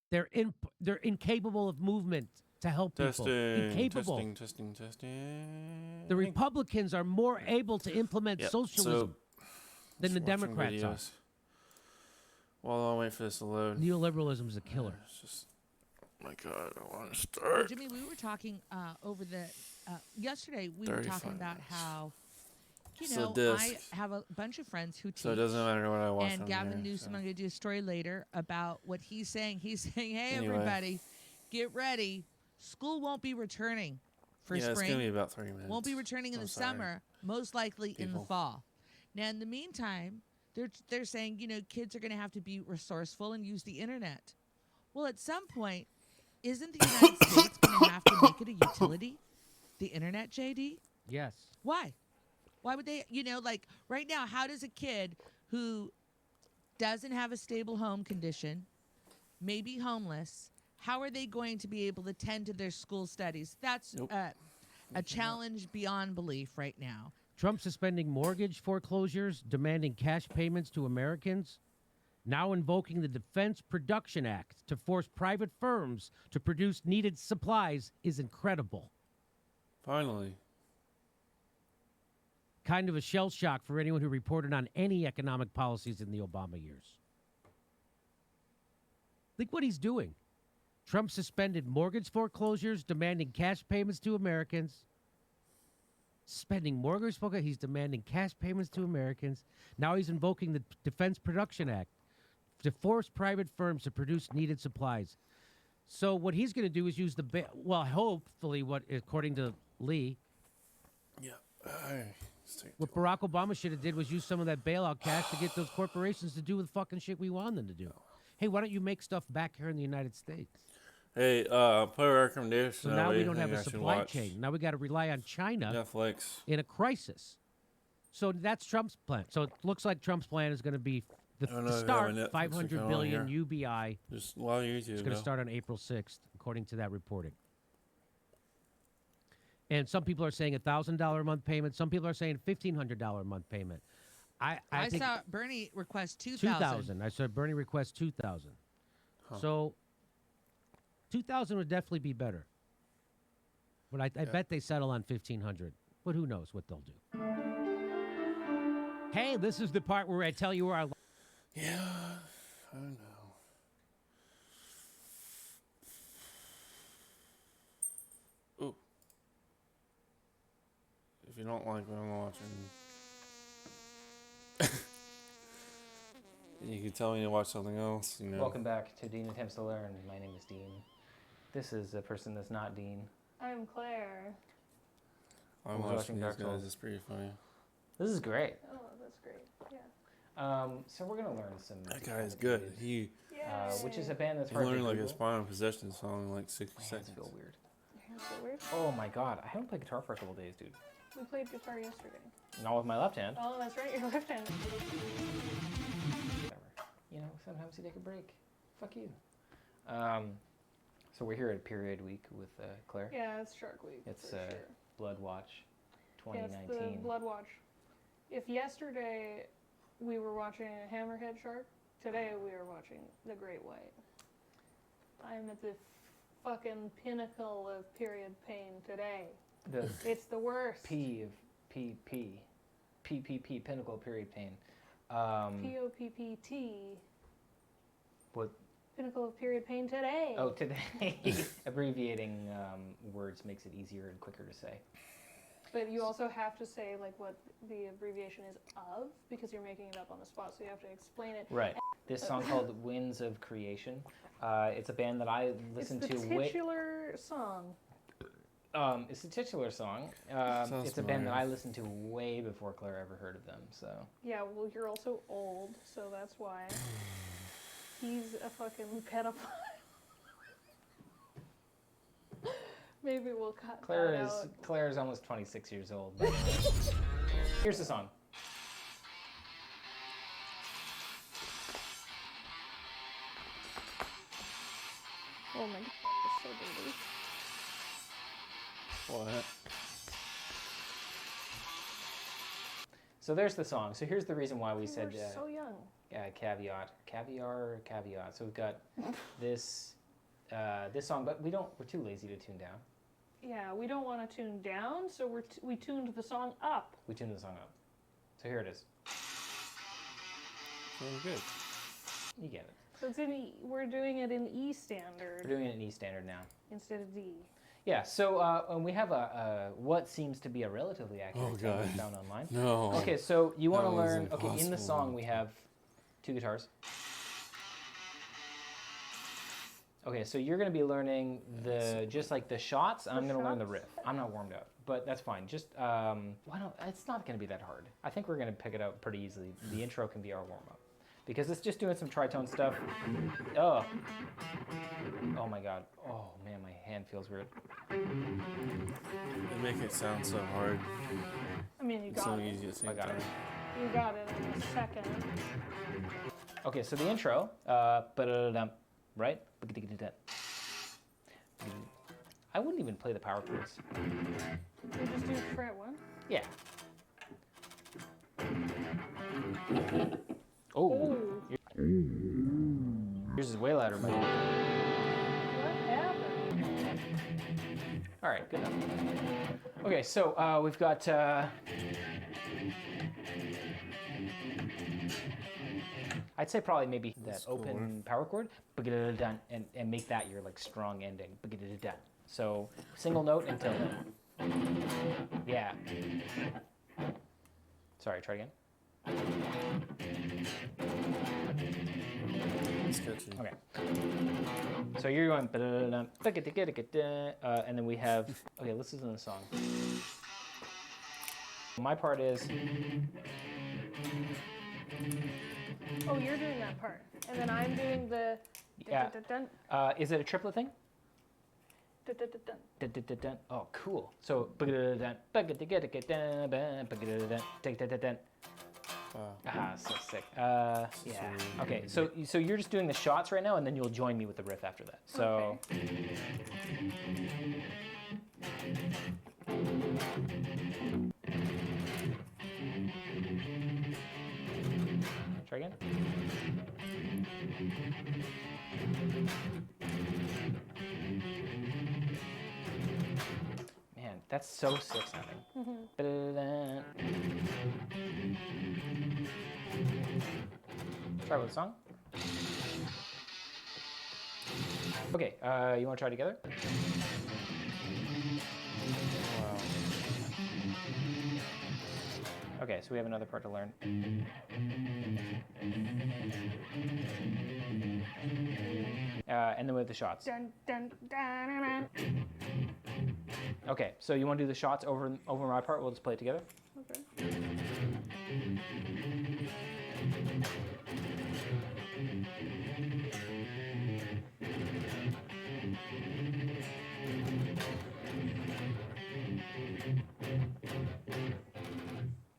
They're incapable of movement to help people. Incapable. Testing. The Republicans are more able to implement socialism than the Democrats are. While I wait for this to load. Neoliberalism is a killer. It's just, my God, I want to start. Well, Jimmy, we were talking over the yesterday. We were talking about how I have a bunch of friends who teach. So it doesn't matter what I watch. And Gavin Newsom, I'm going to do a story later about what he's saying. He's saying, "Hey, everybody, get ready. School won't be returning for spring. It's going to be about 3 minutes. Won't be returning in the summer. Most likely in the fall. Now, in the meantime, they're saying, kids are going to have to be resourceful and use the internet. Well, at some point, isn't the United States going to have to make it a utility? The internet, JD? Yes. Why? Why would they, right now, how does a kid who doesn't have a stable home condition, may be homeless, how are they going to be able to tend to their school studies? That's a challenge beyond belief right now. Trump suspending mortgage foreclosures, demanding cash payments to Americans, now invoking the Defense Production Act to force private firms to produce needed supplies is incredible. Finally. Kind of a shell shock for anyone who reported on any economic policies in the Obama years. Look what he's doing. Trump suspended mortgage foreclosures, demanding cash payments to Americans. Spending mortgage foreclosures, he's demanding cash payments to Americans. Now he's invoking the Defense Production Act to force private firms to produce needed supplies. So what he's going to do is use hopefully, what according to Lee, what Barack Obama should have did was use some of that bailout cash to get those corporations to do the fucking shit we want them to do. Hey, why don't you make stuff back here in the United States? Hey, put a recommendation. So now we don't have a supply chain. Now we got to rely on China. Netflix. In a crisis. So that's Trump's plan. So it looks like Trump's plan is going to be the start, 500 billion UBI. Just while YouTube. It's going to start on April 6th, according to that reporting. And some people are saying $1,000 a month payment. Some people are saying $1,500 a month payment. I think saw Bernie request $2,000. I saw Bernie request $2,000. Huh. So $2,000 would definitely be better. But I bet they settle on $1,500. But who knows what they'll do. Hey, this is the part where I tell you where I... Yeah, I don't know. Ooh. If you don't like what I'm watching... You can tell me to watch something else. Welcome back to Dean Attempts to Learn. My name is Dean. This is a person that's not Dean. I'm Claire. I'm watching these guys. It's pretty funny. This is great. Oh, that's great. Yeah. So we're gonna learn some. That guy is good. Which is a band that's he hard to learned like Google. his Final Possession song in like 60 My seconds. hands feel weird. Your hands feel weird? Oh my god, I haven't played guitar for a couple days, dude. We played guitar yesterday. Not with my left hand. Oh, that's right. Your left hand. Whatever. Sometimes you take a break. Fuck you. So we're here at Period Week with Claire. Yeah, it's Shark Week. It's for sure. Blood Watch 2019. Yeah, it's the Blood Watch. If yesterday we were watching a hammerhead shark, today we are watching the great white. I'm at the fucking pinnacle of period pain today. It's the worst. P of PPP, pinnacle of period pain. POPPT. What? Pinnacle of period pain today. Oh, today. Abbreviating words makes it easier and quicker to say. But you also have to say like what the abbreviation is of, because you're making it up on the spot, so you have to explain it. Right. This song called Winds of Creation. It's a band that I listen to. It's the titular song. It's a titular song. It's a band that I listened to way before Claire ever heard of them. So. Yeah, well, you're also old, so that's why. He's a fucking pedophile. Maybe we'll cut that out. Claire is almost 26 years old. But here's the song. Oh my god, it's so dirty. What? So there's the song. So here's the reason why we said so young. caveat. So we've got this this song, but we're too lazy to tune down. Yeah, we don't want to tune down, so we tuned the song up. We tuned the song up. So here it is. Very good. You get it. So it's we're doing it in E standard. We're doing it in E standard now. Instead of D. Yeah, so and we have what seems to be a relatively accurate song we found online. No. Okay, so you want to That was learn, okay, in the impossible. song we have 2 guitars. Okay, so you're going to be learning just like the shots. I'm going to learn the riff. I'm not warmed up, but that's fine. Just, it's not going to be that hard. I think we're going to pick it up pretty easily. The intro can be our warm up. Because it's just doing some tritone stuff. Oh my God. Oh man, my hand feels weird. They make it sound so hard. I mean, you It's so got it. easy at the same I got time. it. You got it in a second. Okay, so the intro, right? I wouldn't even play the power chords. You just do fret 1. Yeah. Oh, Oh, yours is way louder, buddy. what happened? All right, good enough. Okay, so we've got. I'd say probably maybe that open power chord, and make that your like strong ending. So single note until then. Yeah. Sorry, try again. Sketchy. Okay. So you're going, and then we have, okay, let's listen to the song. My part is, Oh, you're doing that part. And then I'm doing the Yeah. dun, is it a triplet thing? dun, dun, dun, dun. Dun, dun, dun. Oh, cool. So, ah, so sick. Yeah. Okay, so you're just doing the shots right now, and then you'll join me with the riff after that. So. Try again. Man, that's so sick sounding. Try with the song. Okay, you want to try together? Wow. Okay, so we have another part to learn. And then we have the shots. Dun, dun, dun, dun, dun. Okay, so you want to do the shots over my part? We'll just play it together. Okay.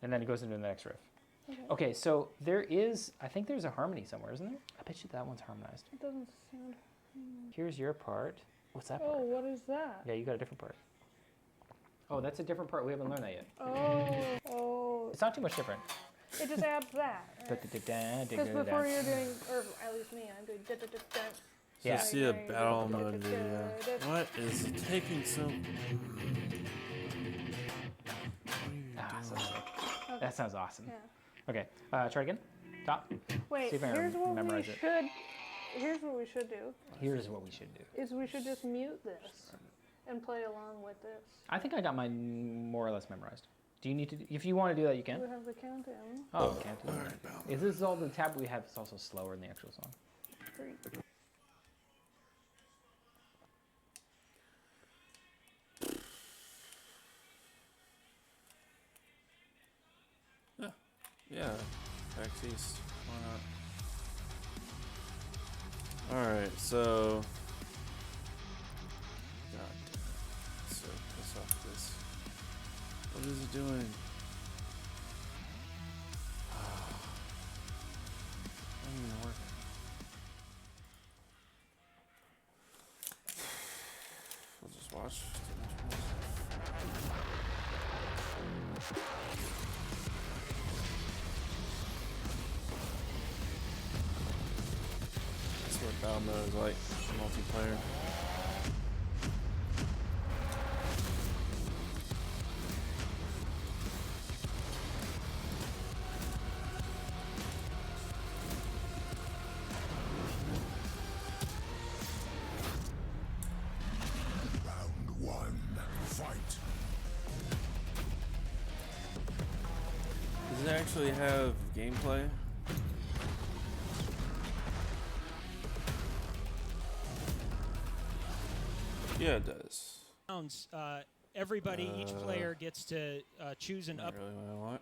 And then it goes into the next riff. Okay, so I think there's a harmony somewhere, isn't there? I bet you that one's harmonized. It doesn't sound. Here's your part. What's that part? Oh, what is that? Yeah, you got a different part. Oh, that's a different part. We haven't learned that yet. Oh. It's not too much different. It just adds that. Because before you're doing, or at least me, I'm doing. Dun, dun, dun, dun. So Yeah. see a battle mode video. What is taking so? Ah, so sick. That sounds awesome. Yeah. Okay, try again. Top. Wait, See if I here's what we memorize it. should. Here's what we should do. Here's what we should do. Is we should just mute this and play along with this. I think I got mine more or less memorized. Do you need to? If you want to do that, you Do can. we have the countdown? Oh, we can't do that. Is this all the tab we have? It's also slower in the actual song. 3. Yeah, Taxis. Why not? Alright, so. God damn it. So piss off this. What is it doing? Doesn't even work. We'll just watch. That's what battle mode is like, multiplayer. it actually have gameplay? Yeah, it does. Rounds, everybody, each player gets to choose an Not up. really what I want.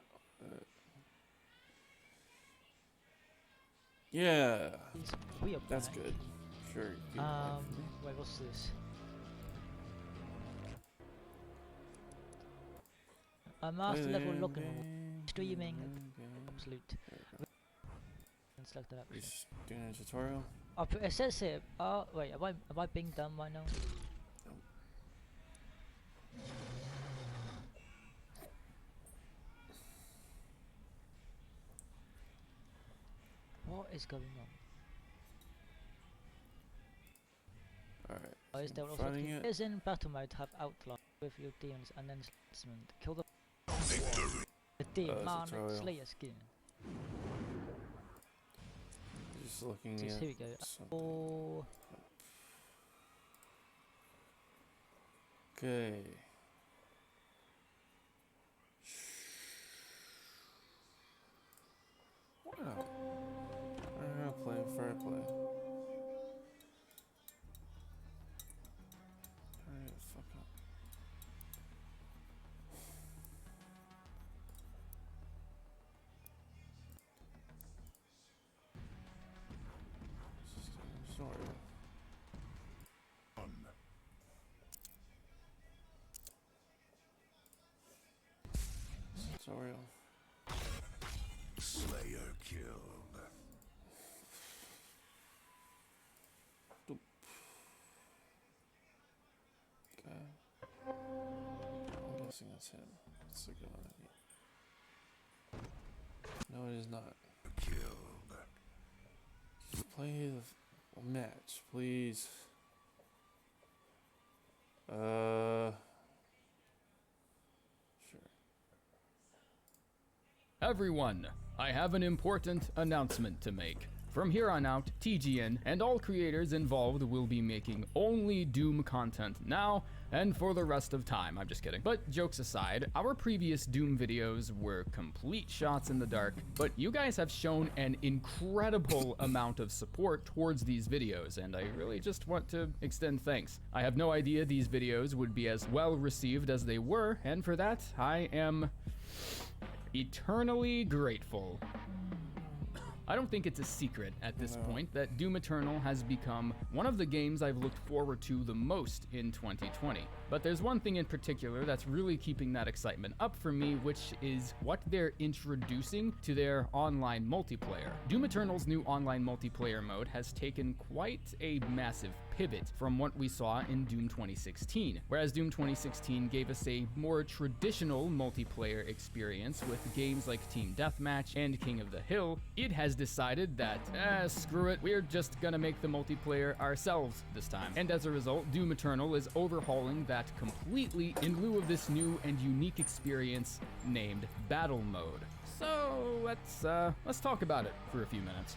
Yeah, We that's apply. good. Sure. gameplay for me. Wait, what's this? Master level Game, login, game, streaming, game. absolute. And select that You're option. just doing a tutorial. It says here. Wait, am I being done right now? What is going on? Alright. Oh, is there also Finding it. players in battle mode have outline with your demons and then slamming. Kill the demonic tutorial. slayer skin. Just looking Just at here we go. something. Oh, Okay. Wow. I don't know, play fair play. Hurry the fuck up. Sorry. Tutorial. Slayer killed. Okay. I'm guessing that's him. That's the good one. No, it is not. Killed. Just play the match, please. Sure. Everyone, I have an important announcement to make. From here on out, TGN and all creators involved will be making only Doom content now and for the rest of time. I'm just kidding. But jokes aside, our previous Doom videos were complete shots in the dark, but you guys have shown an incredible amount of support towards these videos, and I really just want to extend thanks. I have no idea these videos would be as well received as they were, and for that, I am eternally grateful. I don't think it's a secret at this point that Doom Eternal has become one of the games I've looked forward to the most in 2020. But there's one thing in particular that's really keeping that excitement up for me, which is what they're introducing to their online multiplayer. Doom Eternal's new online multiplayer mode has taken quite a massive pivot from what we saw in Doom 2016. Whereas Doom 2016 gave us a more traditional multiplayer experience with games like Team Deathmatch and King of the Hill, it has decided that, screw it, we're just gonna make the multiplayer ourselves this time. And as a result, Doom Eternal is overhauling that completely in lieu of this new and unique experience named Battle Mode. So let's talk about it for a few minutes.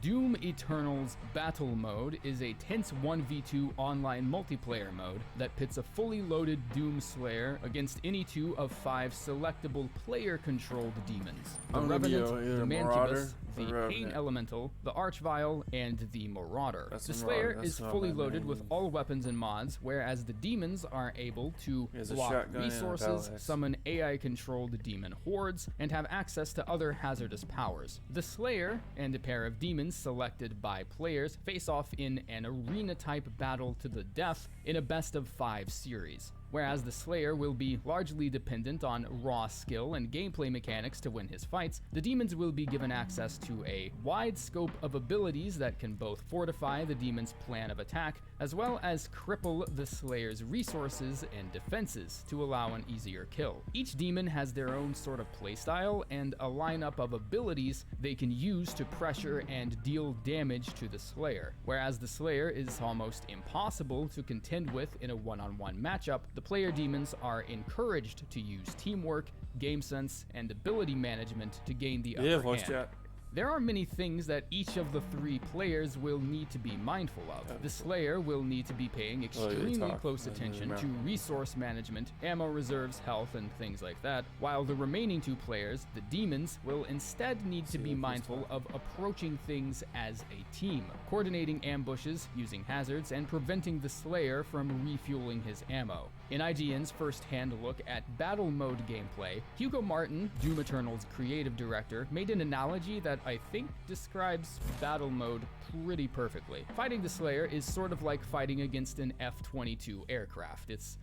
Doom Eternal's Battle Mode is a tense 1v2 online multiplayer mode that pits a fully loaded Doom Slayer against any two of 5 selectable player-controlled demons. The I'm gonna be Revenant, either the Marauder Mancubus, or the Revenant. Pain Elemental, the Archvile, and the Marauder. That's The the Slayer Marauder, is that's not fully my loaded with main. all weapons and mods, whereas the demons are able to He has a block shotgun and a resources, battle axe. summon AI-controlled demon hordes, and have access to other hazardous powers. The Slayer and a pair of demons selected by players face off in an arena-type battle to the death in a best-of-5 series. Whereas the Slayer will be largely dependent on raw skill and gameplay mechanics to win his fights, the demons will be given access to a wide scope of abilities that can both fortify the demon's plan of attack, as well as cripple the Slayer's resources and defenses to allow an easier kill. Each demon has their own sort of playstyle and a lineup of abilities they can use to pressure and deal damage to the Slayer. Whereas the Slayer is almost impossible to contend with in a one-on-one matchup, the player demons are encouraged to use teamwork, game sense, and ability management to gain the Yeah, upper voice hand. chat. There are many things that each of the 3 players will need to be mindful of. The Slayer will need to be paying extremely close attention to resource management, ammo reserves, health, and things like that, while the remaining 2 players, the Demons, will instead need to be mindful of approaching things as a team, coordinating ambushes, using hazards, and preventing the Slayer from refueling his ammo. In IGN's first-hand look at battle mode gameplay, Hugo Martin, Doom Eternal's creative director, made an analogy that I think describes battle mode pretty perfectly. Fighting the Slayer is sort of like fighting against an F-22 aircraft. It's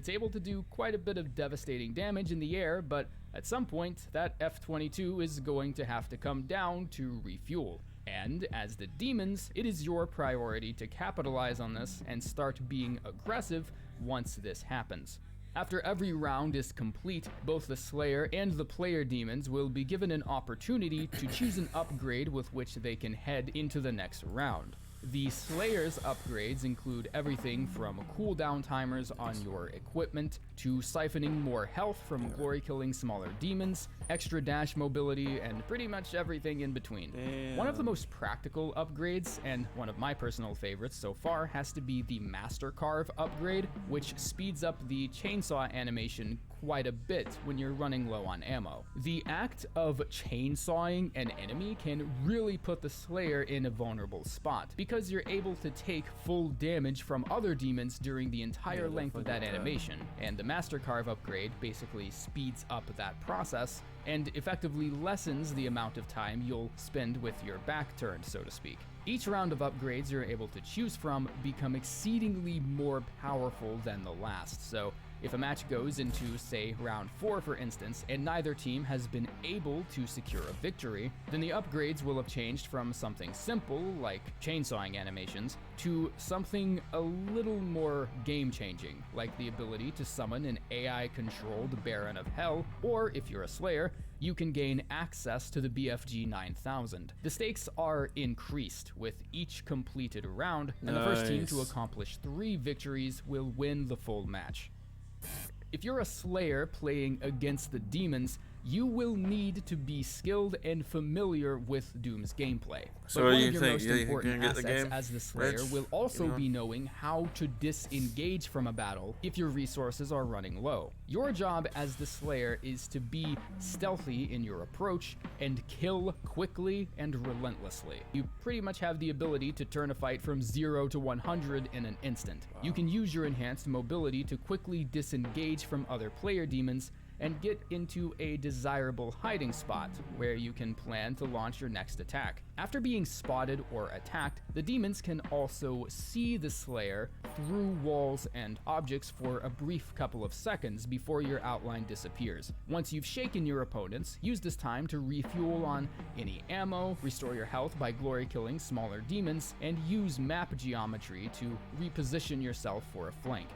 able to do quite a bit of devastating damage in the air, but at some point, that F-22 is going to have to come down to refuel. And as the Demons, it is your priority to capitalize on this and start being aggressive once this happens. After every round is complete, both the Slayer and the player Demons will be given an opportunity to choose an upgrade with which they can head into the next round. The Slayer's upgrades include everything from cooldown timers on your equipment, to siphoning more health from glory-killing smaller demons, extra dash mobility, and pretty much everything in between. One of the most practical upgrades, and one of my personal favorites so far, has to be the Master Carve upgrade, which speeds up the chainsaw animation quite a bit when you're running low on ammo. The act of chainsawing an enemy can really put the Slayer in a vulnerable spot, because you're able to take full damage from other demons during the entire length of that animation, and the Master Carve upgrade basically speeds up that process and effectively lessens the amount of time you'll spend with your back turned, so to speak. Each round of upgrades you're able to choose from become exceedingly more powerful than the last, so if a match goes into, say, round 4 for instance, and neither team has been able to secure a victory, then the upgrades will have changed from something simple, like chainsawing animations, to something a little more game-changing, like the ability to summon an AI-controlled Baron of Hell, or if you're a Slayer, you can gain access to the BFG 9000. The stakes are increased with each completed round, and the first team to accomplish 3 victories will win the full match. If you're a Slayer playing against the Demons, you will need to be skilled and familiar with Doom's gameplay. So but what one do of you your think? most You important gonna get the assets game, as the Slayer Rich? will also You know? be knowing how to disengage from a battle if your resources are running low. Your job as the Slayer is to be stealthy in your approach and kill quickly and relentlessly. You pretty much have the ability to turn a fight from 0 to 100 in an instant. You can use your enhanced mobility to quickly disengage from other player demons and get into a desirable hiding spot where you can plan to launch your next attack. After being spotted or attacked, the demons can also see the Slayer through walls and objects for a brief couple of seconds before your outline disappears. Once you've shaken your opponents, use this time to refuel on any ammo, restore your health by glory killing smaller demons, and use map geometry to reposition yourself for a flank.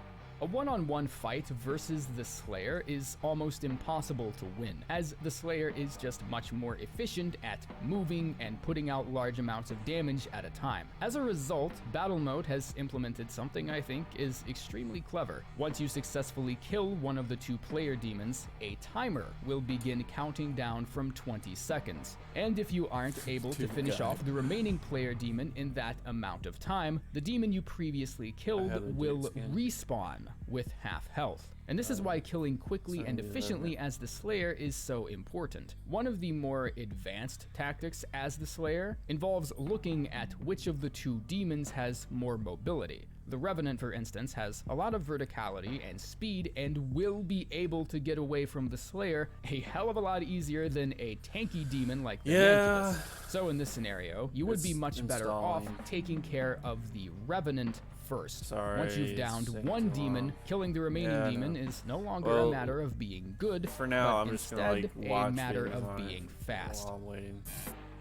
A one-on-one fight versus the Slayer is almost impossible to win, as the Slayer is just much more efficient at moving and putting out large amounts of damage at a time. As a result, Battle Mode has implemented something I think is extremely clever. Once you successfully kill one of the 2 player demons, a timer will begin counting down from 20 seconds. And if you aren't able to finish off the remaining player demon in that amount of time, the demon you previously killed will respawn with half health. And this is why killing quickly and efficiently as the Slayer is so important. One of the more advanced tactics as the Slayer involves looking at which of the 2 demons has more mobility. The Revenant, for instance, has a lot of verticality and speed and will be able to get away from the Slayer a hell of a lot easier than a tanky demon like the Angelus. So in this scenario, you would be much better off taking care of the Revenant first. Once you've downed one demon, killing the remaining demon is no longer a matter of being good, for now, but I'm just gonna, instead like, watch a matter videos of on it being fast. while I'm waiting.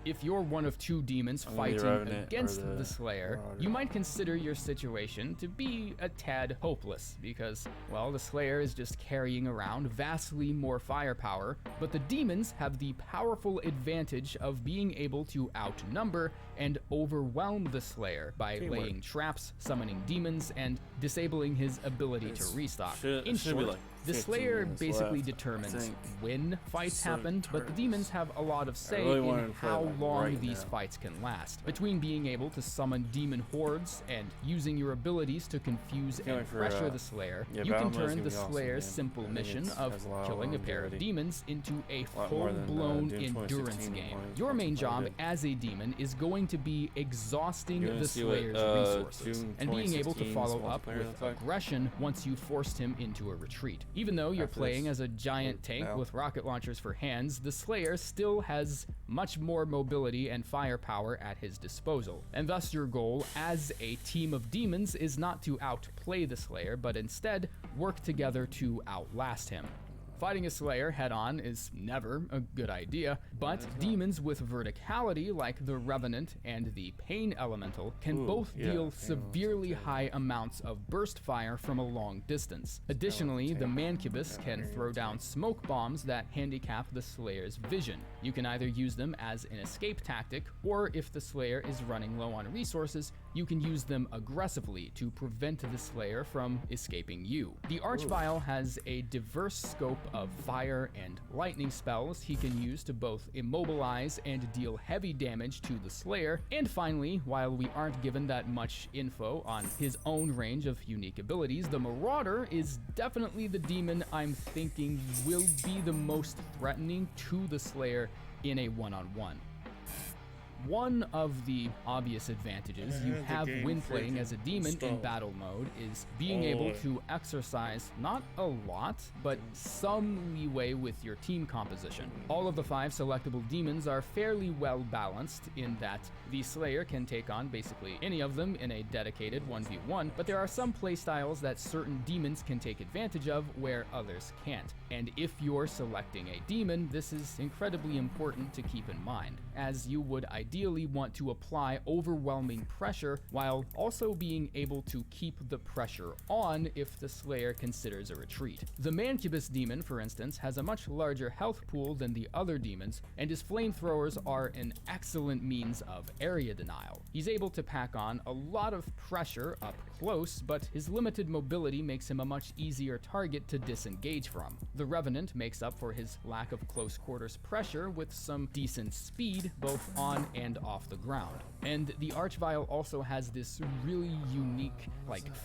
If you're one of 2 demons fighting against the Slayer, you might consider your situation to be a tad hopeless because, well, the Slayer is just carrying around vastly more firepower, but the demons have the powerful advantage of being able to outnumber and overwhelm the Slayer by laying traps, summoning demons, and disabling his ability to restock. In short, The 15 Slayer minutes basically left, I determines think. when fights So happen, but the turns. demons have a lot of say really wanted in to play how like long right these now. fights can last. Between being able to summon demon hordes and using your abilities to confuse Feeling and for, pressure the Slayer, yeah, you Battle can Mode's turn gonna the be awesome, Slayer's man. simple I think mission it's- of has a lot of killing a pair of longevity. demons into a lot more than, full-blown Doom endurance 2016 game. when Your main multiplayer job did. as a demon is going to be exhausting You wanna the see what, Slayer's resources June and being able to 2016's follow up multiplayer with looks like? aggression once you forced him into a retreat. Even though you're After playing this, as a giant or tank now? with rocket launchers for hands, the Slayer still has much more mobility and firepower at his disposal. And thus your goal as a team of demons is not to outplay the Slayer, but instead work together to outlast him. Fighting a Slayer head-on is never a good idea, but demons with verticality like the Revenant and the Pain Elemental can Ooh, both yeah, deal Pain severely Elemental, high amounts of burst fire from a long distance. Additionally, the Mancubus can throw down smoke bombs that handicap the Slayer's vision. You can either use them as an escape tactic, or if the Slayer is running low on resources, you can use them aggressively to prevent the Slayer from escaping you. The Archvile has a diverse scope of fire and lightning spells he can use to both immobilize and deal heavy damage to the Slayer. And finally, while we aren't given that much info on his own range of unique abilities, the Marauder is definitely the demon I'm thinking will be the most threatening to the Slayer in a one-on-one. One of the obvious advantages you have when playing as a demon in battle mode is being able to exercise not a lot, but some leeway with your team composition. All of the 5 selectable demons are fairly well balanced in that the Slayer can take on basically any of them in a dedicated 1v1, but there are some playstyles that certain demons can take advantage of where others can't. And if you're selecting a demon, this is incredibly important to keep in mind, as you would ideally want to apply overwhelming pressure while also being able to keep the pressure on if the Slayer considers a retreat. The Mancubus demon, for instance, has a much larger health pool than the other demons, and his flamethrowers are an excellent means of area denial. He's able to pack on a lot of pressure up close, but his limited mobility makes him a much easier target to disengage from. The Revenant makes up for his lack of close quarters pressure with some decent speed both on and off the ground. And the Archvile also has this really unique,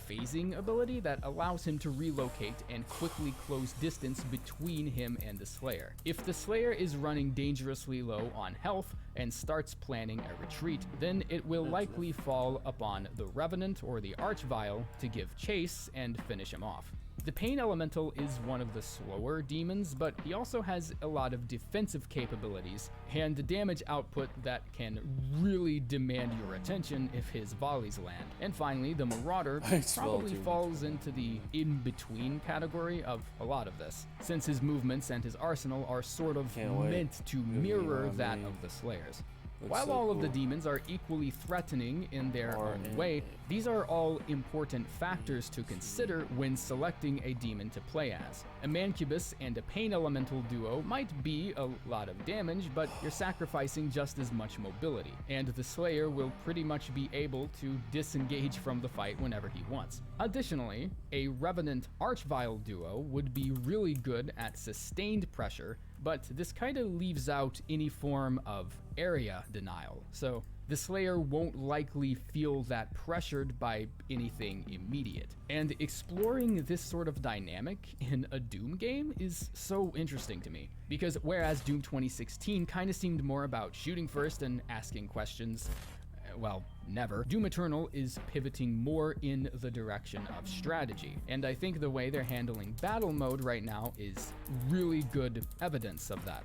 phasing ability that allows him to relocate and quickly close distance between him and the Slayer. If the Slayer is running dangerously low on health and starts planning a retreat, then it will likely fall upon the Revenant or the Archvile to give chase and finish him off. The Pain Elemental is one of the slower demons, but he also has a lot of defensive capabilities and damage output that can really demand your attention if his volleys land. And finally, the Marauder probably falls into the in-between category of a lot of this, since his movements and his arsenal are sort of meant to mirror that of the Slayers. While all of the demons are equally threatening in their own way, these are all important factors to consider when selecting a demon to play as. A Mancubus and a Pain Elemental duo might be a lot of damage, but you're sacrificing just as much mobility, and the Slayer will pretty much be able to disengage from the fight whenever he wants. Additionally, a Revenant Archvile duo would be really good at sustained pressure, but this kind of leaves out any form of area denial, so the Slayer won't likely feel that pressured by anything immediate. And exploring this sort of dynamic in a Doom game is so interesting to me, because whereas Doom 2016 kind of seemed more about shooting first and asking questions, well, never, Doom Eternal is pivoting more in the direction of strategy, and I think the way they're handling battle mode right now is really good evidence of that.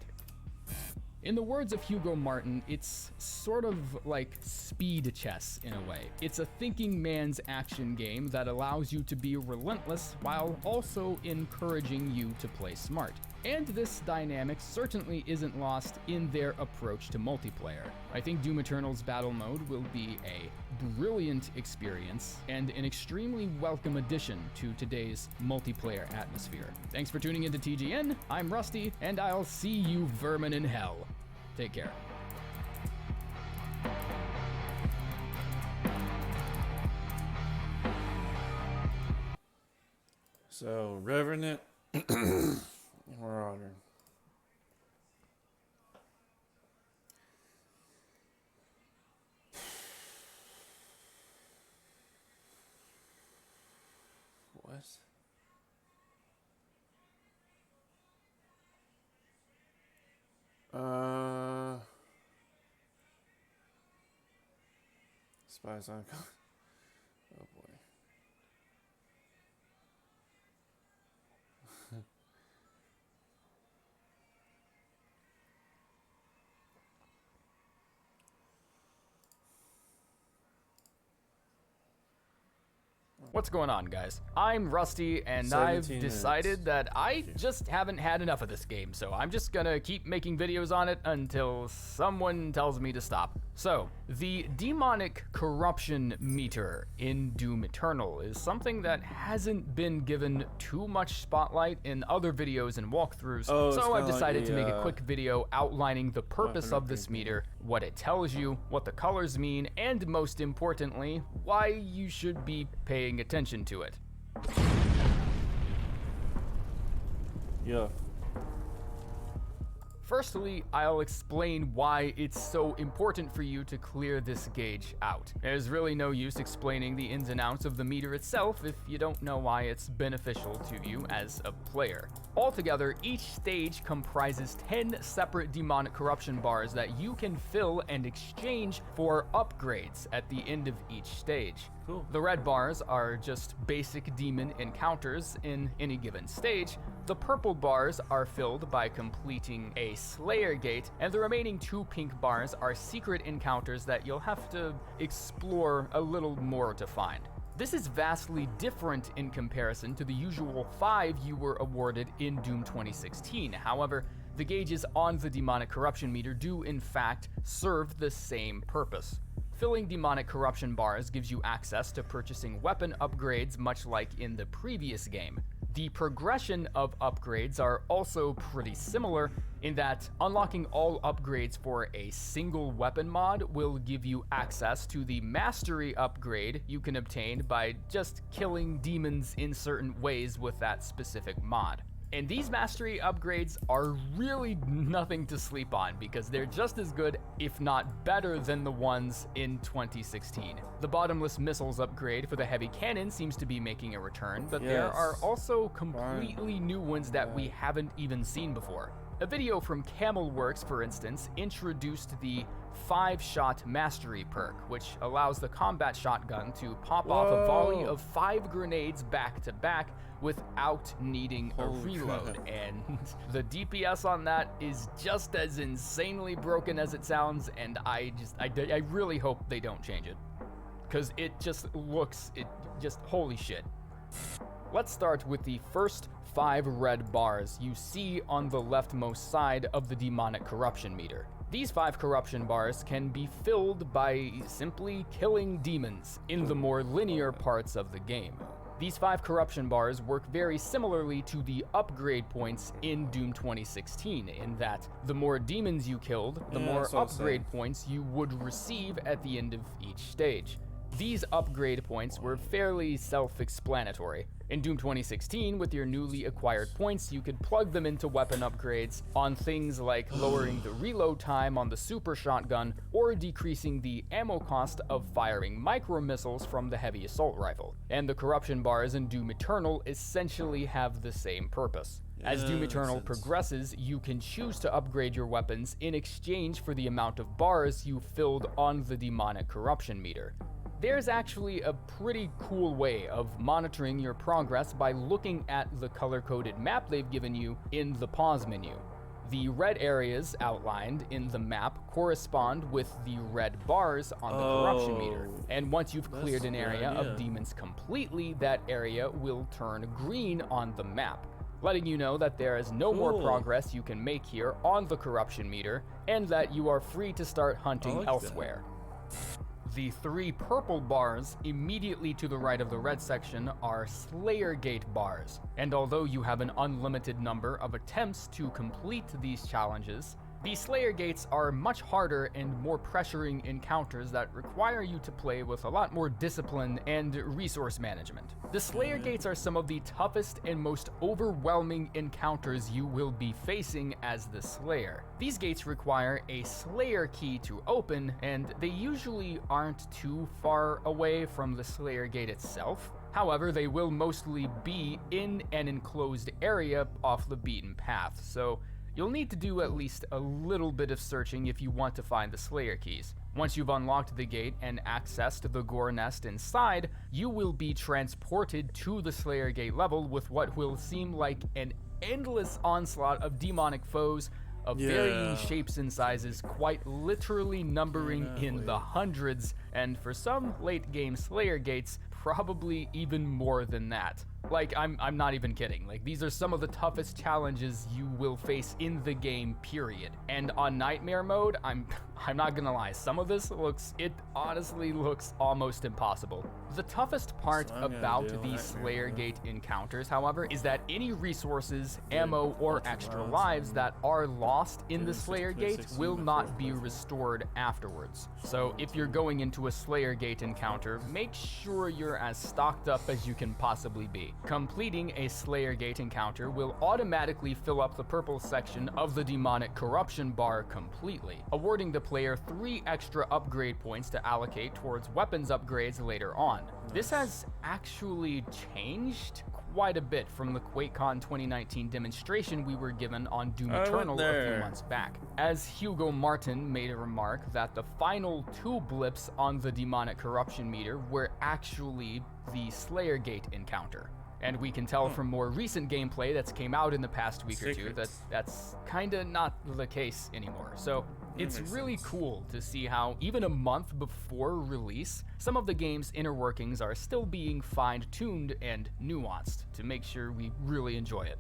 In the words of Hugo Martin, it's sort of like speed chess in a way. It's a thinking man's action game that allows you to be relentless while also encouraging you to play smart. And this dynamic certainly isn't lost in their approach to multiplayer. I think Doom Eternal's battle mode will be a brilliant experience and an extremely welcome addition to today's multiplayer atmosphere. Thanks for tuning into TGN. I'm Rusty, and I'll see you vermin in hell. Take care. So, Revenant We're ordering. What? Spies on. Oh boy. What's going on, guys? I'm Rusty, and I've 17 decided minutes. that I just haven't had enough of this game, so I'm just gonna keep making videos on it until someone tells me to stop. So, the demonic corruption meter in Doom Eternal is something that hasn't been given too much spotlight in other videos and walkthroughs, Oh, it's so I've kinda like decided to the, make a quick video outlining the purpose of this upgrade meter, what it tells you, what the colors mean, and most importantly, why you should be paying attention to it. Yeah. Firstly, I'll explain why it's so important for you to clear this gauge out. There's really no use explaining the ins and outs of the meter itself if you don't know why it's beneficial to you as a player. Altogether, each stage comprises 10 separate demonic corruption bars that you can fill and exchange for upgrades at the end of each stage. Cool. The red bars are just basic demon encounters in any given stage. The purple bars are filled by completing a Slayer Gate, and the remaining 2 pink bars are secret encounters that you'll have to explore a little more to find. This is vastly different in comparison to the usual 5 you were awarded in Doom 2016. However, the gauges on the demonic corruption meter do in fact serve the same purpose. Filling demonic corruption bars gives you access to purchasing weapon upgrades much like in the previous game. The progression of upgrades are also pretty similar in that unlocking all upgrades for a single weapon mod will give you access to the mastery upgrade you can obtain by just killing demons in certain ways with that specific mod. And these mastery upgrades are really nothing to sleep on because they're just as good, if not better, than the ones in 2016. The bottomless missiles upgrade for the heavy cannon seems to be making a return, but there Yes. are also completely new ones that we haven't even seen before. A video from Camelworks, for instance, introduced the 5-shot mastery perk, which allows the combat shotgun to pop off a volley Whoa. of 5 grenades back to back without needing a Holy reload. crap. And the DPS on that is just as insanely broken as it sounds, and I really hope they don't change it. Because it just holy shit. Let's start with the first 5 red bars you see on the leftmost side of the demonic corruption meter. These 5 corruption bars can be filled by simply killing demons in the more linear parts of the game. These 5 corruption bars work very similarly to the upgrade points in Doom 2016, in that the more demons you killed, the Yeah, more that's what I was upgrade saying. points you would receive at the end of each stage. These upgrade points were fairly self-explanatory. In Doom 2016, with your newly acquired points, you could plug them into weapon upgrades on things like lowering the reload time on the super shotgun or decreasing the ammo cost of firing micro missiles from the heavy assault rifle. And the corruption bars in Doom Eternal essentially have the same purpose. As Doom Yeah, Eternal makes sense. progresses, you can choose to upgrade your weapons in exchange for the amount of bars you filled on the demonic corruption meter. There's actually a pretty cool way of monitoring your progress by looking at the color-coded map they've given you in the pause menu. The red areas outlined in the map correspond with the red bars on the corruption meter. Oh, And once you've that's cleared an a good area idea. of demons completely, that area will turn green on the map, letting you know that there is no more Cool. progress you can make here on the corruption meter, and that you are free to start hunting like that. elsewhere. The 3 purple bars immediately to the right of the red section are Slayer Gate bars, and although you have an unlimited number of attempts to complete these challenges, The Slayer Gates are much harder and more pressuring encounters that require you to play with a lot more discipline and resource management. The Slayer Gates are some of the toughest and most overwhelming encounters you will be facing as the Slayer. These gates require a Slayer key to open, and they usually aren't too far away from the Slayer Gate itself. However, they will mostly be in an enclosed area off the beaten path, so you'll need to do at least a little bit of searching if you want to find the Slayer keys. Once you've unlocked the gate and accessed the Gore Nest inside, you will be transported to the Slayer Gate level with what will seem like an endless onslaught of demonic foes of varying shapes and sizes, quite literally numbering in the hundreds, and for some late game Slayer Gates, probably even more than that. Like, I'm not even kidding. Like, these are some of the toughest challenges you will face in the game, period. And on Nightmare mode, I'm not gonna lie, some of this it honestly looks almost impossible. The toughest part about these Slayer Gate encounters, however, is that any resources, ammo, or extra lives that are lost in the Slayer Gate will not be restored afterwards. So if you're going into a Slayer Gate encounter, make sure you're as stocked up as you can possibly be. Completing a Slayer Gate encounter will automatically fill up the purple section of the demonic corruption bar completely, awarding the player 3 extra upgrade points to allocate towards weapons upgrades later on. This has actually changed quite a bit from the QuakeCon 2019 demonstration we were given on Doom Eternal a few months back, as Hugo Martin made a remark that the final 2 blips on the demonic corruption meter were actually the Slayer Gate encounter. And we can tell from more recent gameplay that's came out in the past week or two that that's kinda not the case anymore. So it's really cool to see how, even a month before release, some of the game's inner workings are still being fine-tuned and nuanced to make sure we really enjoy it.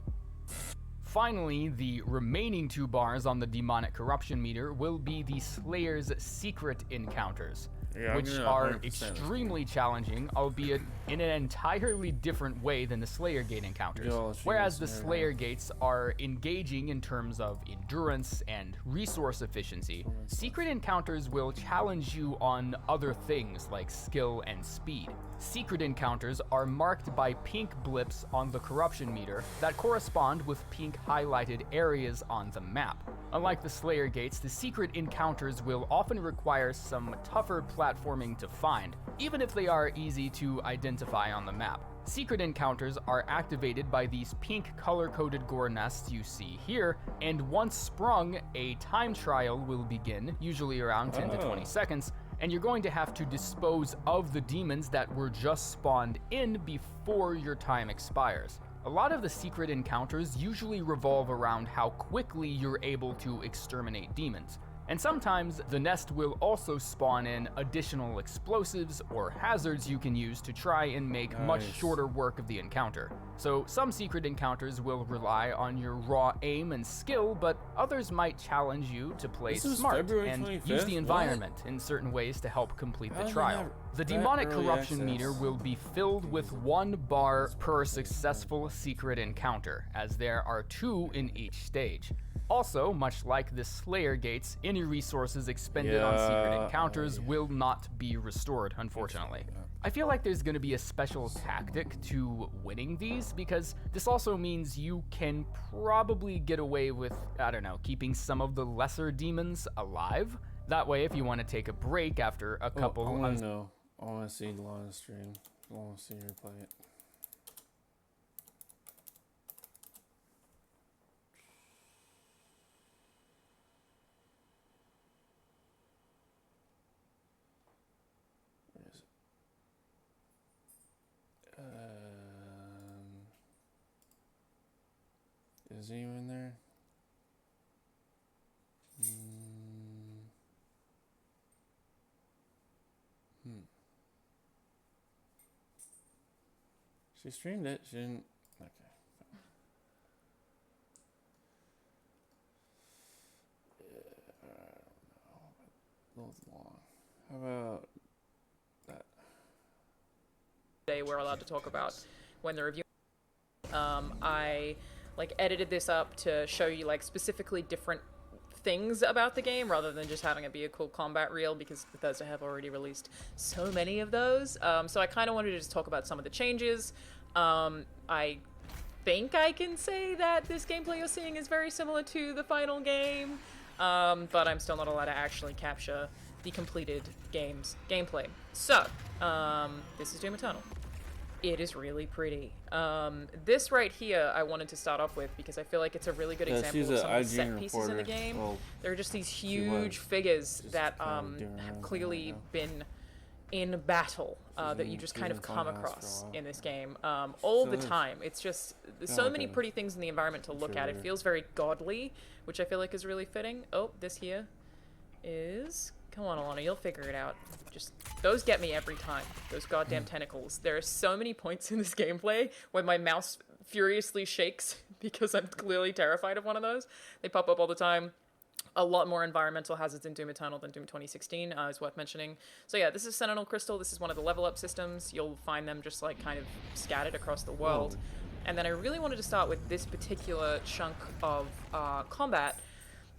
Finally, the remaining 2 bars on the demonic corruption meter will be the Slayer's secret encounters, which are extremely challenging, albeit in an entirely different way than the Slayer Gate encounters. Whereas the Slayer Gates are engaging in terms of endurance and resource efficiency, secret encounters will challenge you on other things like skill and speed. Secret encounters are marked by pink blips on the corruption meter that correspond with pink highlighted areas on the map. Unlike the Slayer Gates, the secret encounters will often require some tougher platforming to find, even if they are easy to identify on the map. Secret encounters are activated by these pink color-coded Gore Nests you see here, and once sprung, a time trial will begin, usually around 10 to 20 seconds, and you're going to have to dispose of the demons that were just spawned in before your time expires. A lot of the secret encounters usually revolve around how quickly you're able to exterminate demons. And sometimes the nest will also spawn in additional explosives or hazards you can use to try and make much shorter work of the encounter. So some secret encounters will rely on your raw aim and skill, but others might challenge you to play smart and use the environment in certain ways to help complete the trial. The demonic corruption meter will be filled with 1 bar per successful secret encounter, as there are 2 in each stage. Also, much like the Slayer Gates, any resources expended on secret encounters will not be restored, unfortunately. I feel like there's going to be a special tactic to winning these, because this also means you can probably get away with, I don't know, keeping some of the lesser demons alive. That way, if you want to take a break after a couple... I want to know. I want to see Lana's stream. I want to see her play it. Is he in there? She streamed it. She didn't. Okay. I don't know. A little long. How about that? Today we're allowed to talk about when the review. I edited this up to show you specifically different things about the game rather than just having it be a cool combat reel, because Bethesda have already released so many of those. So I kind of wanted to just talk about some of the changes. I think I can say that this gameplay you're seeing is very similar to the final game, but I'm still not allowed to actually capture the completed game's gameplay. So, this is Doom Eternal. It is really pretty. This right here I wanted to start off with because I feel like it's a really good example of some of the set pieces in the game. There are just these huge figures that have clearly been in battle that you just kind of come across in this game all the time. It's just there's so many pretty things in the environment to look at. It feels very godly, which I feel like is really fitting. Oh, this here is... Come on, Alana, you'll figure it out. Just, those get me every time. Those goddamn tentacles. There are so many points in this gameplay when my mouse furiously shakes because I'm clearly terrified of one of those. They pop up all the time. A lot more environmental hazards in Doom Eternal than Doom 2016 is worth mentioning. So yeah, this is Sentinel Crystal. This is one of the level up systems. You'll find them just like kind of scattered across the world. And then I really wanted to start with this particular chunk of combat,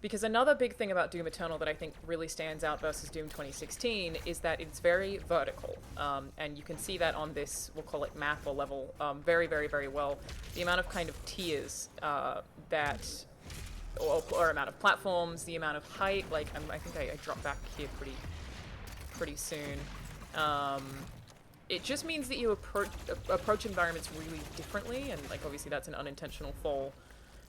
because another big thing about Doom Eternal that I think really stands out versus Doom 2016 is that it's very vertical. And you can see that on this, we'll call it map or level, very, very, very well. The amount of kind of tiers or amount of platforms, the amount of height, like I think I drop back here pretty soon. It just means that you approach environments really differently, and like obviously that's an unintentional fall.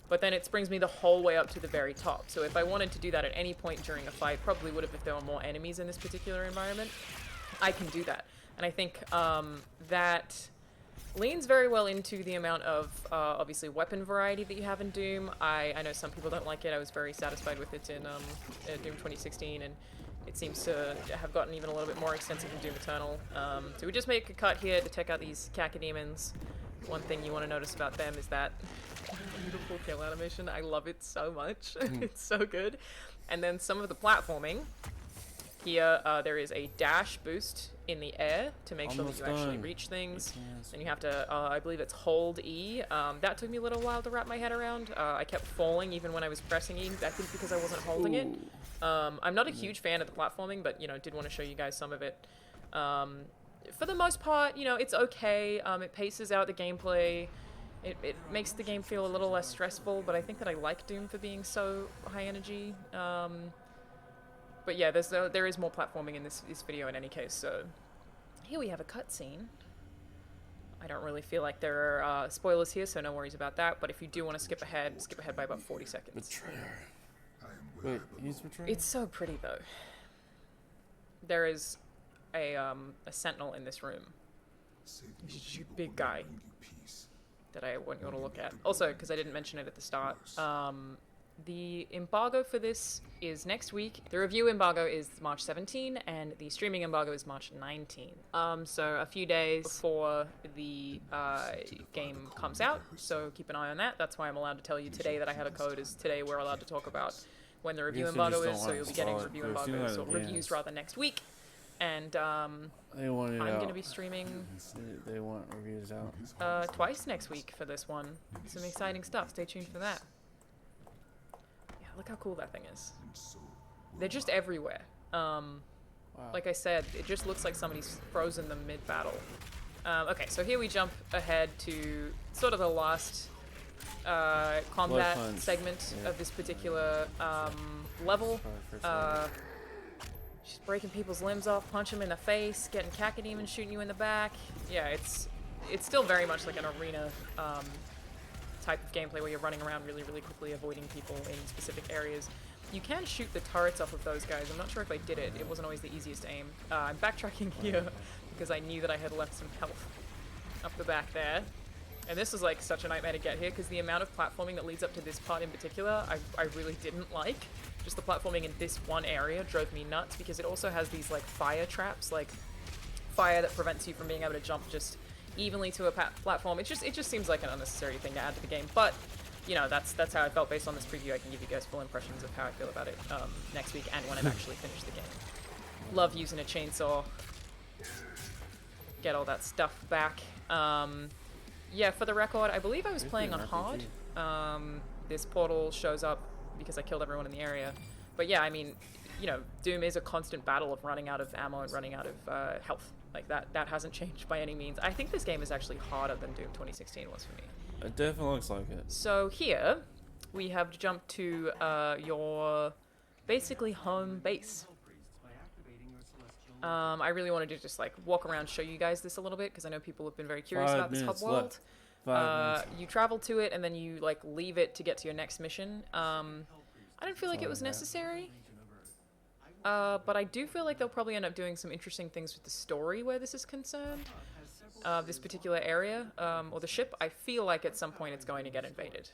But then it brings me the whole way up to the very top. So if I wanted to do that at any point during a fight, probably would have if there were more enemies in this particular environment. I can do that. And I think that leans very well into the amount of, obviously, weapon variety that you have in Doom. I know some people don't like it. I was very satisfied with it in Doom 2016, and it seems to have gotten even a little bit more extensive in Doom Eternal. So we just make a cut here to check out these cacodemons. One thing you want to notice about them is that beautiful kill animation. I love it so much. It's so good. And then some of the platforming. Here, there is a dash boost in the air to make sure that you actually reach things. And you have to, I believe it's hold E. That took me a little while to wrap my head around. I kept falling even when I was pressing E, I think because I wasn't holding it. I'm not a huge fan of the platforming, but, you know, did want to show you guys some of it. For the most part, you know, it's okay. It paces out the gameplay. It makes the game feel a little less stressful, but I think that I like Doom for being so high energy. But yeah, there is more platforming in this video in any case, so... Here we have a cutscene. I don't really feel like there are spoilers here, so no worries about that, but if you do want to skip ahead by about 40 seconds. Betrayer. Wait, he's Betrayer? It's so pretty, though. There is a sentinel in this room. He's a big guy that I want you all to look at. Also, because I didn't mention it at the start, the embargo for this is next week. The review embargo is March 17, and the streaming embargo is March 19. So a few days before the game comes out, so keep an eye on that. That's why I'm allowed to tell you today that I have a code, is today we're allowed to talk about when the review embargo is, so you'll be getting review embargoes, or reviews rather, next week. And I'm going to be streaming... They want reviews out. Twice next week for this one. Some exciting stuff. Stay tuned for that. Yeah, look how cool that thing is. They're just everywhere. Like I said, it just looks like somebody's frozen them mid-battle. Okay, so here we jump ahead to sort of the last combat segment of this particular level. Just breaking people's limbs off, punch them in the face, getting cacodemons shooting you in the back. Yeah, it's still very much like an arena type of gameplay where you're running around really, really quickly, avoiding people in specific areas. You can shoot the turrets off of those guys. I'm not sure if I did it. It wasn't always the easiest aim. I'm backtracking here because I knew that I had left some health up the back there. And this was like such a nightmare to get here because the amount of platforming that leads up to this part in particular, I really didn't like. Just the platforming in this one area drove me nuts because it also has these like fire traps, like fire that prevents you from being able to jump just evenly to a platform. It just seems like an unnecessary thing to add to the game, but you know, that's how I felt based on this preview. I can give you guys full impressions of how I feel about it next week and when I've actually finished the game. Love using a chainsaw. Get all that stuff back. Yeah, for the record, I believe I was playing on hard. This portal shows up because I killed everyone in the area. But yeah, I mean, you know, Doom is a constant battle of running out of ammo and running out of health. Like that hasn't changed by any means. I think this game is actually harder than Doom 2016 was for me. It definitely looks like it. So here, we have jumped to your basically home base. I really wanted to just like walk around, show you guys this a little bit because I know people have been very curious 5 about this hub minutes world. left. 5 minutes. You travel to it and then you like leave it to get to your next mission. I didn't feel like it was necessary, but I do feel like they'll probably end up doing some interesting things with the story where this is concerned. This particular area, or the ship, I feel like at some point it's going to get invaded.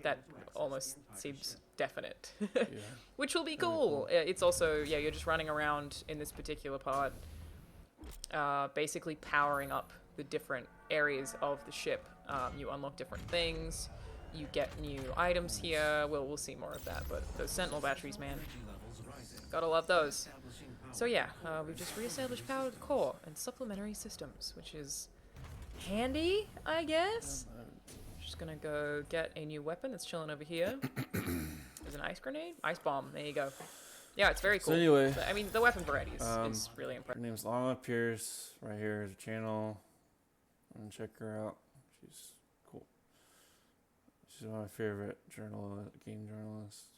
That almost seems definite. Which will be cool. It's also, yeah, you're just running around in this particular part, basically powering up the different areas of the ship. You unlock different things, you get new items here. We'll see more of that, but those Sentinel batteries, man. Gotta love those. So yeah, we've just reestablished power to the core and supplementary systems, which is handy, I guess. Just gonna go get a new weapon that's chilling over here. There's an ice grenade? Ice bomb, there you go. Yeah, it's very cool. So anyway, I mean, the weapon variety is really her impressive. name's Lana Pierce. Right here is her channel. And check her out. She's cool. She's one of my favorite game journalists.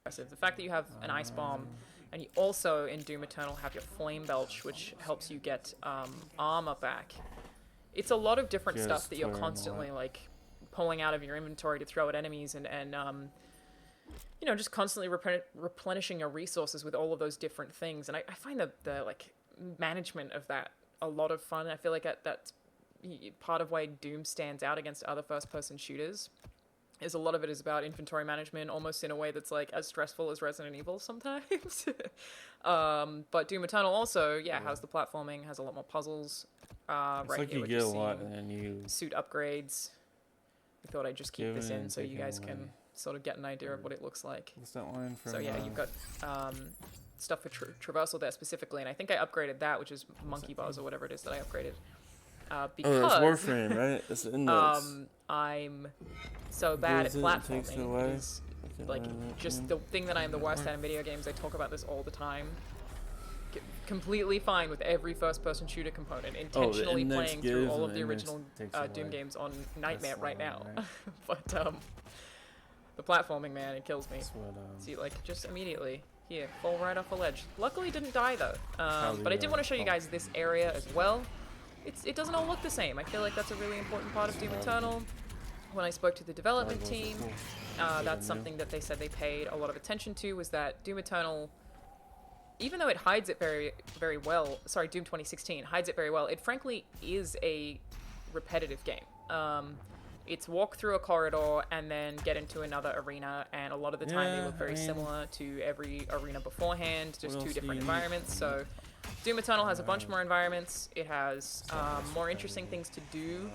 The fact that you have an ice bomb, and you also in Doom Eternal have your flame belch, which helps you get armor back. It's a lot of different stuff that you're constantly like pulling out of your inventory to throw at enemies, and you know, just constantly replenishing your resources with all of those different things. And I find the like management of that a lot of fun. I feel like that's part of why Doom stands out against other first-person shooters. Is a lot of it is about inventory management, almost in a way that's like as stressful as Resident Evil sometimes. But Doom Eternal also, has the platforming, has a lot more puzzles. It's right like here, you what get a you're lot seeing. and then you Suit upgrades. I thought I'd just keep Give this it in and so you take it guys away. can sort of get an idea of what it looks like. What's that line from? So yeah, you've got stuff for traversal there specifically, and I think I upgraded that, which is monkey bars or whatever it is that I upgraded. Because that's Warframe, right? It's the index. I'm so bad at Gives it, takes it platforming. away. Is, like, just the thing that I am the worst at in video games. I talk about this all the time. Completely fine with every first-person shooter component. Intentionally index playing through gives all and of the the index original takes Doom away. games on Nightmare That's right the now. one, right? But the platforming, man, it kills me. That's what, See, like, just immediately. Here, fall right off a ledge. Luckily didn't die, though. How But I the, did want to show you guys this area as well. It doesn't all look the same. I feel like that's a really important part of Doom Eternal. When I spoke to the development team, that's something that they said they paid a lot of attention to, was that Doom Eternal, even though it hides it very, very well, sorry, Doom 2016 hides it very well, it frankly is a repetitive game. It's walk through a corridor and then get into another arena, and a lot of the time they look very similar to every arena beforehand, just two different environments. So Doom Eternal has a bunch more environments. It has more interesting things to do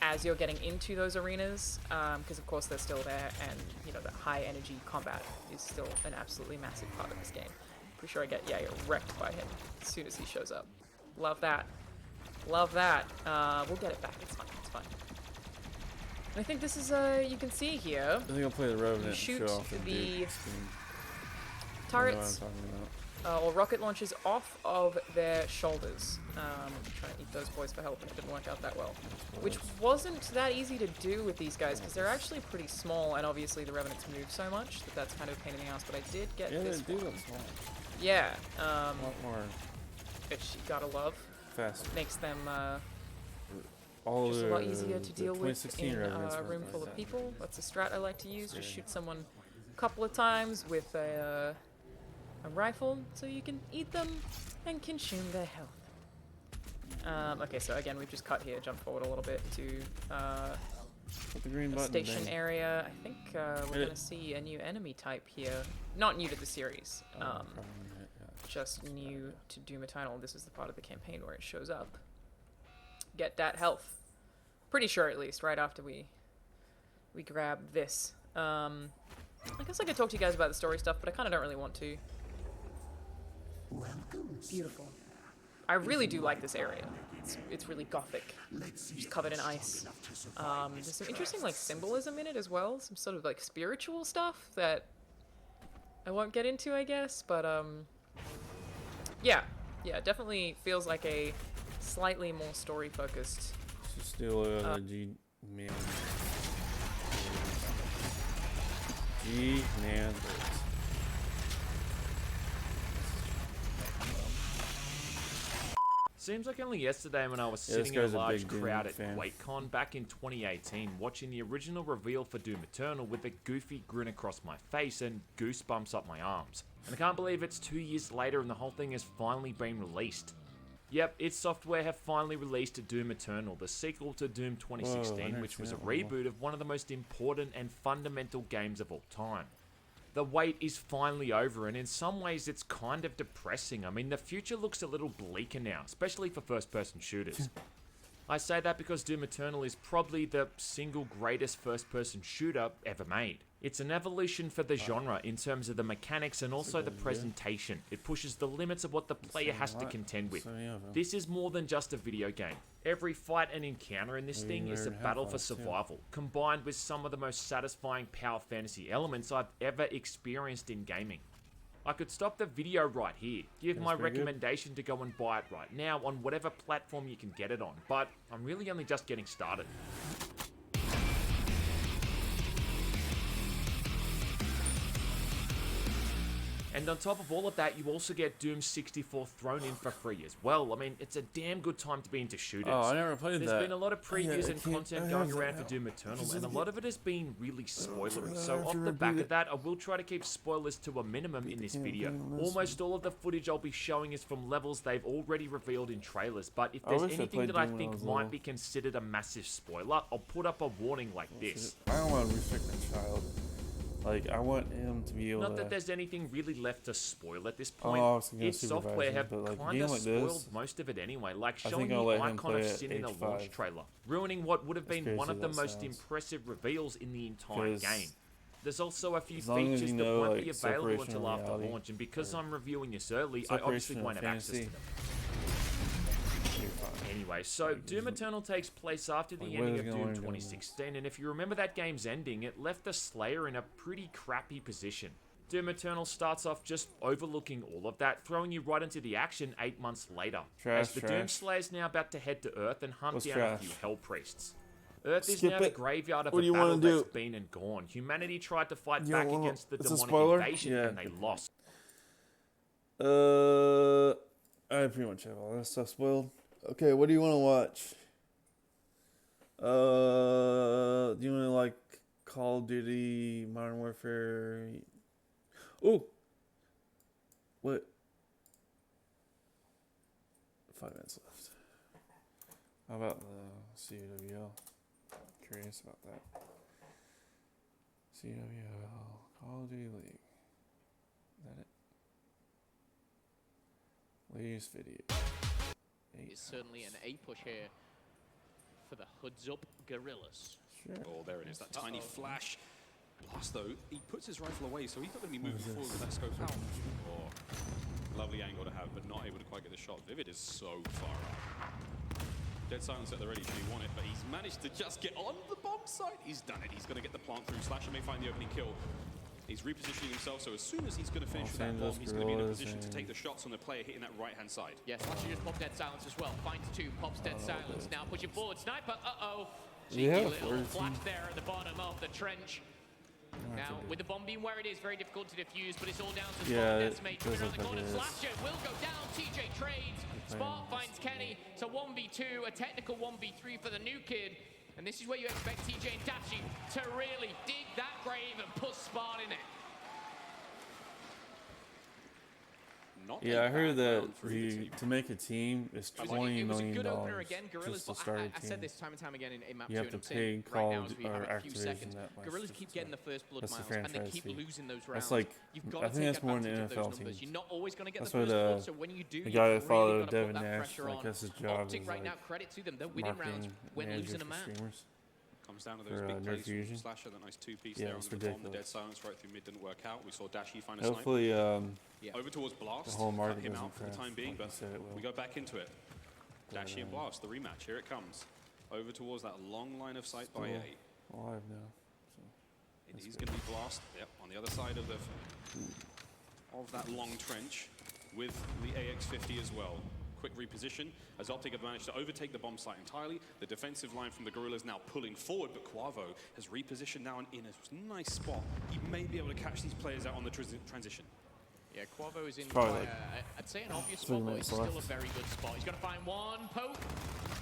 as you're getting into those arenas, because of course they're still there, and you know, the high energy combat is still an absolutely massive part of this game. Pretty sure I get wrecked by him as soon as he shows up. Love that. Love that. We'll get it back. It's fine. It's fine. And I think this is you can see here. I think I'll play the Revenant and shoot show off the the Duke. turrets You know what I'm talking about. or rocket launchers off of their shoulders. Trying to eat those boys for help, and it didn't work out that well. Which wasn't that easy to do with these guys, because they're actually pretty small, and obviously the Revenants move so much that that's kind of a pain in the ass, but I did get Yeah, this they do one. look small. Yeah, A lot more which you gotta love. fast. Makes them All just a the, lot easier to the deal with 2016 in Revenants a were room like full of that. people. That's a strat I like to use. Just shoot someone a couple of times with a rifle, so you can eat them and consume their health. Okay, so again, we've just cut here, jump forward a little bit to Hit the green the button. station bang. area. I think we're Hit gonna it. see a new enemy type here. Not new to the series. Probably not, yeah. Just new to Doom Eternal. This is the part of the campaign where it shows up. Get that health. Pretty sure, at least, right after we grab this. I guess I could talk to you guys about the story stuff, but I kind of don't really want to. Beautiful. I really do like this area. It's really gothic. It's just covered in ice. There's some interesting like symbolism in it as well. Some sort of like spiritual stuff that I won't get into, I guess. But yeah, definitely feels like a slightly more story focused. Just do a G man. G man. Seems like only yesterday when I was Yeah, this sitting in a guy's a large big Doom crowd at fan. QuakeCon back in 2018 watching the original reveal for Doom Eternal with a goofy grin across my face and goosebumps up my arms. And I can't believe it's 2 years later and the whole thing has finally been released. Yep, id Software have finally released Doom Eternal, the sequel to Doom 2016, never which was a seen that one. reboot of one of the most important and fundamental games of all time. The wait is finally over, and in some ways it's kind of depressing. I mean, the future looks a little bleaker now, especially for first-person shooters. I say that because Doom Eternal is probably the single greatest first-person shooter ever made. It's an evolution for the genre in terms of the mechanics and also the presentation. It pushes the limits of what the player has to contend with. This is more than just a video game. Every fight and encounter in this thing is a battle for survival, combined with some of the most satisfying power fantasy elements I've ever experienced in gaming. I could stop the video right here, give my pretty good. recommendation to go and buy it right now on whatever platform you can get it on, but I'm really only just getting started. And on top of all of that, you also get Doom 64 thrown in for free as well. I mean, it's a damn good time to be into shooters. Oh, I never played There's that. been a lot of previews I and can't- content I going have around that for Doom Eternal, now. and a lot of it has been really spoilery. So I have off to the back reboot of it. that, I will try to keep spoilers to a minimum in this video. Almost all of the footage I'll be showing is from levels they've already revealed in trailers, but if I there's wish I anything played that I Doom when I think was might little. be considered a massive spoiler, I'll put up a warning like this. I don't want to restrict my child. Like, I want him to be able Not to... that there's anything really left to spoil at this point. Oh, I was gonna id supervise Software him, have but, like, kind game of like spoiled this, most of it anyway, like I showing think the I'll let him icon play of at Sin in a age launch 5. trailer, ruining what would have been crazy one of the that most sounds. impressive reveals in the entire 'Cause game. There's also a few as long as features you that know, won't like, be available separation until of after reality, launch, and because or I'm reviewing this early, I obviously separation of won't have access to fantasy. them. You're fine. Anyway, so Doom Eternal takes place after the Like, ending where's of it Doom going? 2016, and if you remember that game's ending, it left the Slayer in a pretty crappy position. Doom Eternal starts off just overlooking all of that, throwing you right into the action 8 months later. Trash, as the trash. Doom Slayer's now about to head to Earth and hunt What's down trash? a few Hell Priests. Earth is Skip now the it. graveyard of What do a you battle wanna do? that's been and gone. Humanity tried to fight You back don't wanna- against the it's a demonic spoiler? invasion, Yeah. and they lost. I pretty much have all that stuff spoiled. Okay, what do you want to watch? Do you want to like Call of Duty, Modern Warfare? Oh, what? 5 minutes left. How about the CWL? Curious about that. CWL, Call of Duty League. Is that it? Latest video. It's certainly an A push here for the hoods up Gorillas. Sure. Oh, there it is, that tiny flash. Plus, though, he puts his rifle away, so he's not going to be moving forward with that scope. Oh, lovely angle to have, but not able to quite get the shot. Vivid is so far up. Dead Silence at the ready, should he want it, but he's managed to just get on the bomb site. He's done it. He's going to get the plant through. Slasher may find the opening kill. He's repositioning himself, so as soon as he's going to finish with that bomb, he's going to be in a position to take the shots on the player hitting that right-hand side. Yes, Slasher just popped Dead Silence as well. Finds two, pops Dead Silence. Now pushing forward. Sniper, cheeky Yeah, little flash there at the bottom of the trench. Now, with the bomb being where it is, very difficult to defuse, but it's all down to Yeah, Spark. it Decimate does coming around the look like corner. it is. Slasher will go down. TJ trades. Spark finds Kenny. So 1v2, a technical 1v3 for the new kid. And this is where you expect TJ and Dashi to really dig that grave and put Spark in it. Not Yeah, a I heard bad that round for either team. to make a team is It was $20 a million good opener again, Gorillas, just to but start a I said team. this time and time again in map You 2, have and I'm to saying pay right now Call as we or have a few Activision seconds, that much Gorillas to keep start. getting the first blood That's the miles, and they franchise keep fee. losing those rounds. That's like, You've got I to think take that's more in advantage of NFL those numbers. teams. You're not always going to get That's the what first blood, so when you do, the you've guy that really followed got to put Devin that Nash, pressure like on. that's his job. Optic is right like now, credit to them, they're winning rounds marketing when manager losing a for man. streamers. Comes down to those For, big Nerf plays from Fusion. Slasher, that nice two-piece Yeah, there on it's the bomb. The ridiculous. dead silence right through mid didn't work out. We saw Dashi find a snipe. Hopefully, Yeah. Over towards Blast. the whole Cut market him doesn't out for the crash time being, like but you said it will. we go back into it. Dashi and Blast, the rematch. Here it comes. Over towards that long line of sight by Still A. alive now. So It that's is good. going to be Blast. Yep, on the other side of that long trench with the AX-50 as well. Quick reposition as Optic have managed to overtake the bomb site entirely. The defensive line from the Guerrillas now pulling forward, but Quavo has repositioned now in a nice spot. He may be able to catch these players out on the transition. Yeah, Quavo is in probably like I'd say an obvious 3 spot, but minutes it's still a left. very good spot. He's got to find one poke.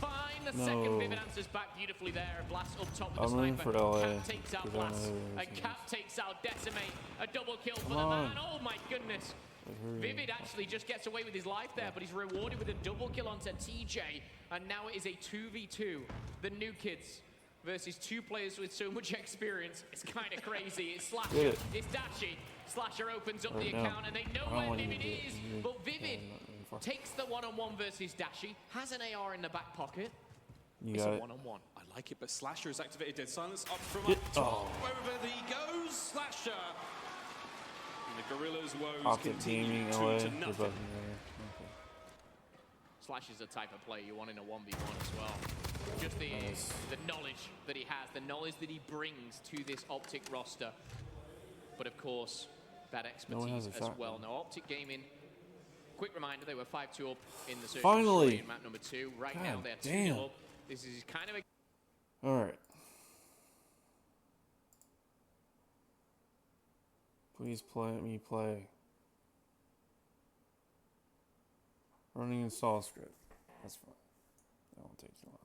Find the No. second. Vivid answers back beautifully there. Blast up top with I'm the rooting sniper. for LA, Cap takes out 'cause I know Blast. they're And Cap takes out Decimate. A double kill for Come the on. man. Oh my goodness. hurry. Vivid actually just gets away with his life there, but he's rewarded with a double kill onto TJ. And now it is a 2v2. The new kids versus two players with so much experience. It's kind of crazy. It's Slasher. Get it. It's Dashi. Slasher opens up Right the now. account and they know I don't where want you to Vivid do it. is. You- But Vivid yeah, not really far. takes the one-on-one versus Dashi, has an AR in the back pocket. You It's got a it. one-on-one. I like it, but Slasher has activated Dead Silence up from Get- up top. oh. Over he goes, Slasher. And the Guerrillas' woes Optic continue Gaming, two LA. to They're nothing. both in there. Okay. Slash is the type of player you want in a 1v1 as well. Just the knowledge that he has, the knowledge that he brings to this Optic roster. But of course, that No one has expertise a as shot. well. Now, Optic Gaming, quick reminder, they were 5-2 up in the search Finally! in map number 2. Right God now, they're 2-0 damn. up. This is kind of a All right. Please let me play. Running install script. That's fine. That won't take too long.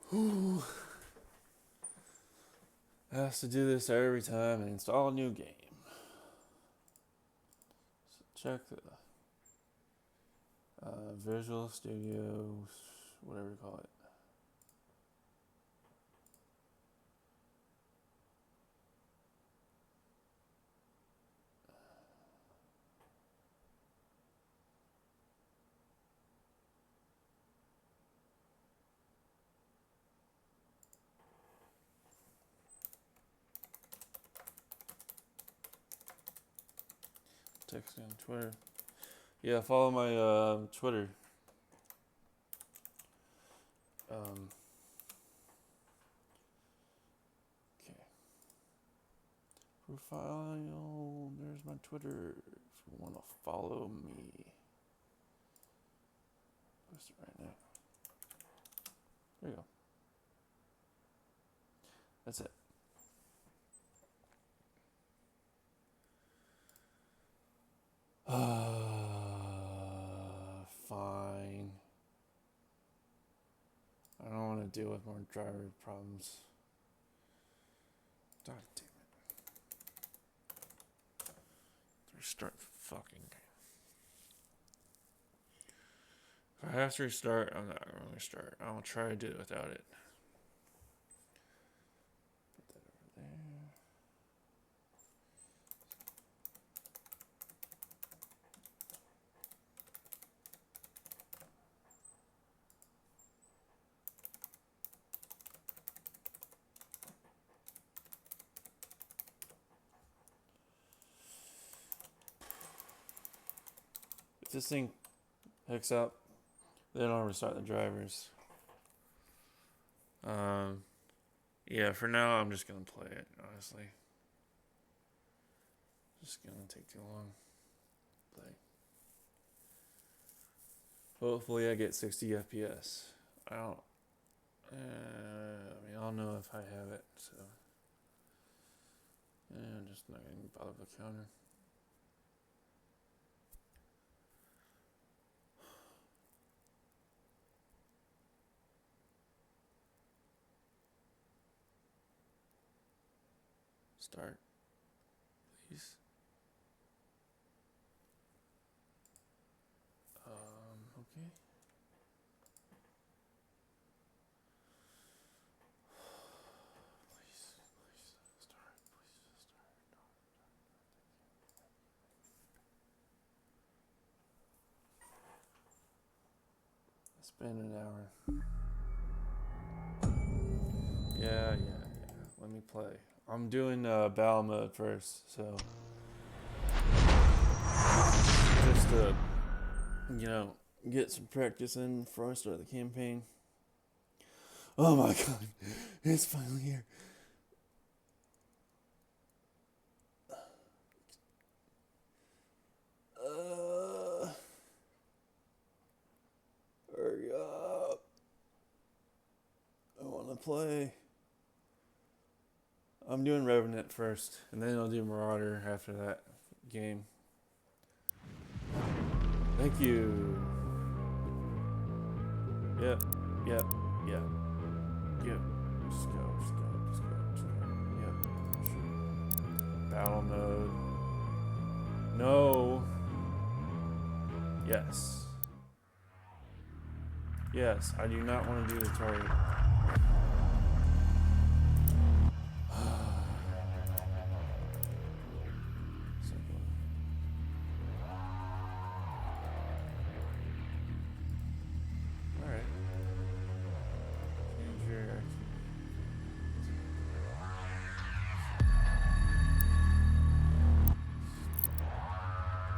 Whew. Has to do this every time and install a new game. So check the Visual Studio, whatever you call it. Text on Twitter. Yeah, follow my Twitter. Okay. Profile. There's my Twitter. If you want to follow me, post it right now. There you go. That's it. Fine. I don't want to deal with more driver problems. God damn it. Restart the fucking game. If I have to restart, I'm not going to restart. I'll try to do it without it. Put that over there. If this thing hooks up, then I'll restart the drivers. Yeah, for now I'm just gonna play it, honestly. Just gonna take too long. Play. Hopefully I get 60 FPS. I don't. I don't know if I have it, so. Yeah, I'm just not gonna bother with the counter. Start, please. Okay. Please, start, please, start. Spend an hour. Yeah. Let me play. I'm doing battle mode first, so just to, get some practice in before I start the campaign. Oh my god, it's finally here. Hurry up. I want to play. I'm doing Revenant first, and then I'll do Marauder after that game. Thank you. Yep. Just go. Yep. Battle mode. No. Yes. Yes, I do not want to do the target. Alright. Change your action.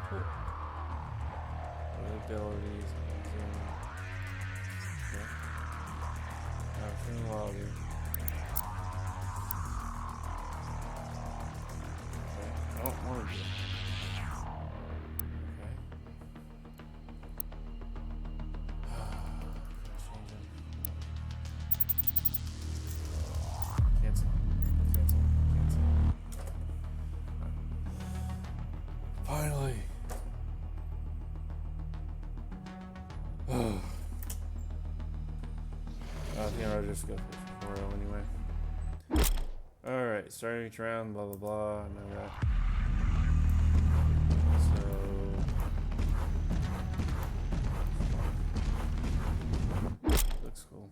Cool. Abilities. Lobby. Okay. I don't want to do it. Okay. Cancel. Finally. I think I'll just go for tutorial anyway. Alright, starting each round, blah blah blah, I know that. So looks cool.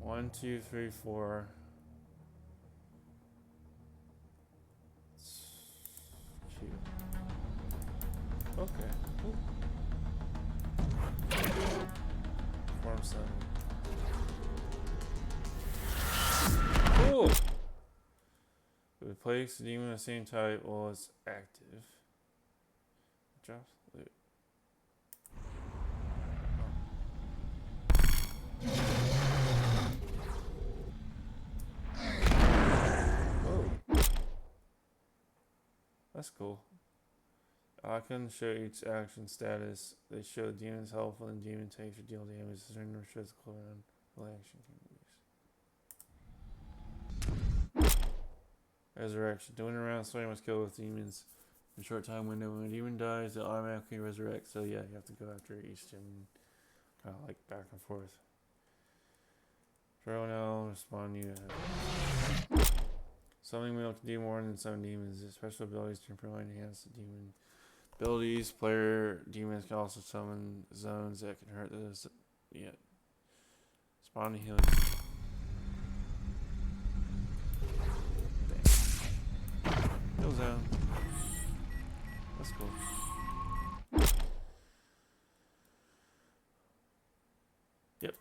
One, 2, 3, 4. Okay, cool. Form 7. Cool! We place the demon of the same type while it's active. Drops loot. Whoa. That's cool. Icons show each action status. They show the demon's health when the demon takes or deal damage. The surrender shows the cooldown. Action can be used. Resurrection. Doing a round story must kill with demons in a short time window. When a demon dies, it automatically resurrects. So yeah, you have to go after each demon, kind of like back and forth. Throw now, respond you. Something we have to do more than some demons. Special abilities to improve and enhance the demon abilities. Player demons can also summon zones that can hurt those. Yeah. Spawn and healing. Heal zone. That's cool. Yep.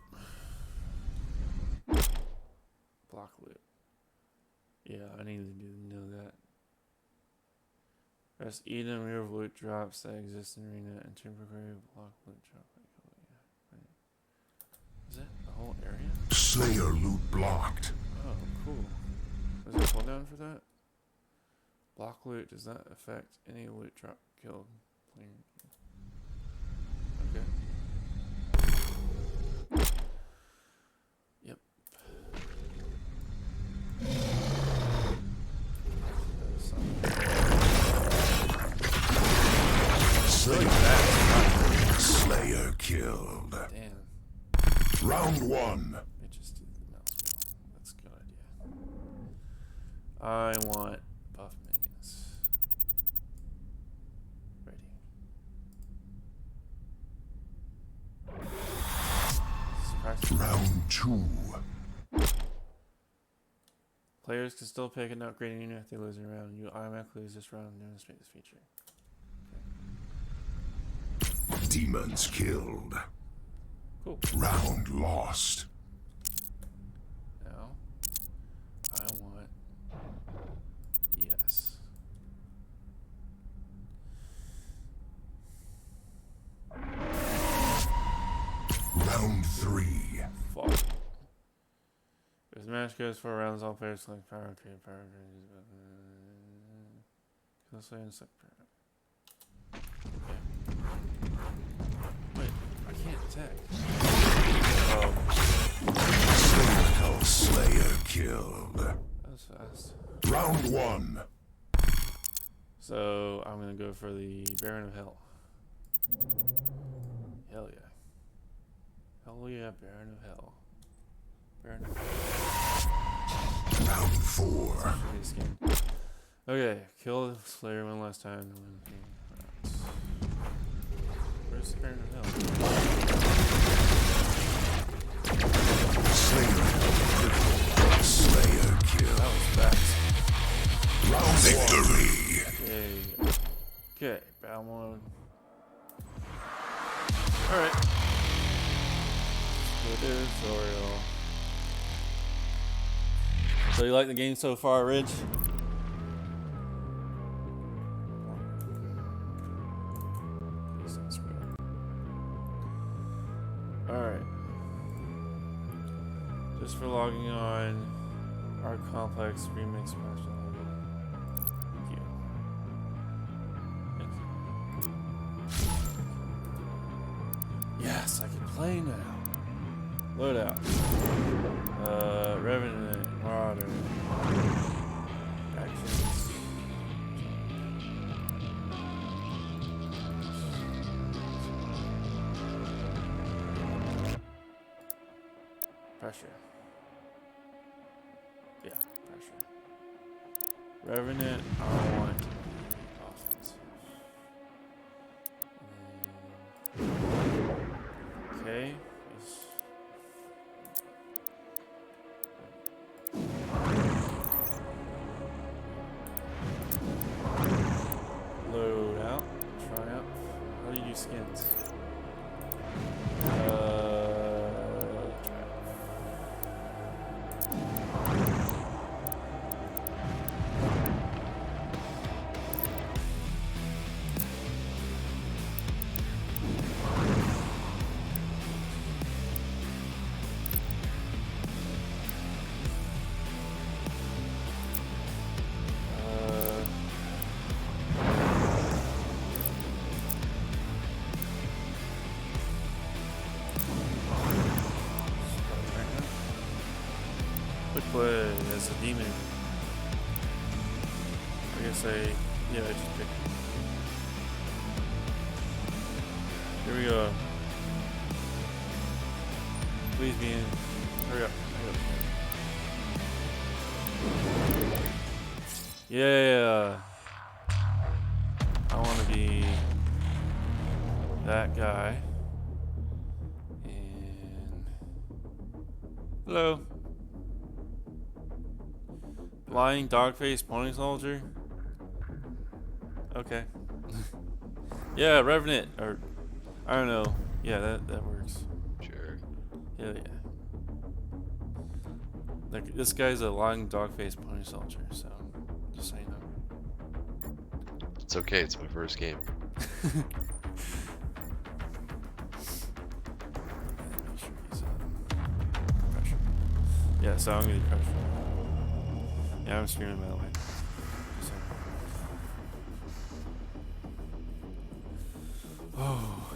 Block loot. Yeah, I need to know that. Press E to remove loot drops that exist in arena and temporary block loot drop. Yeah, right. Is that the whole area? Slayer loot blocked. Oh, cool. Is there a cooldown for that? Block loot does not affect any loot drop killed player. Okay. Yep. Slayer killed. Damn. Round 1. It just did the mouse wheel. That's a good idea. I want buff minions. Ready. Round 2. Players can still pick an upgrade even if they lose a round. You automatically lose this round and demonstrate this feature. Demons killed. Cool. Round lost. Now, I want yes. Round 3. Fuck. If the match goes 4 rounds, all players select power trade, power trade. Kill Slayer and select power. Wait, I can't attack. Oh. Slayer killed. That was fast. Round 1. So I'm gonna go for the Baron of Hell. Hell yeah. Hell yeah, Baron of Hell. Baron of Hell. Round 4. Okay, kill the Slayer one last time. Where's the Baron of Hell? Slayer kill. That was fast. Round victory. Okay, battle mode. Alright. Good tutorial. So you like the game so far, Ridge? Alright. Just for logging on our complex remix match. Thank you. Thank you. Yes, I can play now. Loadout. Revenant, Marauder. Actions. Pressure. Yeah, pressure. Revenant, I want offensive. Okay. Load out. Try out. How do you do skins? Quick play as a demon. I guess I just picked. Here we go. Please be in. Hurry up. Yeah. I want to be that guy. And hello. Lying dog-faced pony soldier. Okay. Yeah, Revenant, or I don't know. Yeah, that works. Sure. Yeah. Like this guy's a lying dog-faced pony soldier, so just so you know. It's okay. It's my first game. Yeah, so I'm gonna pressure. Yeah, I'm streaming by the way. Oh,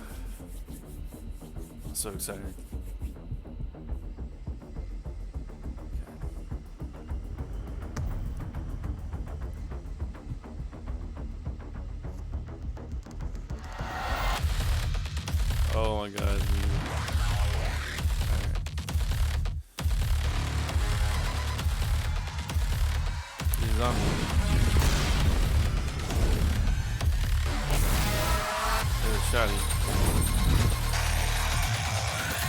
I'm so excited. Oh my god. He's on me. There's a shotty.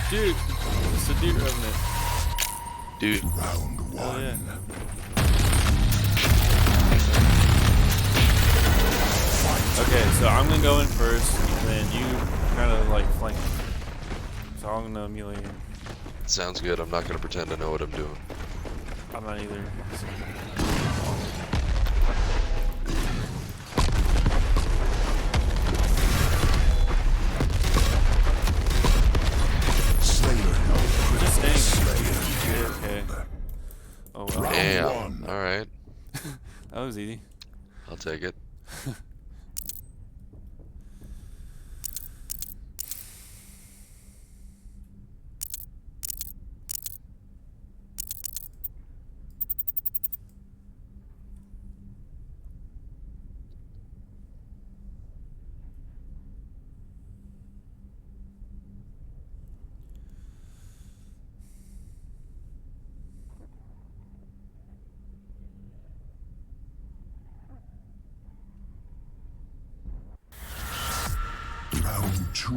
Dude, it's a dude Revenant. Dude. Round 1. Oh, yeah. Okay, so I'm gonna go in first, and then you kind of like flank. So I'm gonna melee in. Sounds good. I'm not gonna pretend to know what I'm doing. I'm not either. Just staying. Okay. Oh well. Damn. All right. That was easy. I'll take it. Round 2.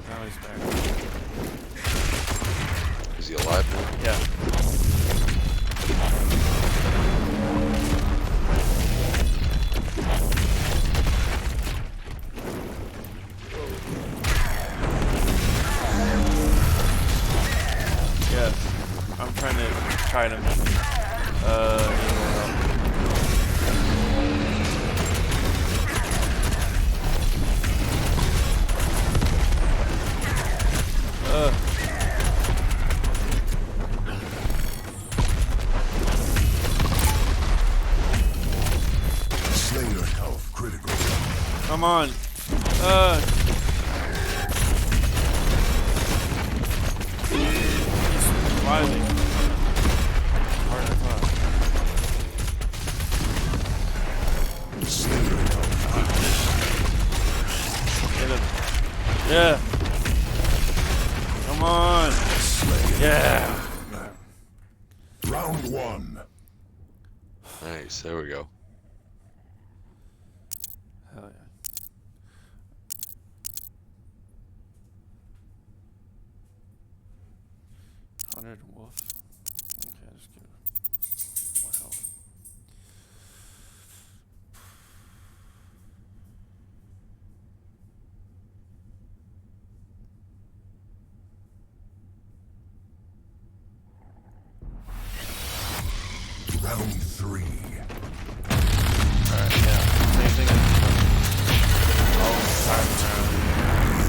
Now he's back. Is he alive now? Yeah. Yeah, I'm trying to kite him. Slayer health critical. Come on. He's surviving. Hard to thought. Slayer Get him. Yeah. Come on. Yeah. Round 1. Nice. There we go. Hell yeah. Honored wolf. Okay, just give it more health. Round 3. Alright, yeah. Same thing as all time around.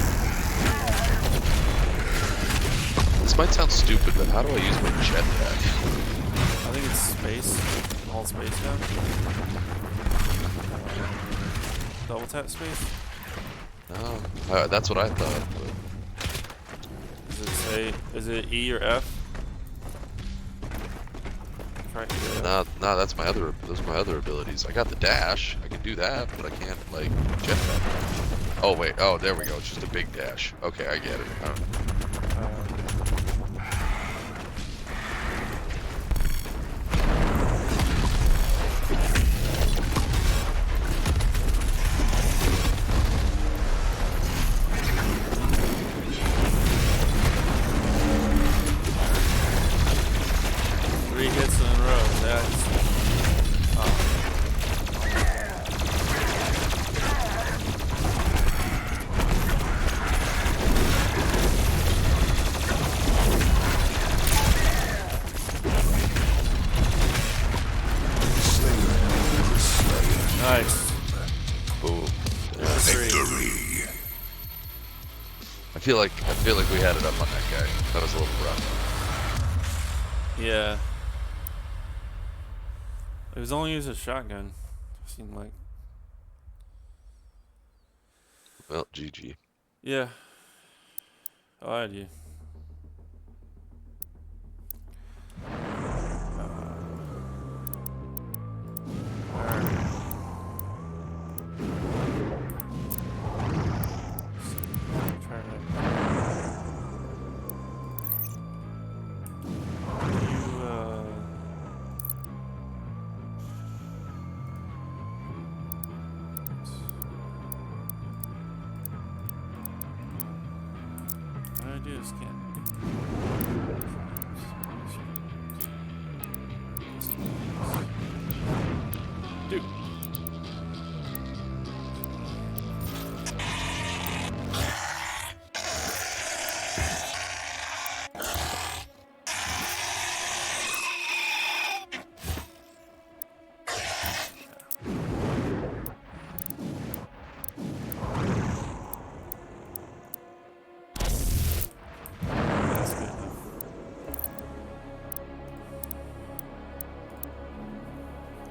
This might sound stupid, but how do I use my jetpack? I think it's space. All space down. Double tap space. Oh, that's what I thought. But Does it say, is it E or F? Try E or F. no, those are my other abilities. I got the dash. I can do that, but I can't like jetpack. Oh wait. Oh, there we go. It's just a big dash. Okay, I get it. Three hits in a row. That's nice. Boom. Victory. I feel like we had it up on that guy. That was a little rough. Yeah. It was only used a shotgun. Seemed like. Well, GG. Yeah. Oh, I had you. What did I do? Scan. Dude. That's good enough.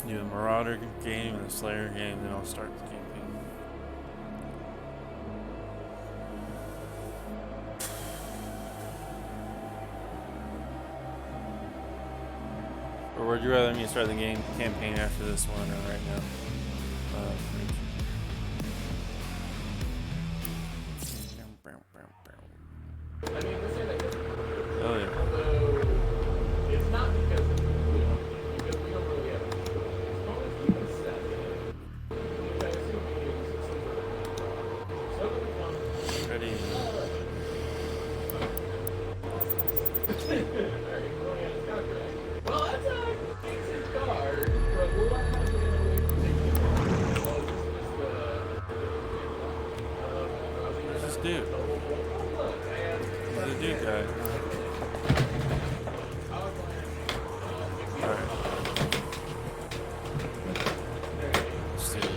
Do a Marauder game and a Slayer game, then I'll start the campaign. Or would you rather me start the game campaign after this one or right now? Oh yeah. It's not because because we don't really have opponents we can set. Which I assume we use. So it becomes Ready. well, that's a decent card for a lot of Where's this dude? He's a dude guy. Alright. Let's do this.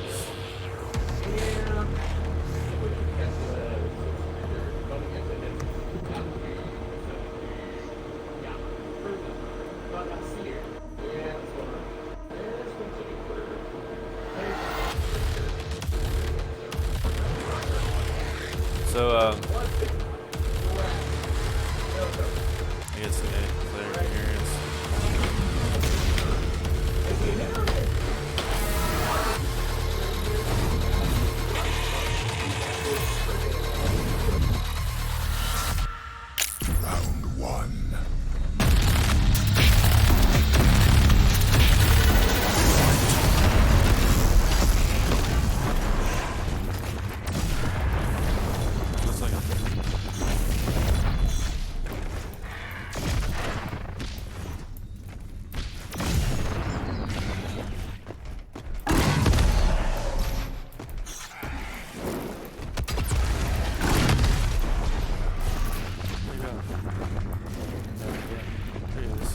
So, I guess the player here is. Round one. Looks like Where you going? There he is.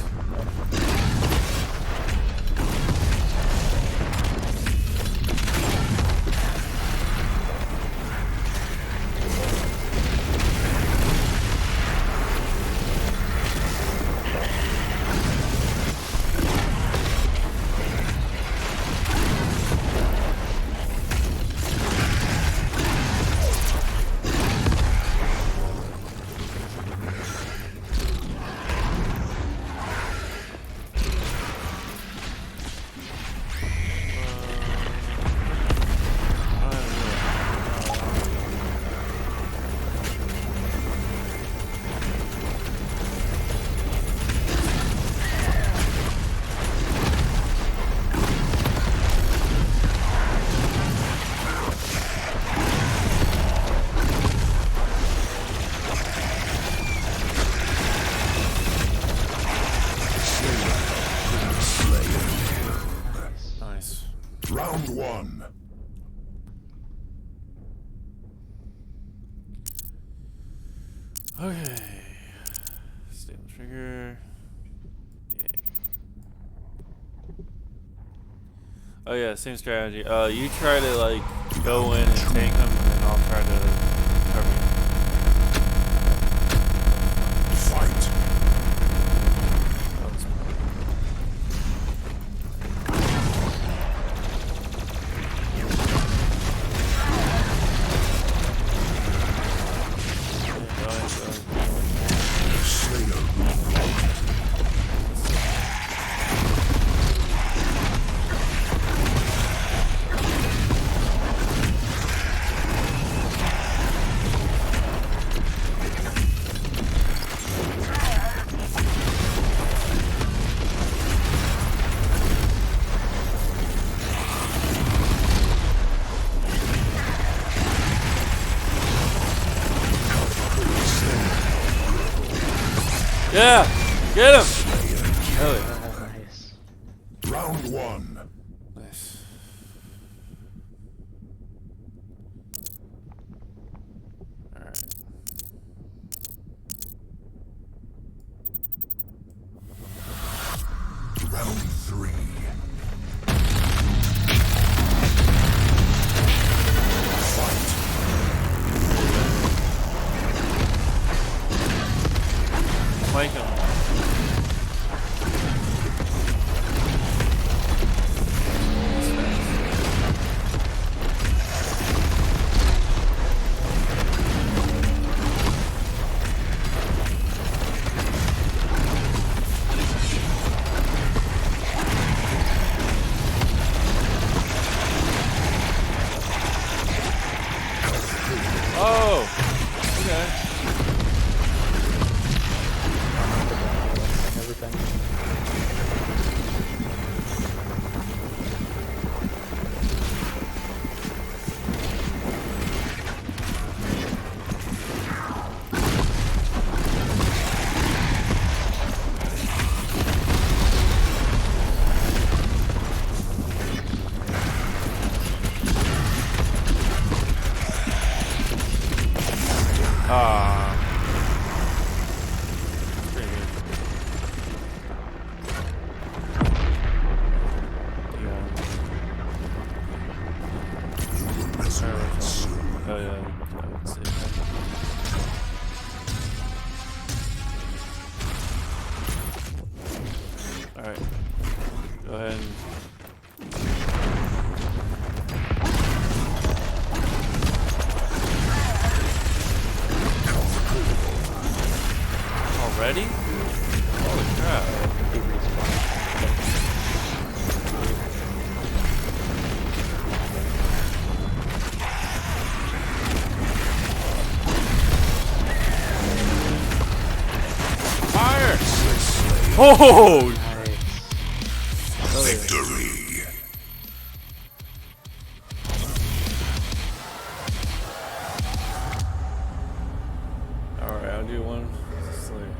Nice. Round one. Okay. Stay on the trigger. Yeah. Oh yeah, same strategy. You try to like go in and tank them, and then I'll try to cover you. Fight. Yeah, get him. Hell yeah. Round one. Nice. resonance. Oh yeah, I would say that. Alright. Go ahead and already? Holy crap. Fire! Oh! Victory. Alright, I'll do one. Slayer.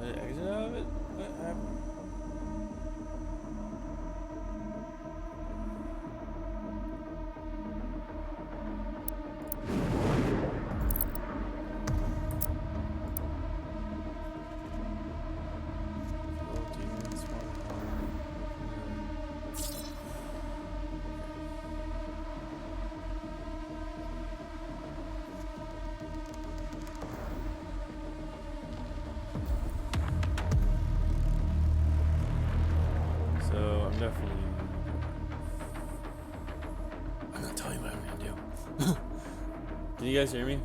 Exit out of it? What happened? So I'm definitely. I'm not telling you what I'm gonna do. Can you guys hear me?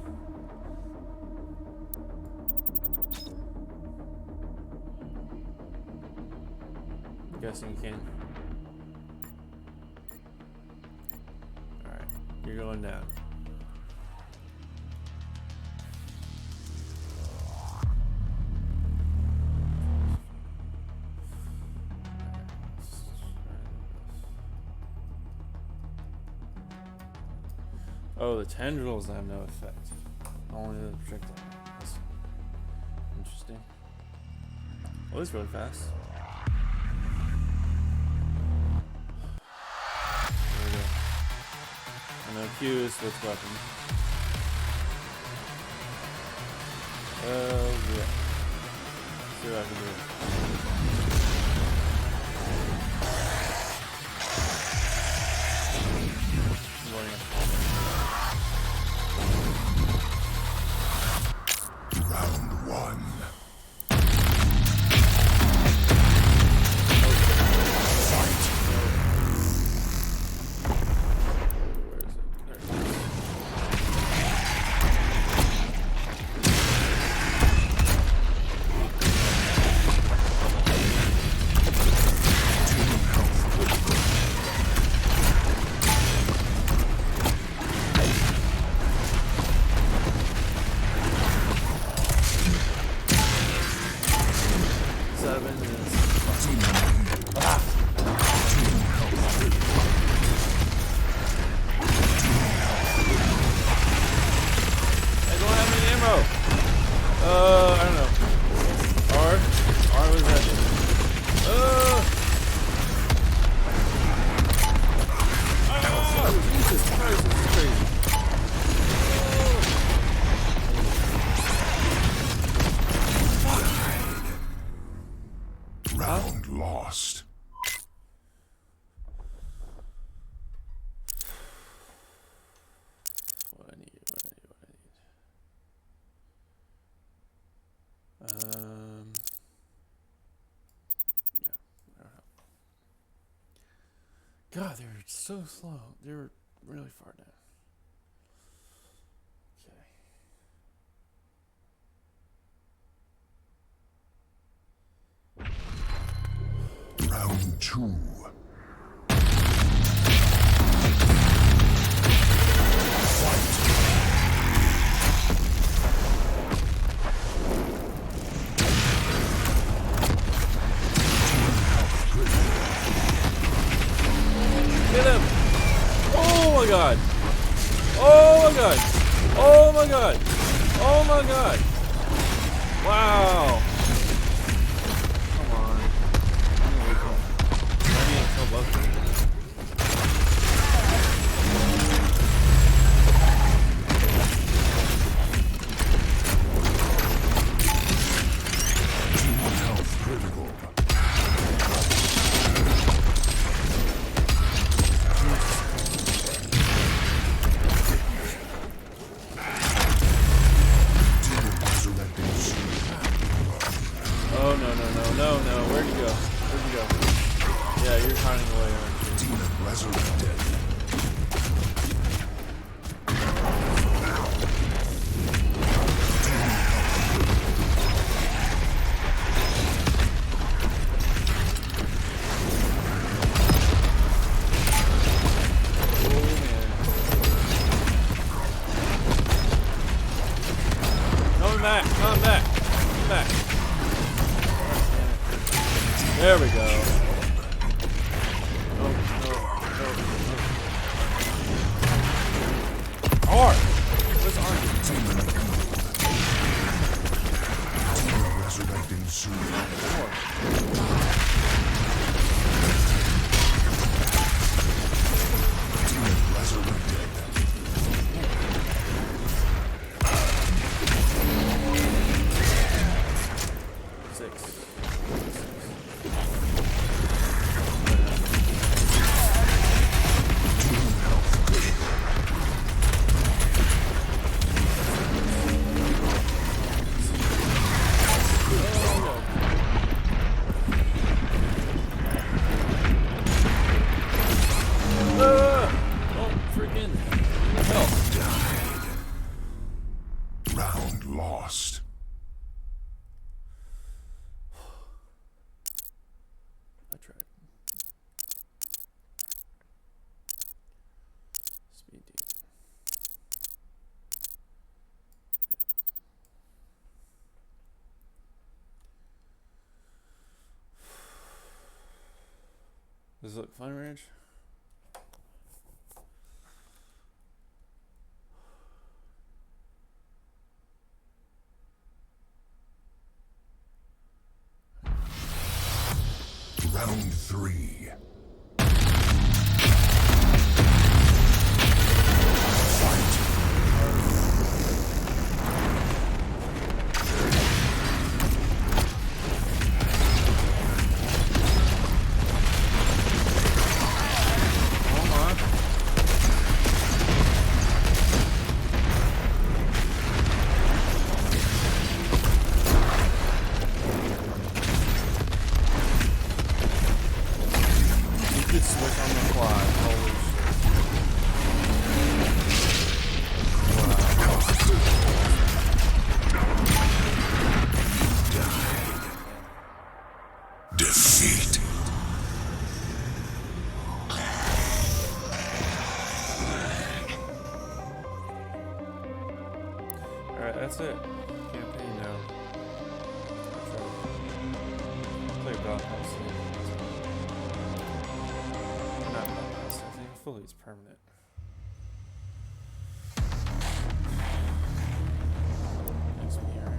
I'm guessing you can. Alright, you're going down. Oh, the tendrils have no effect. Only the projectile. That's interesting. Oh, it's really fast. There we go. And then Q is with weapons. Oh, yeah. Let's see what I can do. Round one. Fight. I don't know. R was that. Jesus Christ, this is crazy. Round lost. What I need. Yeah, I don't know. God, they were so slow. They were really far down. Okay. 2. Get him! Oh my god! Oh my god! Oh my god! Oh my god! Wow! Come on. I need to kill both of them. Health critical. Oh no no no no no! Where'd you go? Where'd you go? Yeah, you're hiding away, aren't you? Demon resurrected. Coming back! Coming back! Come back! There we go. No, no, no, no. Hard! Where's Arnie? Demon resurrecting soon. Demon resurrected. Round lost. I tried. Speed deep. Does it look fun, Ranch? Round 3. Switch on the fly. Holy Defeat. Alright, that's it. Campaign now. Play Bloodhouse. Not Bloodhouse, I think fully it's permanent. Next year.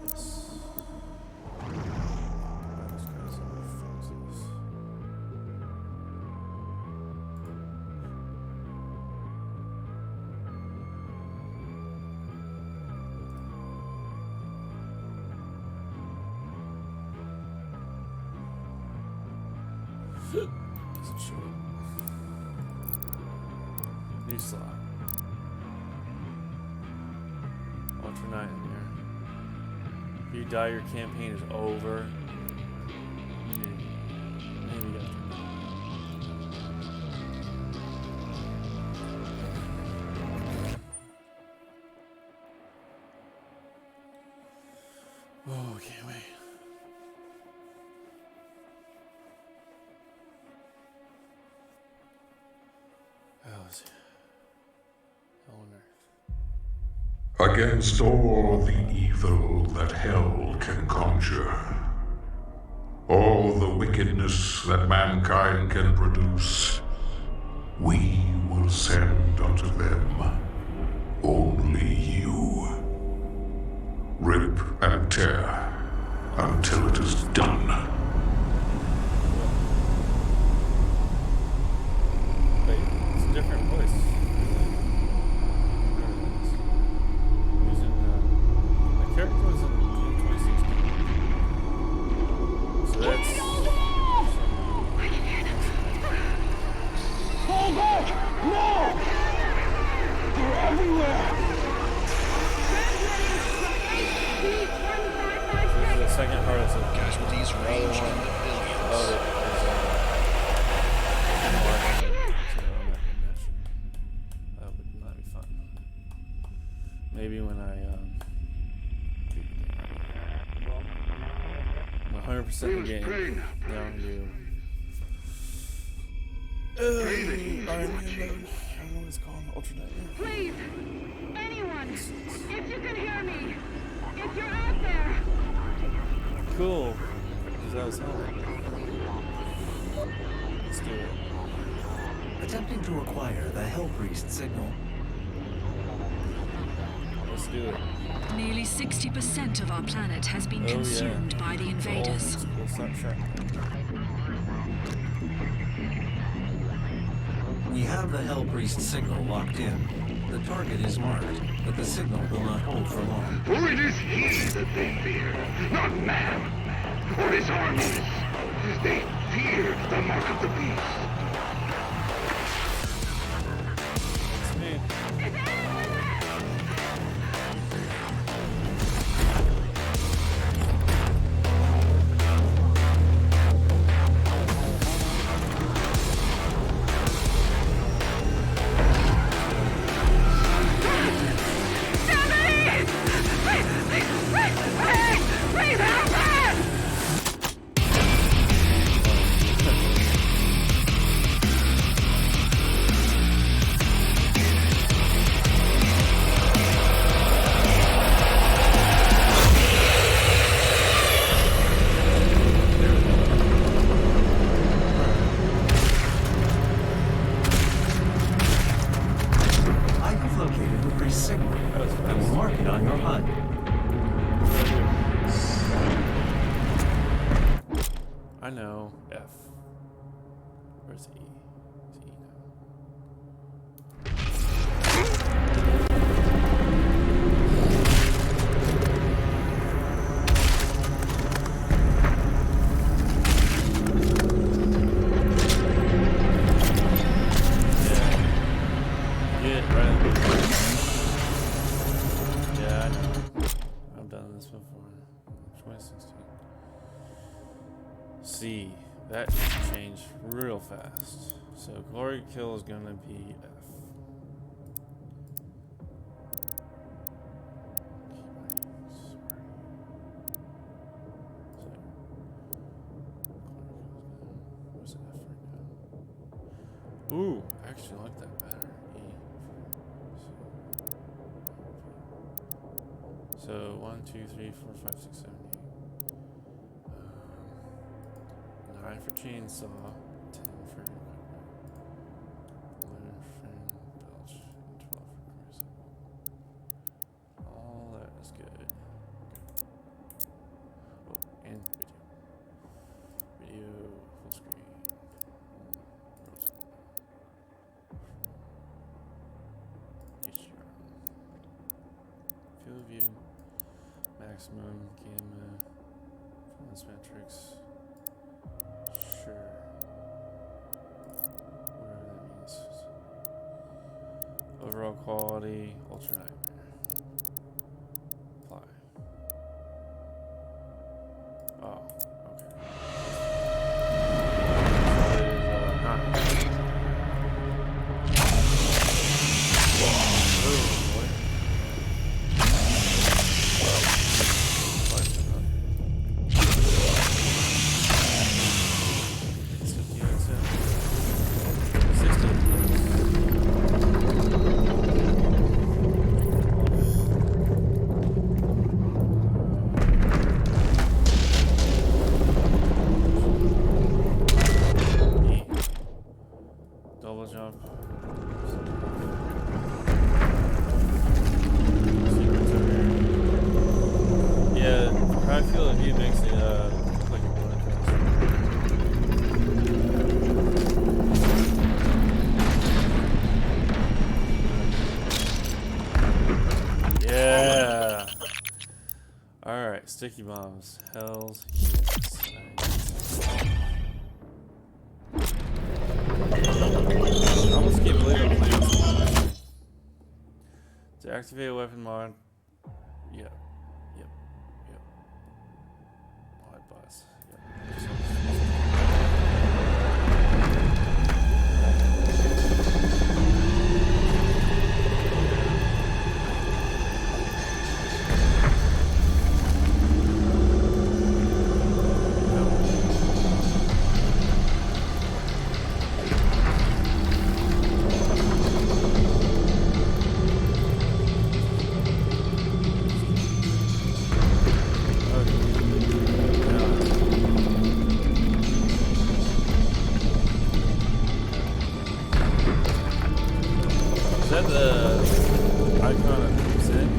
Yes. Those guys are fixes. Doesn't show it. New slot. Ultra Knight in here. If you die, your campaign is over. Maybe you got I can't wait. Hell's hell on earth. Against all the evil that hell can conjure, all the wickedness that mankind can produce, we will send unto them only you. Rip and tear until it is done. Wait, it's a different voice. Who's in the character was in 2016. So that's Hold back! No! They're everywhere! this is the second hardest of Casualties range in the billions. That would not be fun. Maybe when I 100% in the game. Now I'm doing. Iron Man mode. I don't know what it's called. Ultra Nightmare. Please! Anyone! If you can hear me! If you're out there! Cool. Because that was helping. Let's do it. Attempting to acquire the Hellpriest signal. Let's do it. Nearly 60% of our planet has been consumed by the invaders. Let's not track. We have the Hellpriest signal locked in. The target is marked, but the signal will not hold for long. For it is he that they fear, not man, or his armies. They feared the mark of the beast. It's me. I have located the priest signal. I will mark it on your HUD. I know. F. Where's E? It's E Yeah, right. Yeah, I know. I've done this before. 2016. C. That changed real fast. So Glory Kill is gonna be F. Where's F right now? Ooh, I actually like that better. E. So 1, 2, 3, 4, 5, 6, 7, 8. 9 for chainsaw, 10 for equipment, 11 for belch, and 12 for crucible. All that is good. Oh, and video. Video full screen. HDR. Field view. Maximum gamma. Performance metrics. Sure. Whatever that means. Overall quality, ultra nightmare. Apply. Oh, okay. So it is, not. Oh, boy. I'll jump. Yeah, I feel like he makes it like a bullet Yeah. All right, sticky bombs. Hells yes. I almost can't believe I'm playing this one. To activate a weapon mod. Yep. Mod boss. Is that the icon of Zen?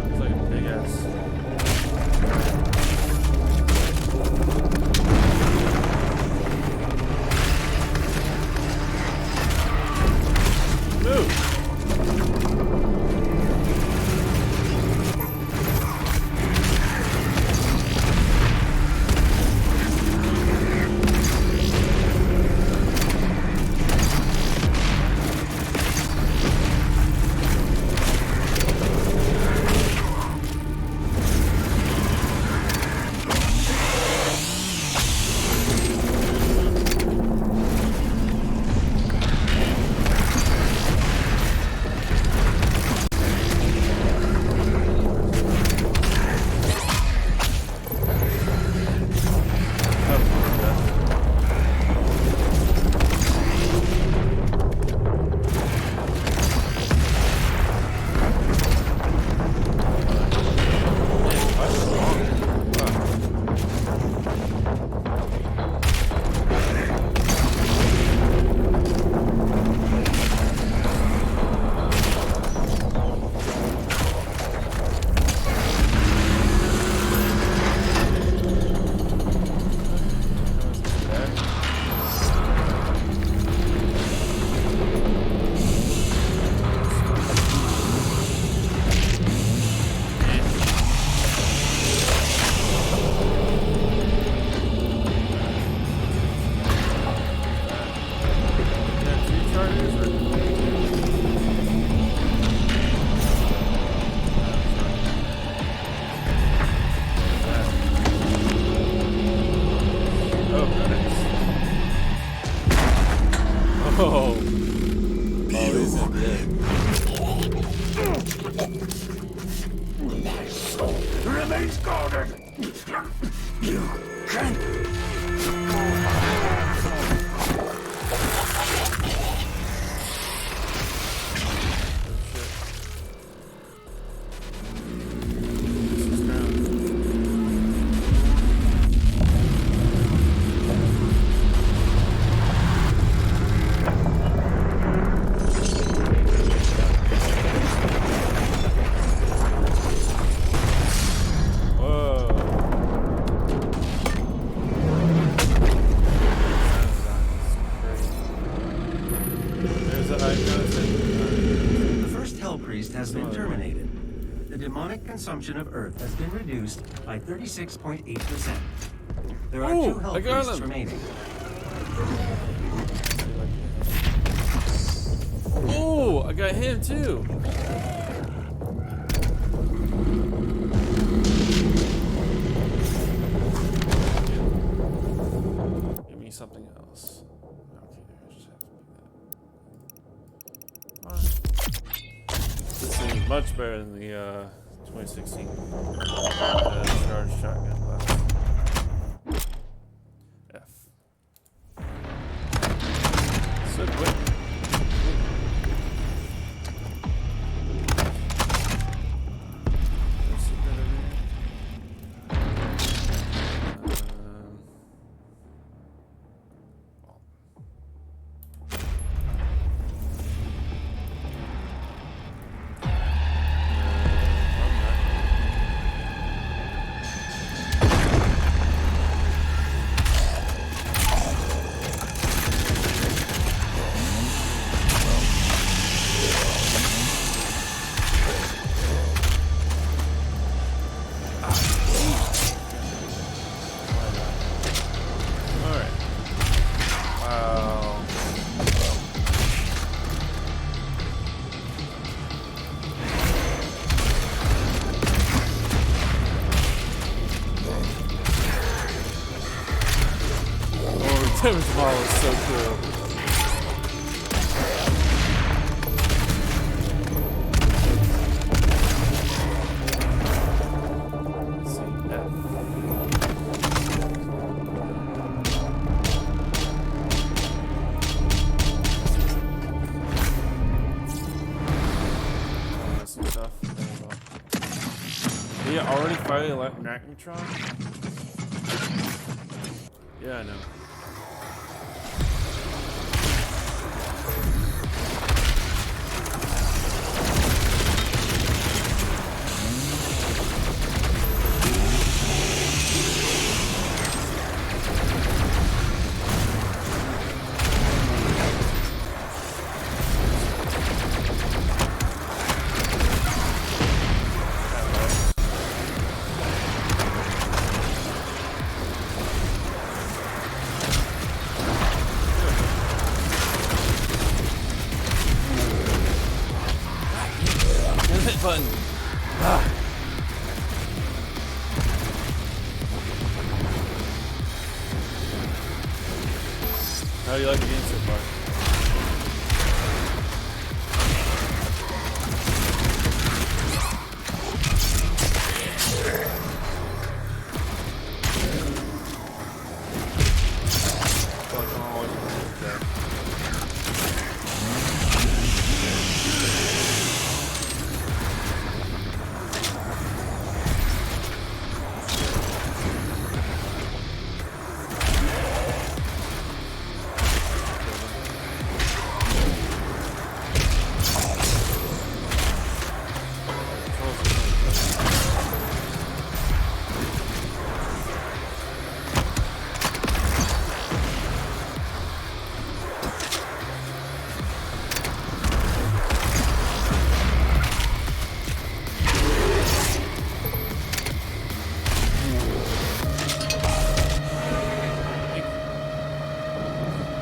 It's like a big ass. Move! Oh, he's in dead. My soul remains guarded. You can't. The first Hell Priest has been terminated. The demonic consumption of Earth has been reduced by 36.8%. There are 2 Hell Priests remaining. Oh, I got him too. Give me something else. Okay, I just have to pick that up. This thing is much better than the 2016 charged shotgun blast. F. So quick. so cool. Let's see, some stuff. Did you already finally let Magnetron? Yeah, I know. Button. Ah. How do you like the game so far?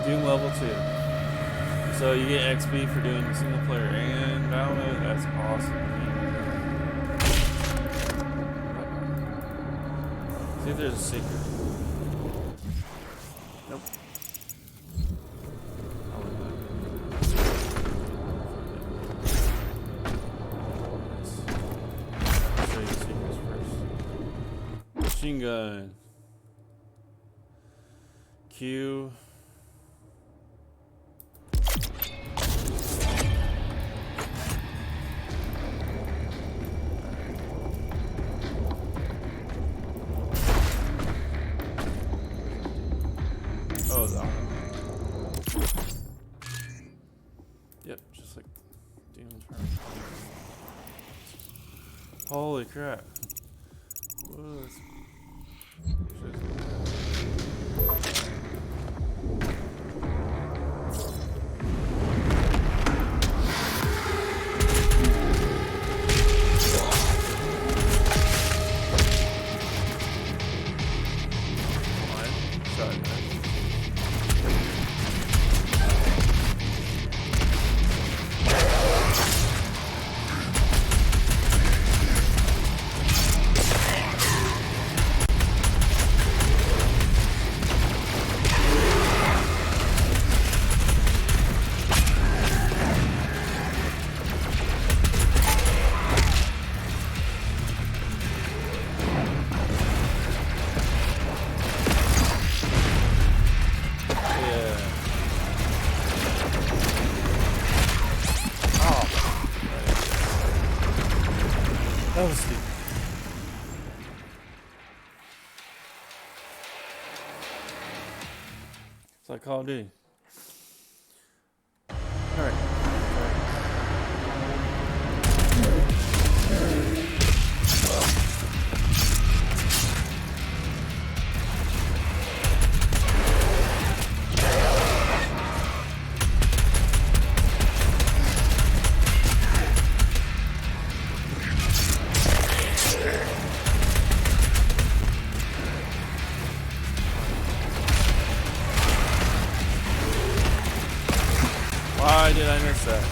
Doom level 2. So you get XP for doing single player and battle mode. That's awesome. See if there's a secret. Nope. I'll show you the secrets first. Machine gun. Q. Oh, that. Yep, just like Demon Inferno. Holy crap. Whoa, that's... Sorry, man. That was stupid. It's like Call of Duty. Alright. Why did I miss that?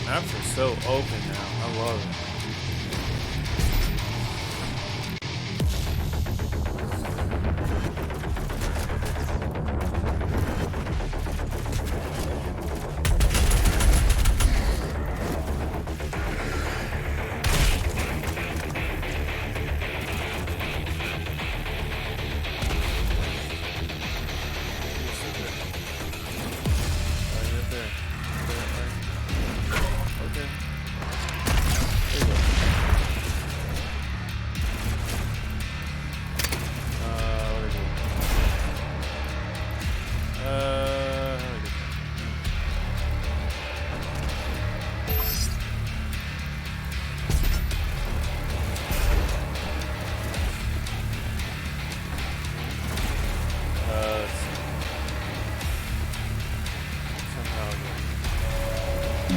Maps are so open now. I love it.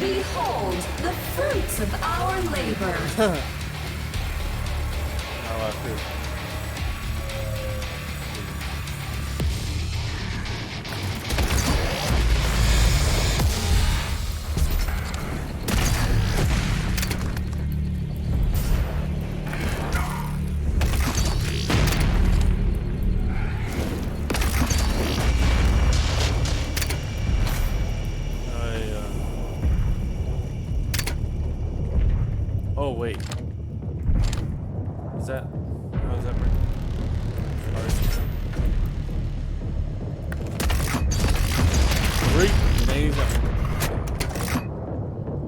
Behold the fruits of our labor. Oh wait. Is that? How is that work? Great name.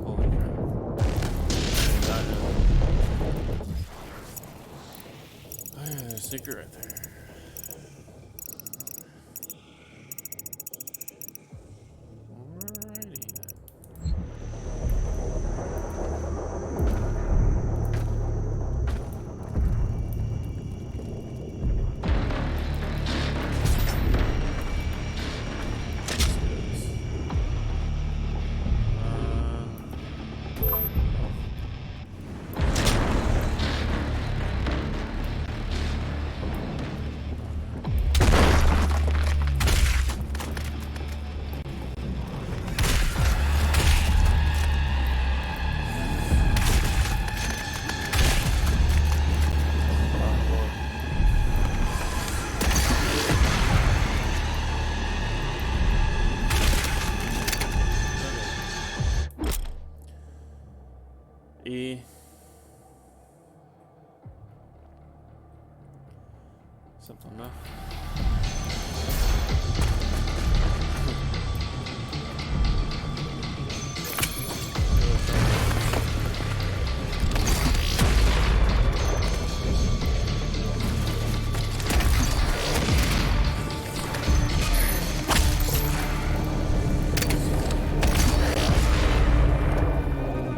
Holy crap! Oh yeah, there's a secret right there. E. Simple enough.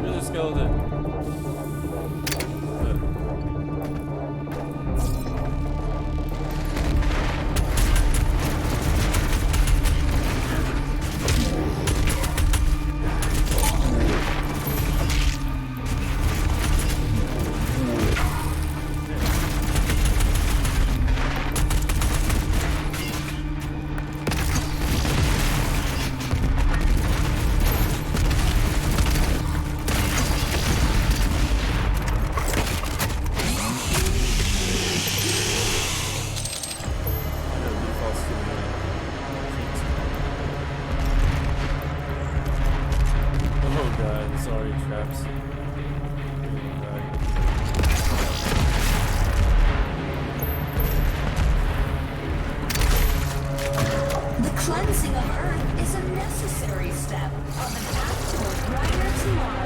Where's the skeleton? Oh god, it's already traps. The cleansing of Earth is a necessary step on the path to a brighter tomorrow.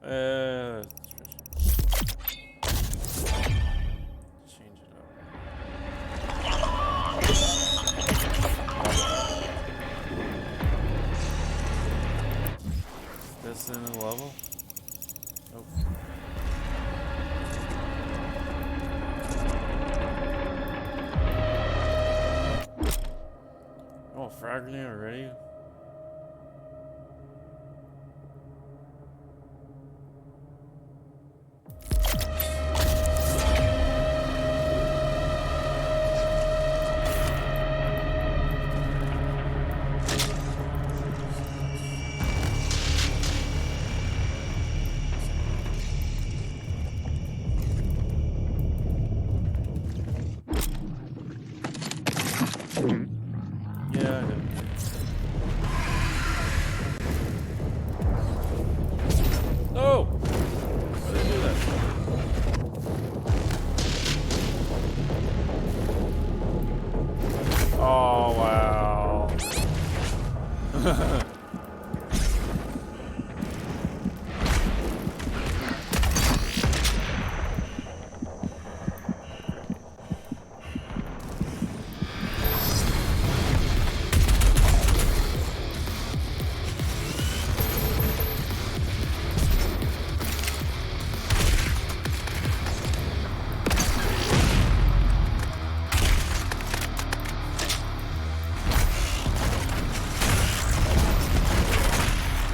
Change it up. This in the level? Nope. Oh, frag grenade already? Yeah, I know. No! Why did I do that? Oh, wow.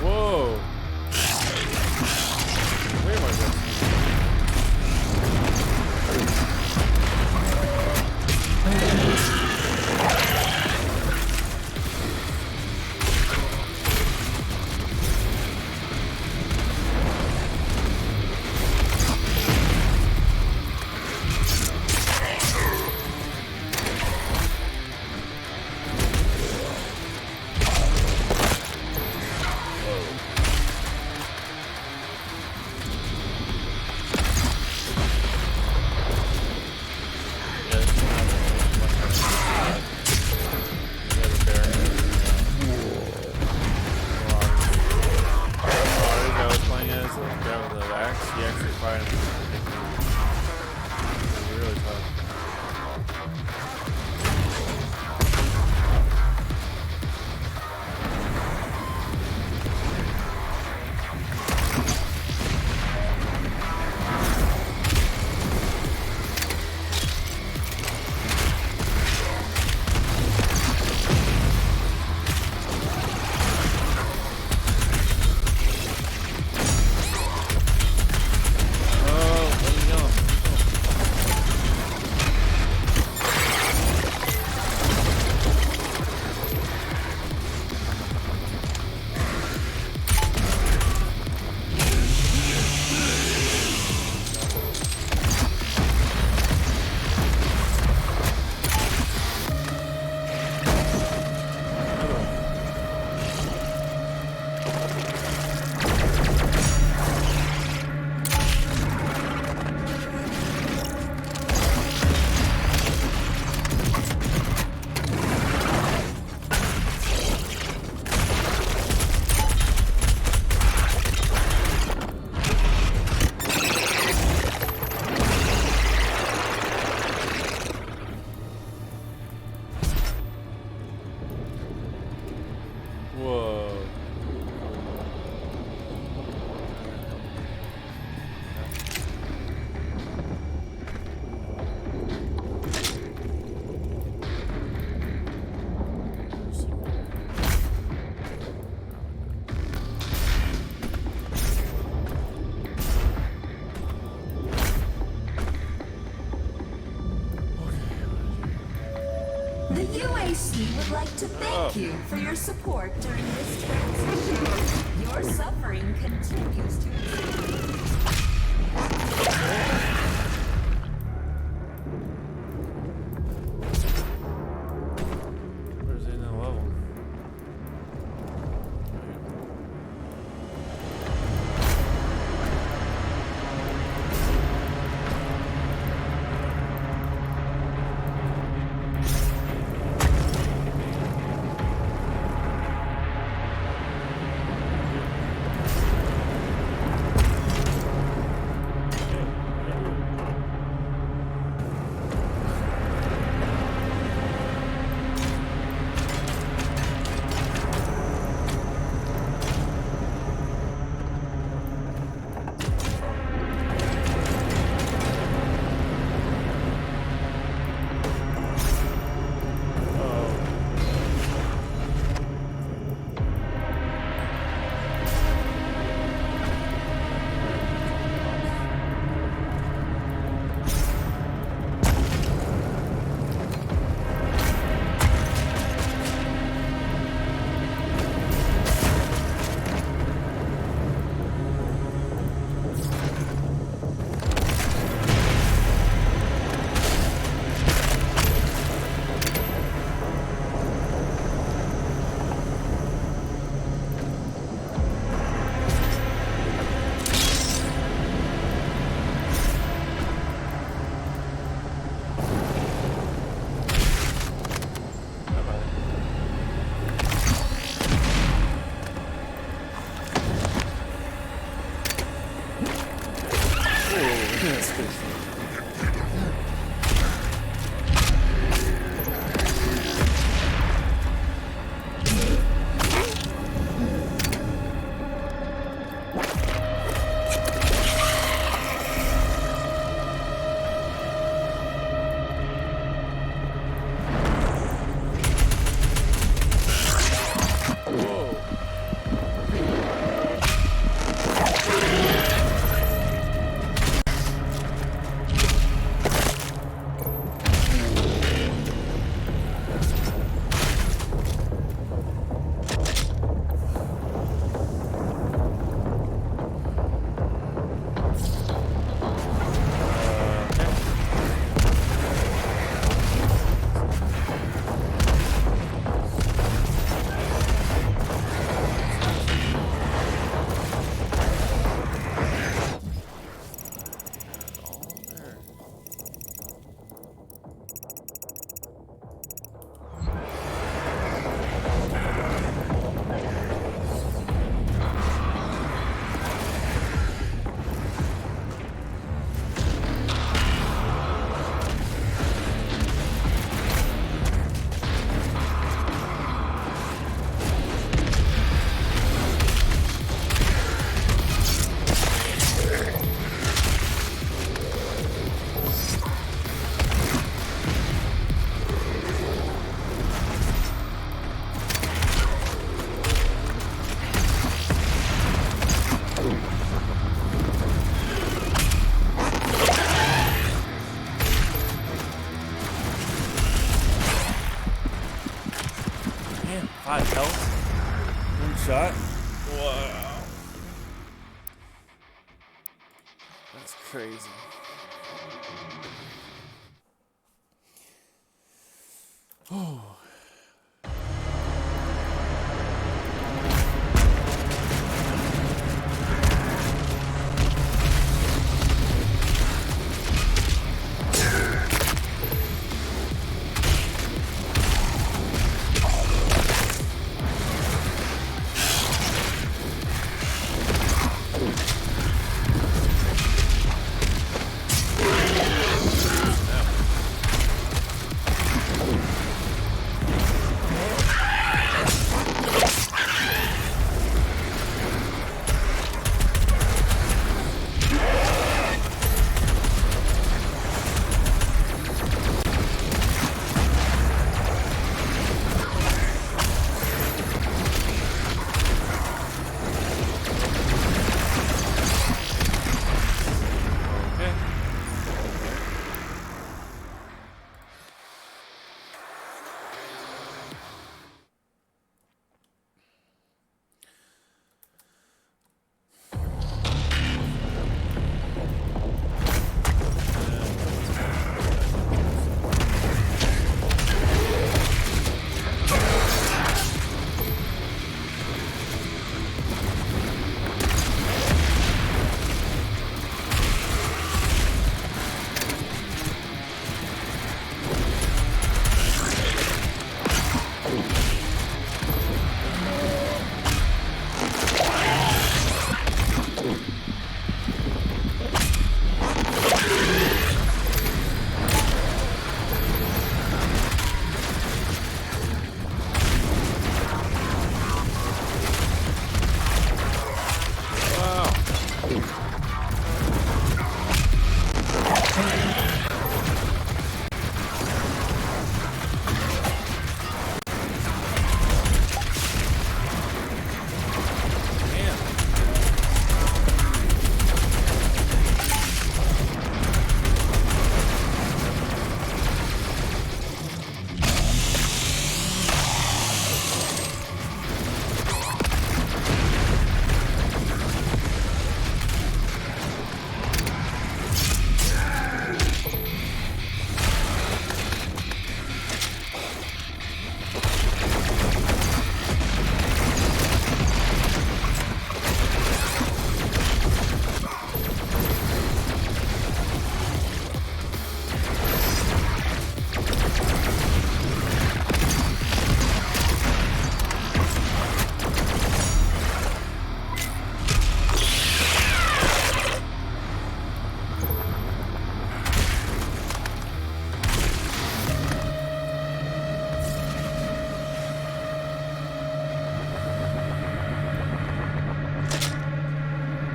Whoa. Where am I going? Really tough. Whoa. The UAC would like to thank you for your support during this transition. Your suffering continues to increase. Where's it in the level? That's good. Damn, 5 health. One shot. Wow. That's crazy. Oh.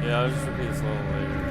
Yeah, I'll just repeat this a little later.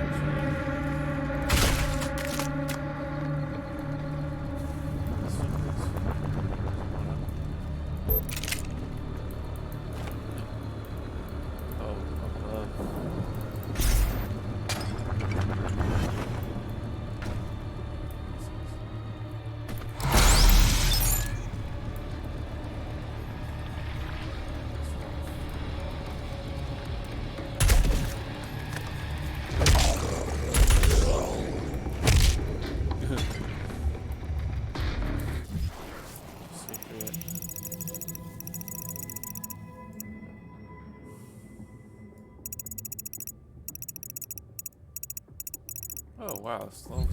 Oh wow, it's still normal.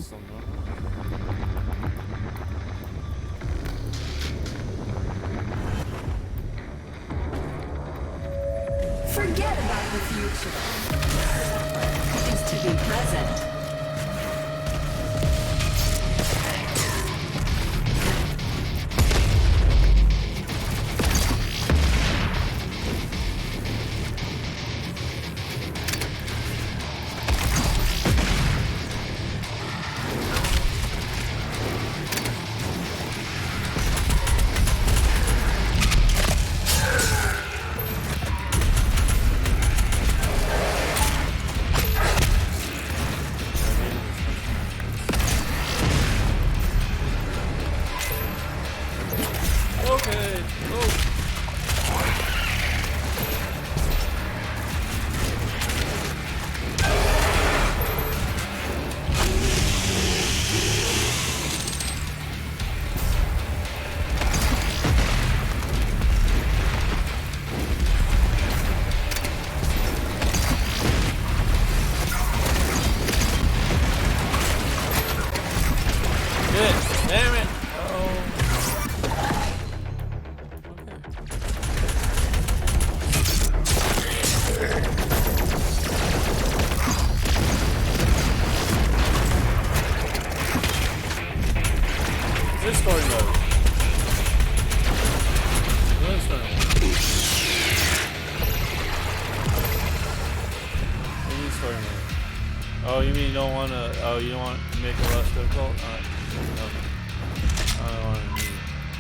Forget about the future. It's to be present. Damn it! This story mode. This story mode. We need story mode. Oh, you mean you don't want to? Oh, you don't want to make it less difficult? Okay. I don't want to.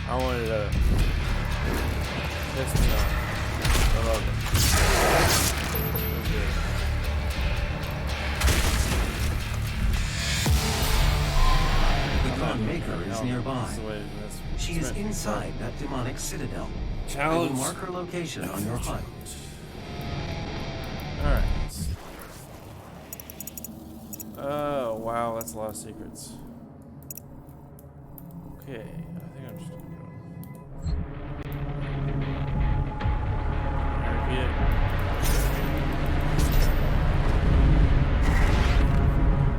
I wanted to piss me off. I love it. The Khan Maker is nearby. She is inside that demonic citadel. I will mark her location on your HUD. Alright. Oh, wow, that's a lot of secrets. Okay, I think I'm just gonna go.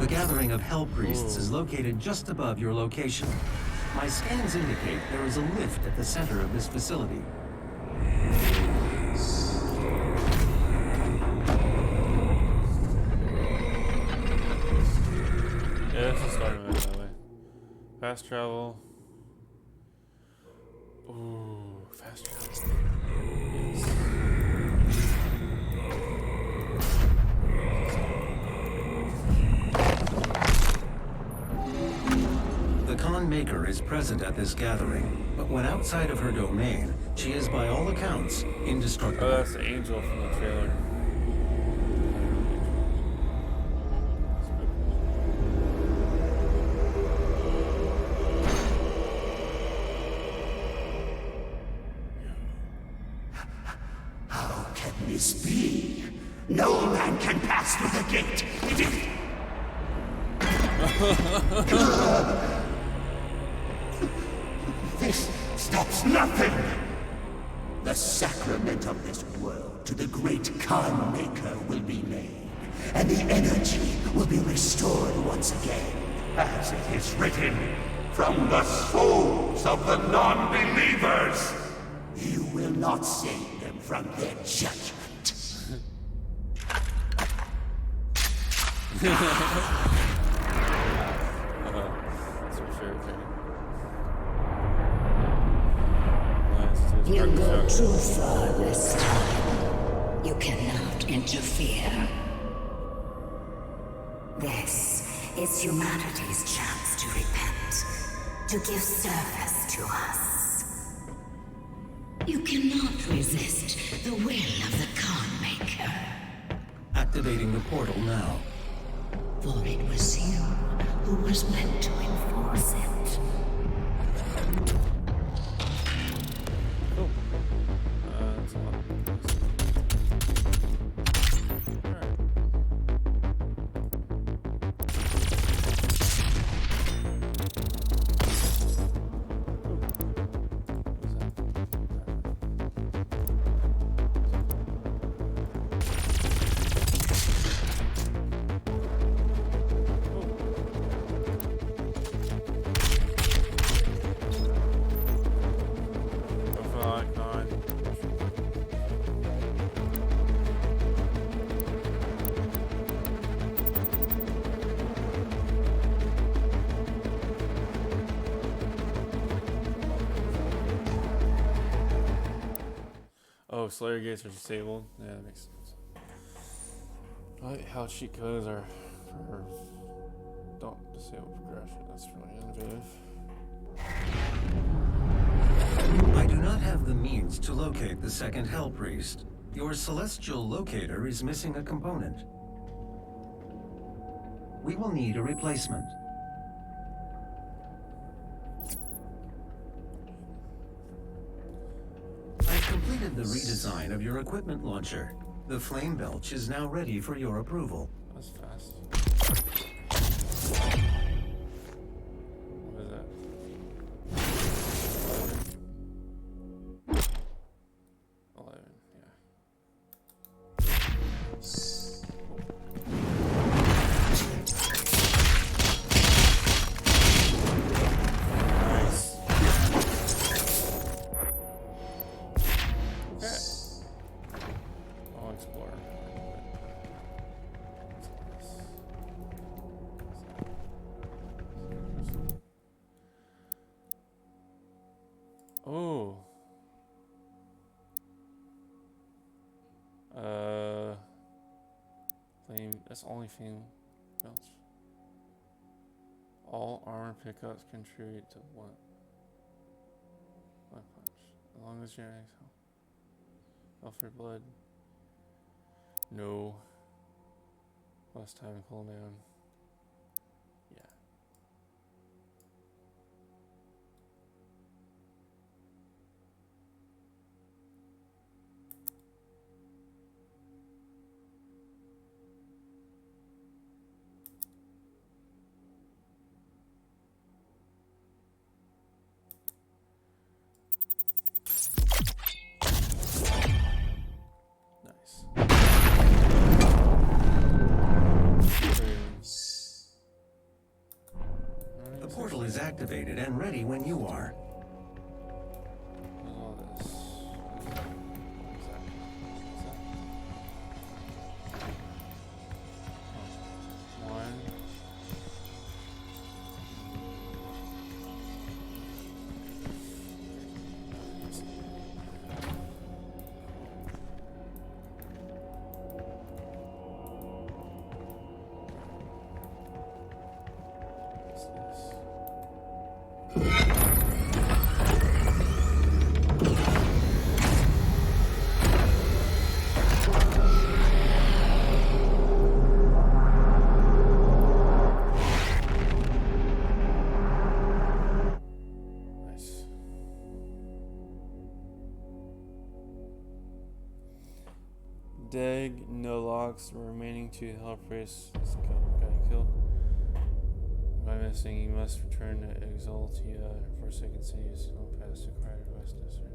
The gathering of Hell Priests is located just above your location. My scans indicate there is a lift at the center of this facility. Yeah, this is starting with that way. Fast travel. Ooh, fast travel. Yes. The Khan Maker is present at this gathering, but when outside of her domain, she is by all accounts indestructible. Oh, that's the angel from the trailer. How can this be? No man can pass through the gate. It is... This stops nothing. The sacrament of this world to the great Khan Maker will be made, and the energy will be restored once again. As it is written, from the souls of the non-believers, you will not save them from their judgment. That's for sure. You go too far this time. You cannot interfere. is humanity's chance to repent, to give service to us. You cannot resist the will of the Khan Maker. Activating the portal now. For it was you who was meant to enforce it. Cool. That's a lot. Oh, Slayer gates are disabled? Yeah, that makes sense. I like how cheat codes are for don't disable progression. That's really innovative. I do not have the means to locate the second Hell Priest. Your celestial locator is missing a component. We will need a replacement. I've completed the redesign of your equipment launcher. The flame belch is now ready for your approval. That's fast. What is that? 11, yeah. Nice. Okay. I'll explore. Oh. Flame. That's only flame belch. All armor pickups contribute to one punch. As long as you're exhale. Alfred blood. No. Less time and cooldown. Yeah. The portal is activated and ready when you are. Deg, no locks. The remaining two Hell Priests got killed. By missing, you must return to Exaltia and Forsaken Cities. Don't pass the required quest necessary.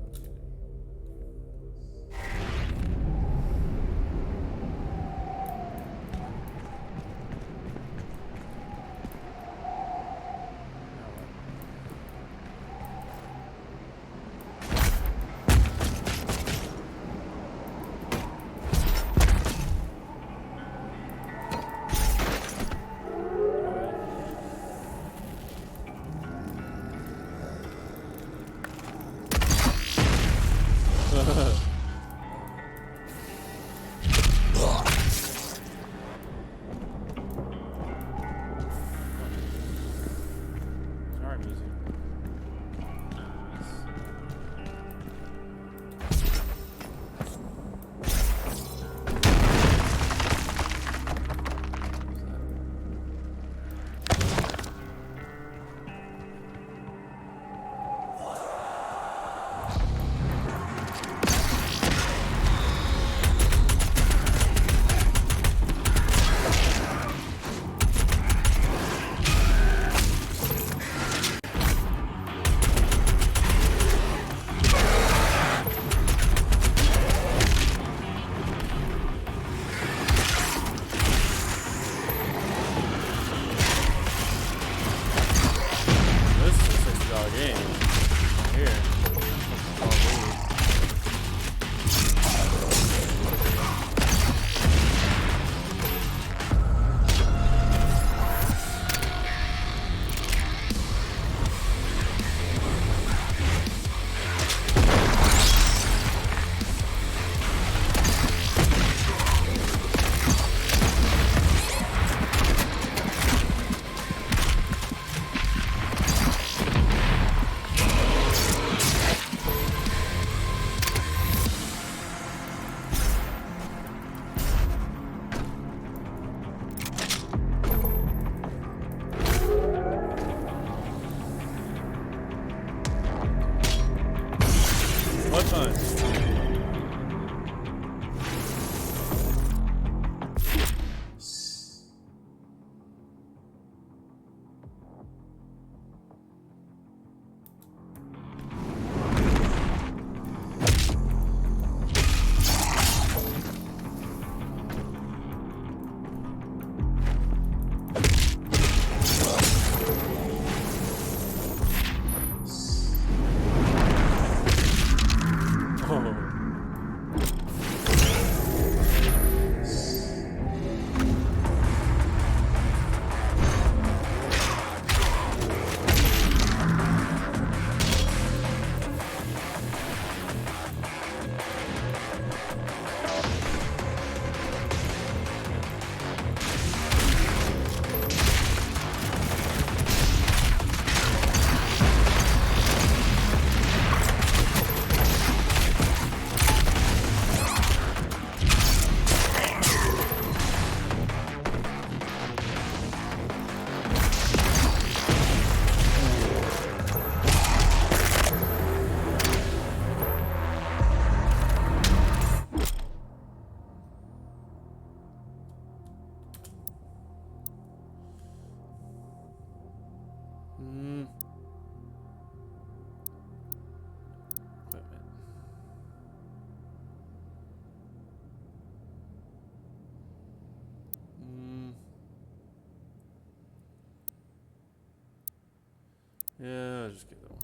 Yeah, I'll just get that one.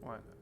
Why not?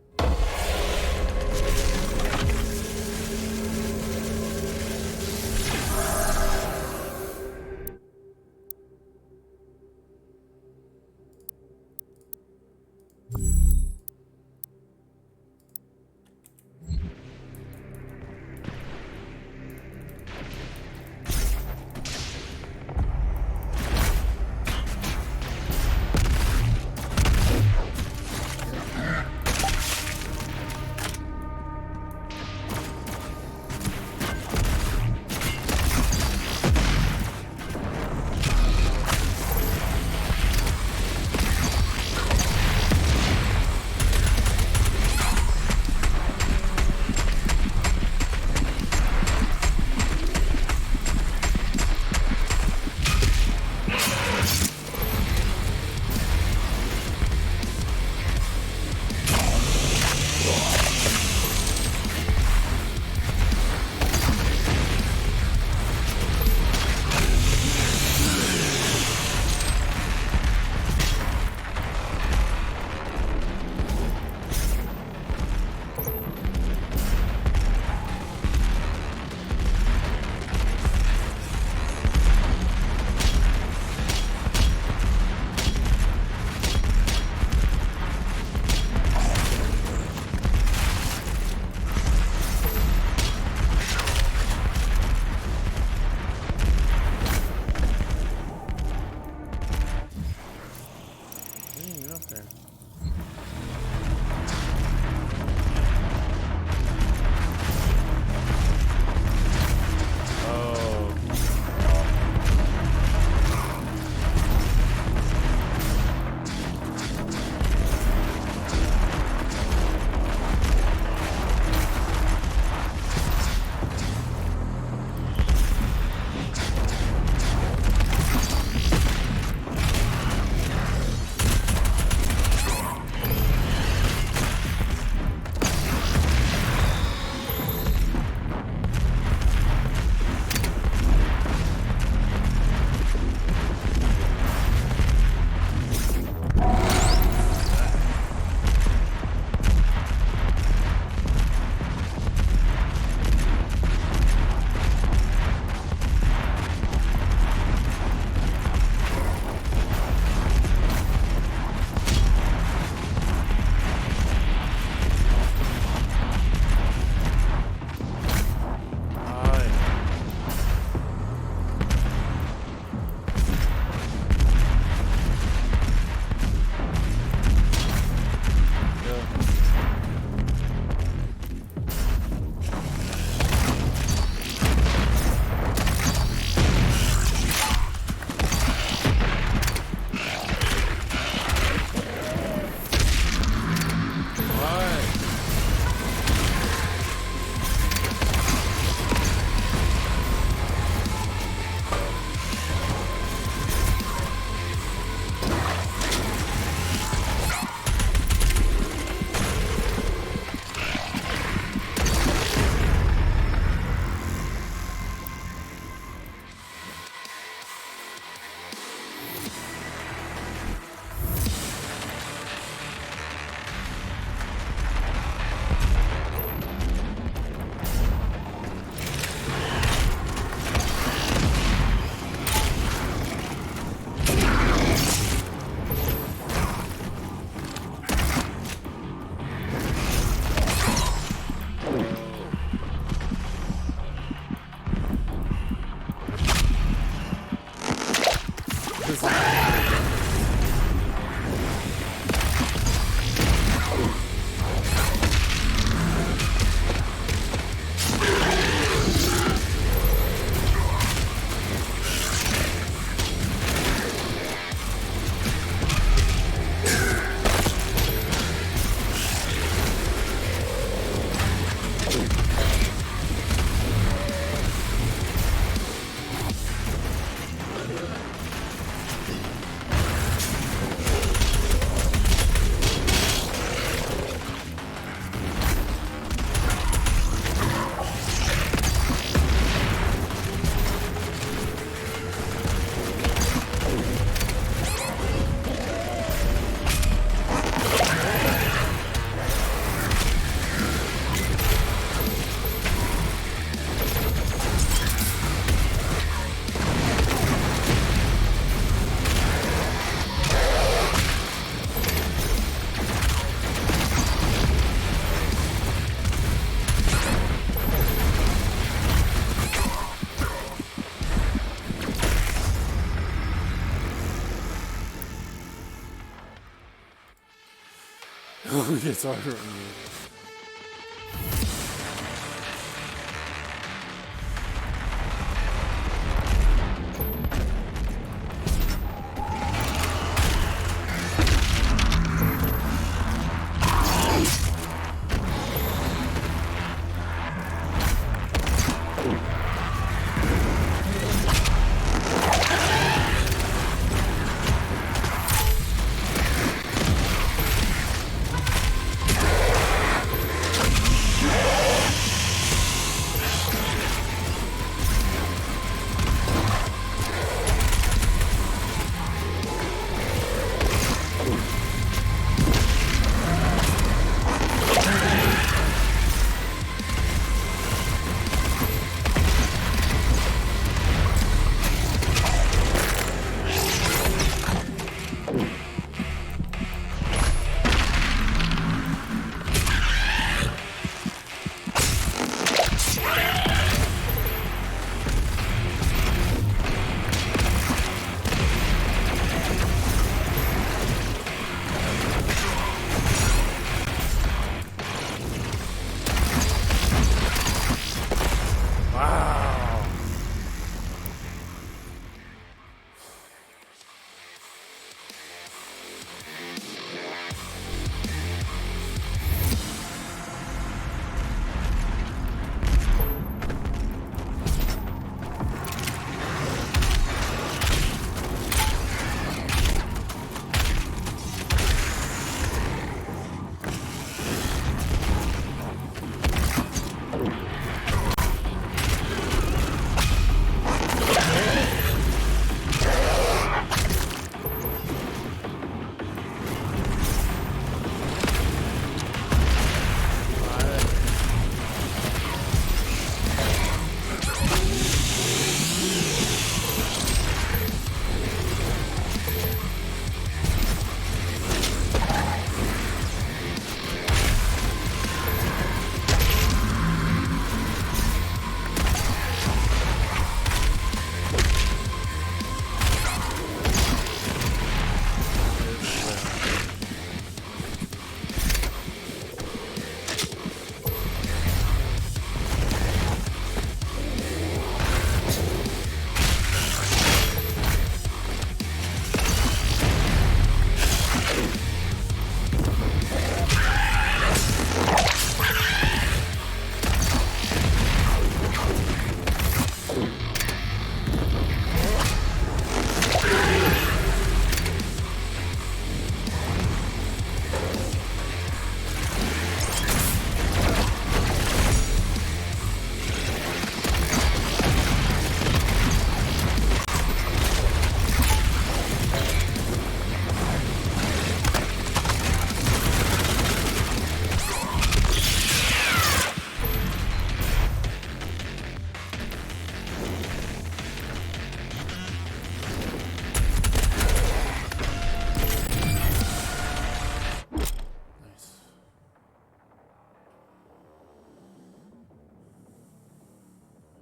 Who gets harder on you?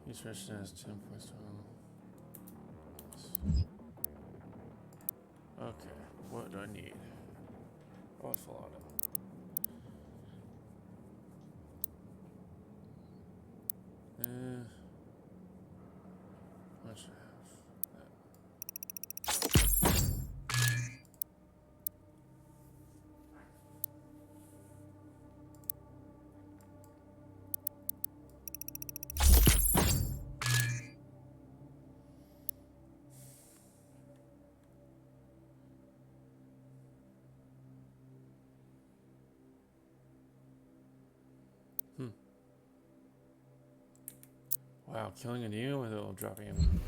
Each mission has 10 points total. Okay, what do I need? Oh, it's full auto. What should I have? Wow, killing a demon with it will drop him.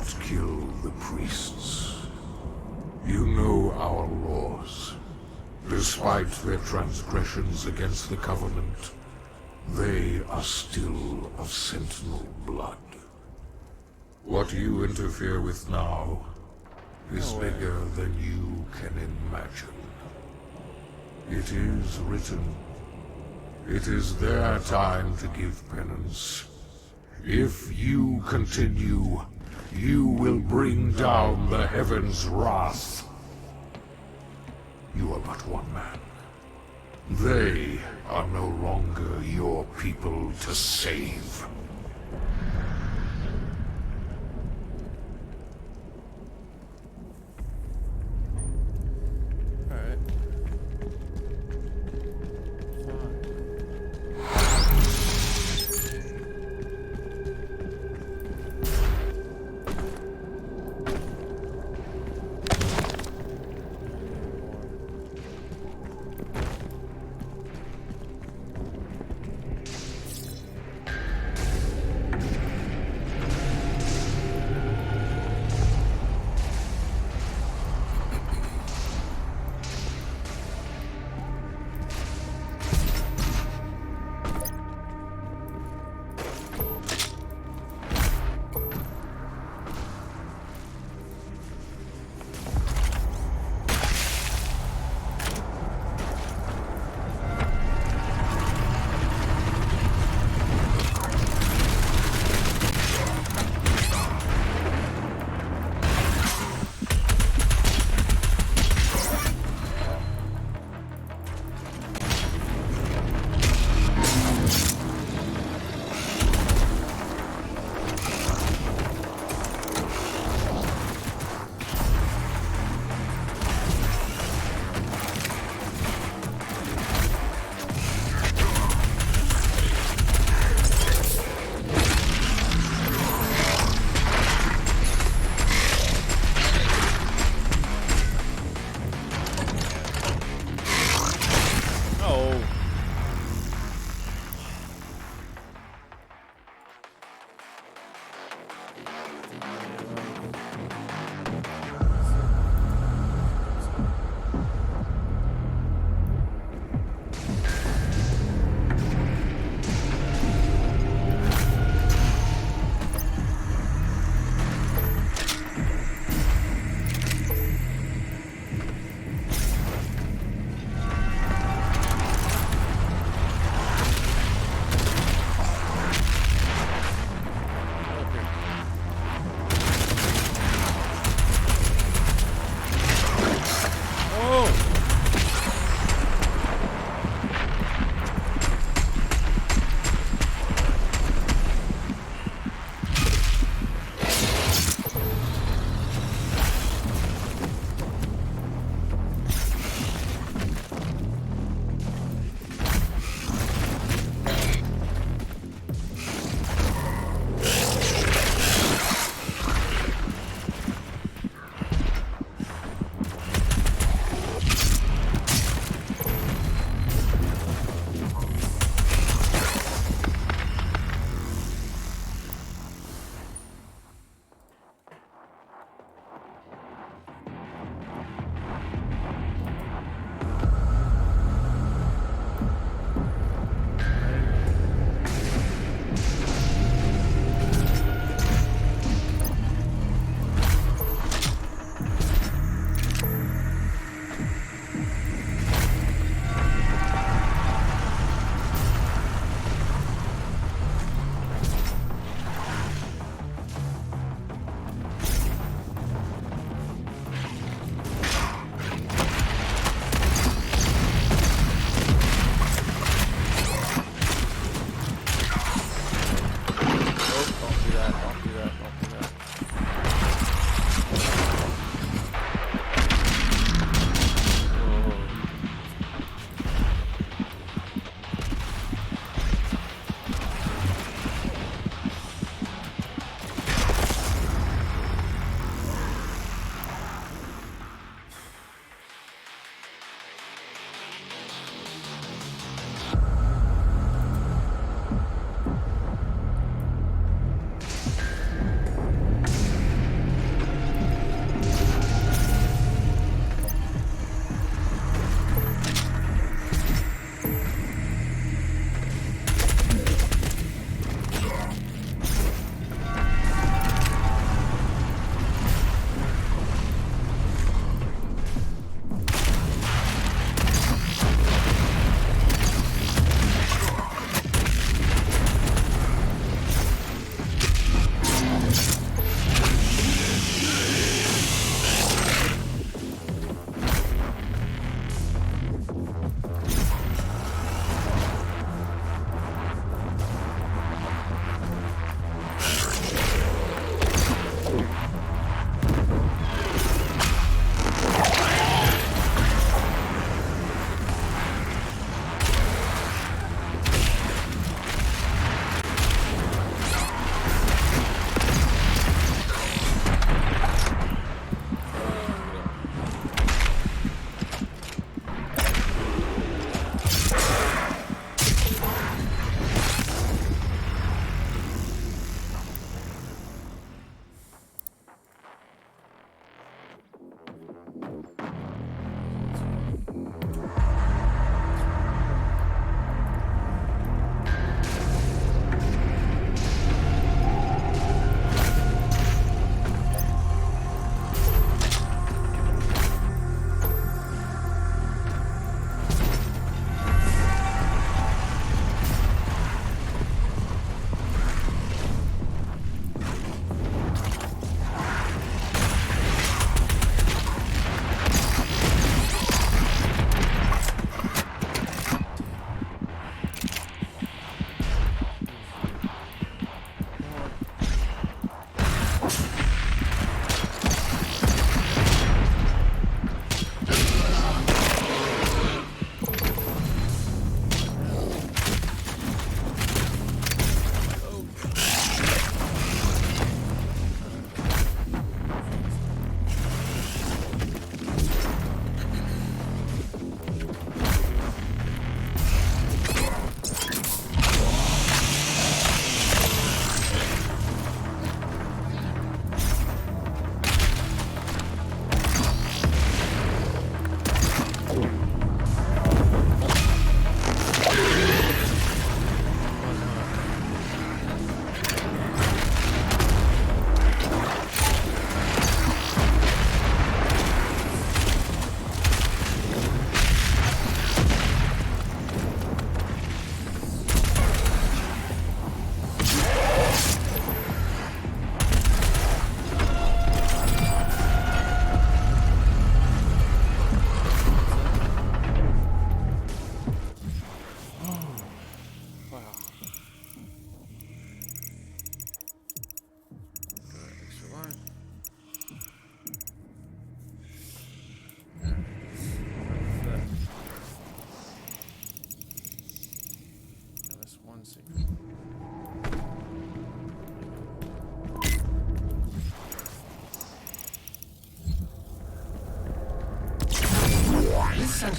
not kill the priests. You know our laws. Despite their transgressions against the Covenant, they are still of Sentinel blood. What you interfere with now is bigger than you can imagine. It is written. It is their time to give penance. If you continue, you will bring down the heavens' wrath. You are but one man. They are no longer your people to save. Alright.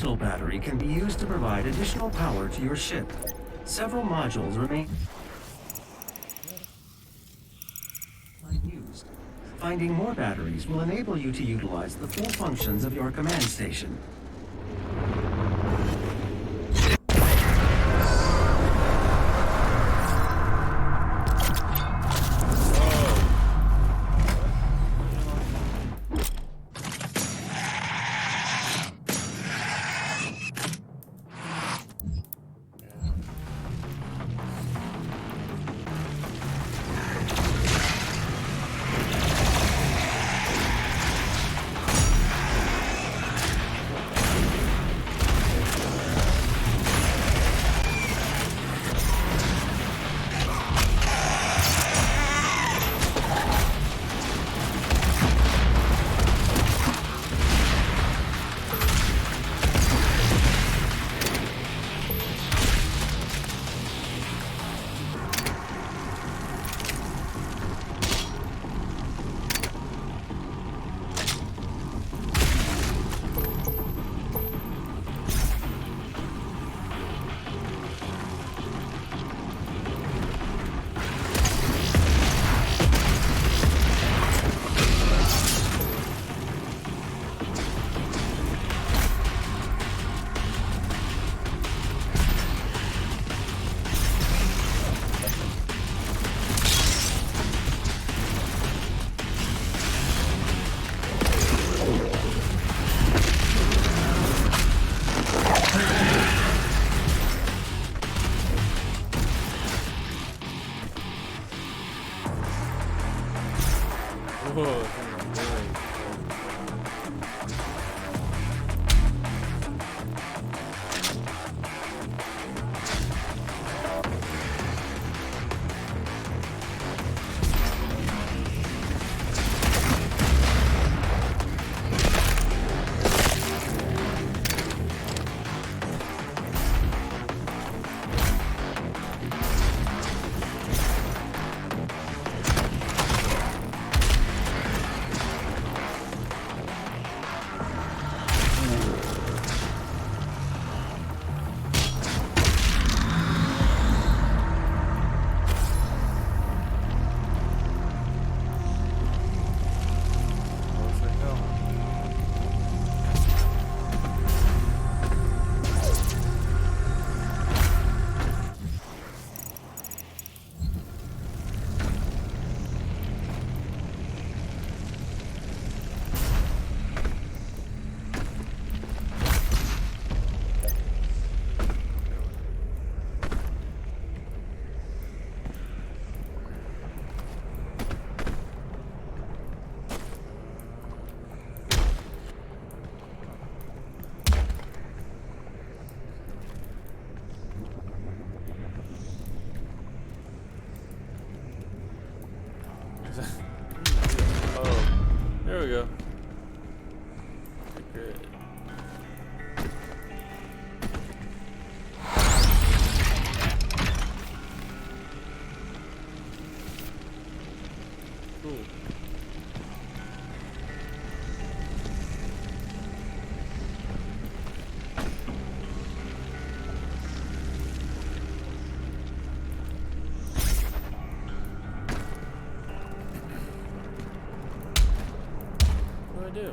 additional battery can be used to provide additional power to your ship. Several modules remain unused. Finding more batteries will enable you to utilize the full functions of your command station. Oh, there we go. Good. Cool. What do I do?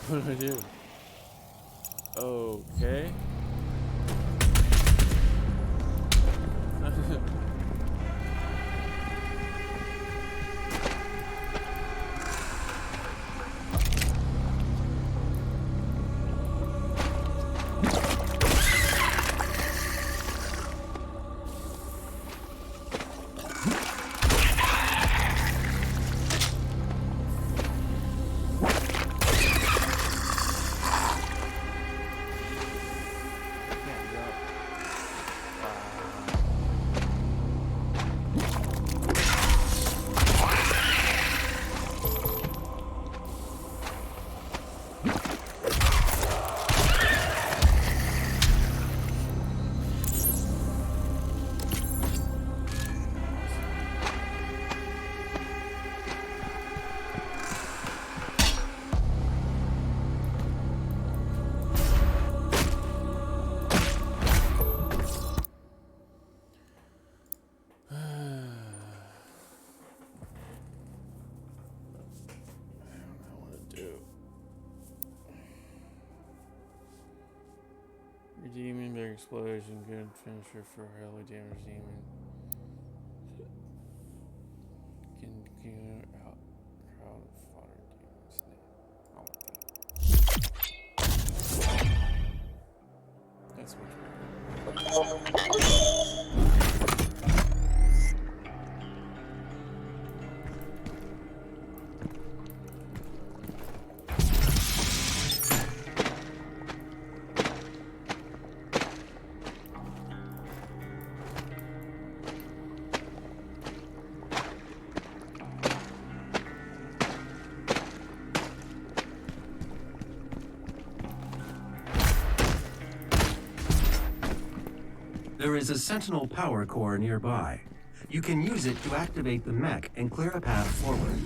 What do I do? Okay. demon, big explosion, good finisher for heavily damaged demon. Can out crowd of fodder demons. I want that. That's much better. There is a Sentinel power core nearby. You can use it to activate the mech and clear a path forward.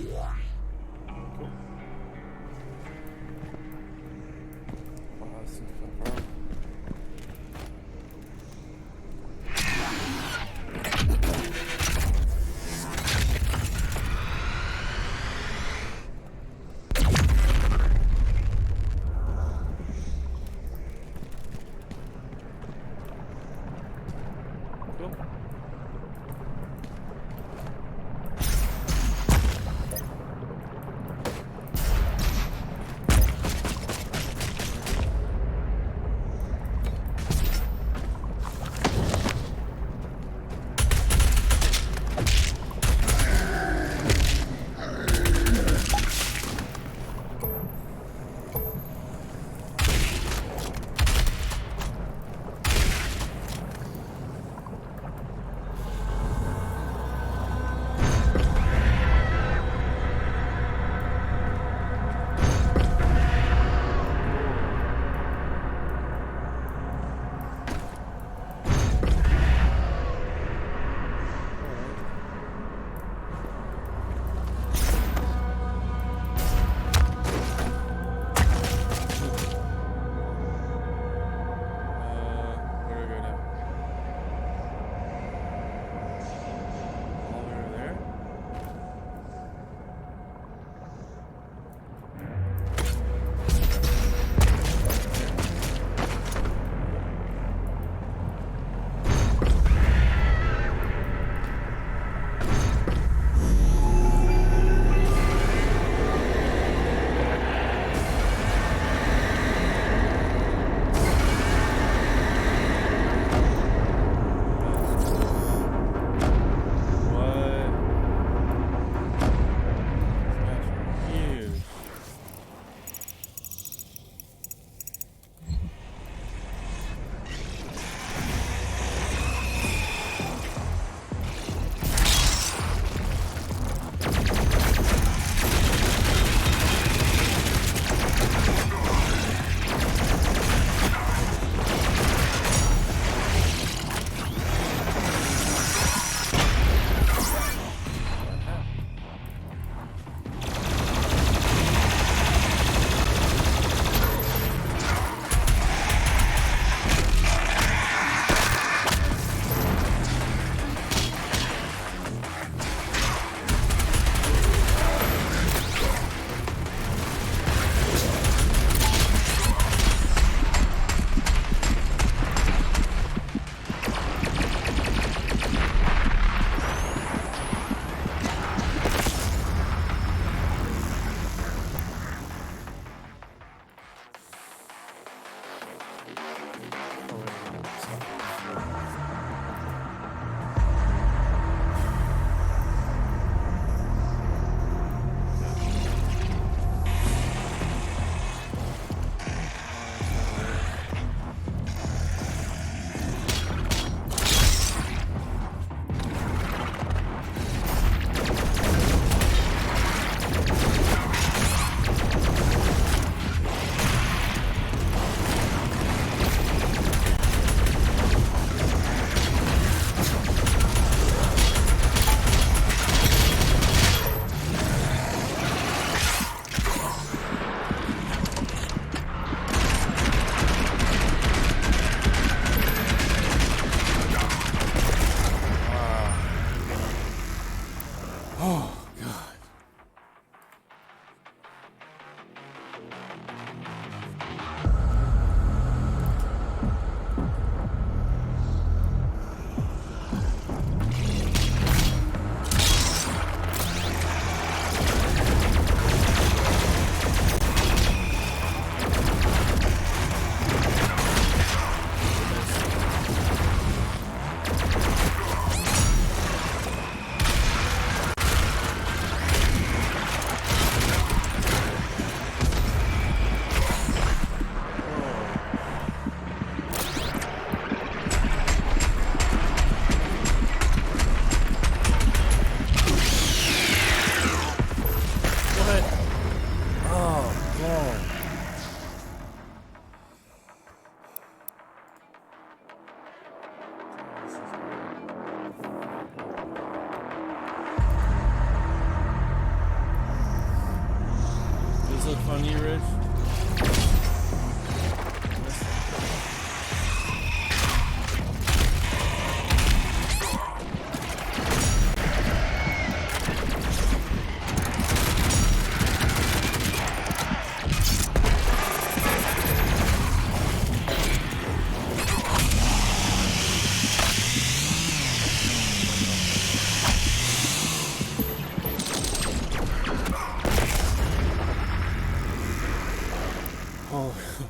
Oh.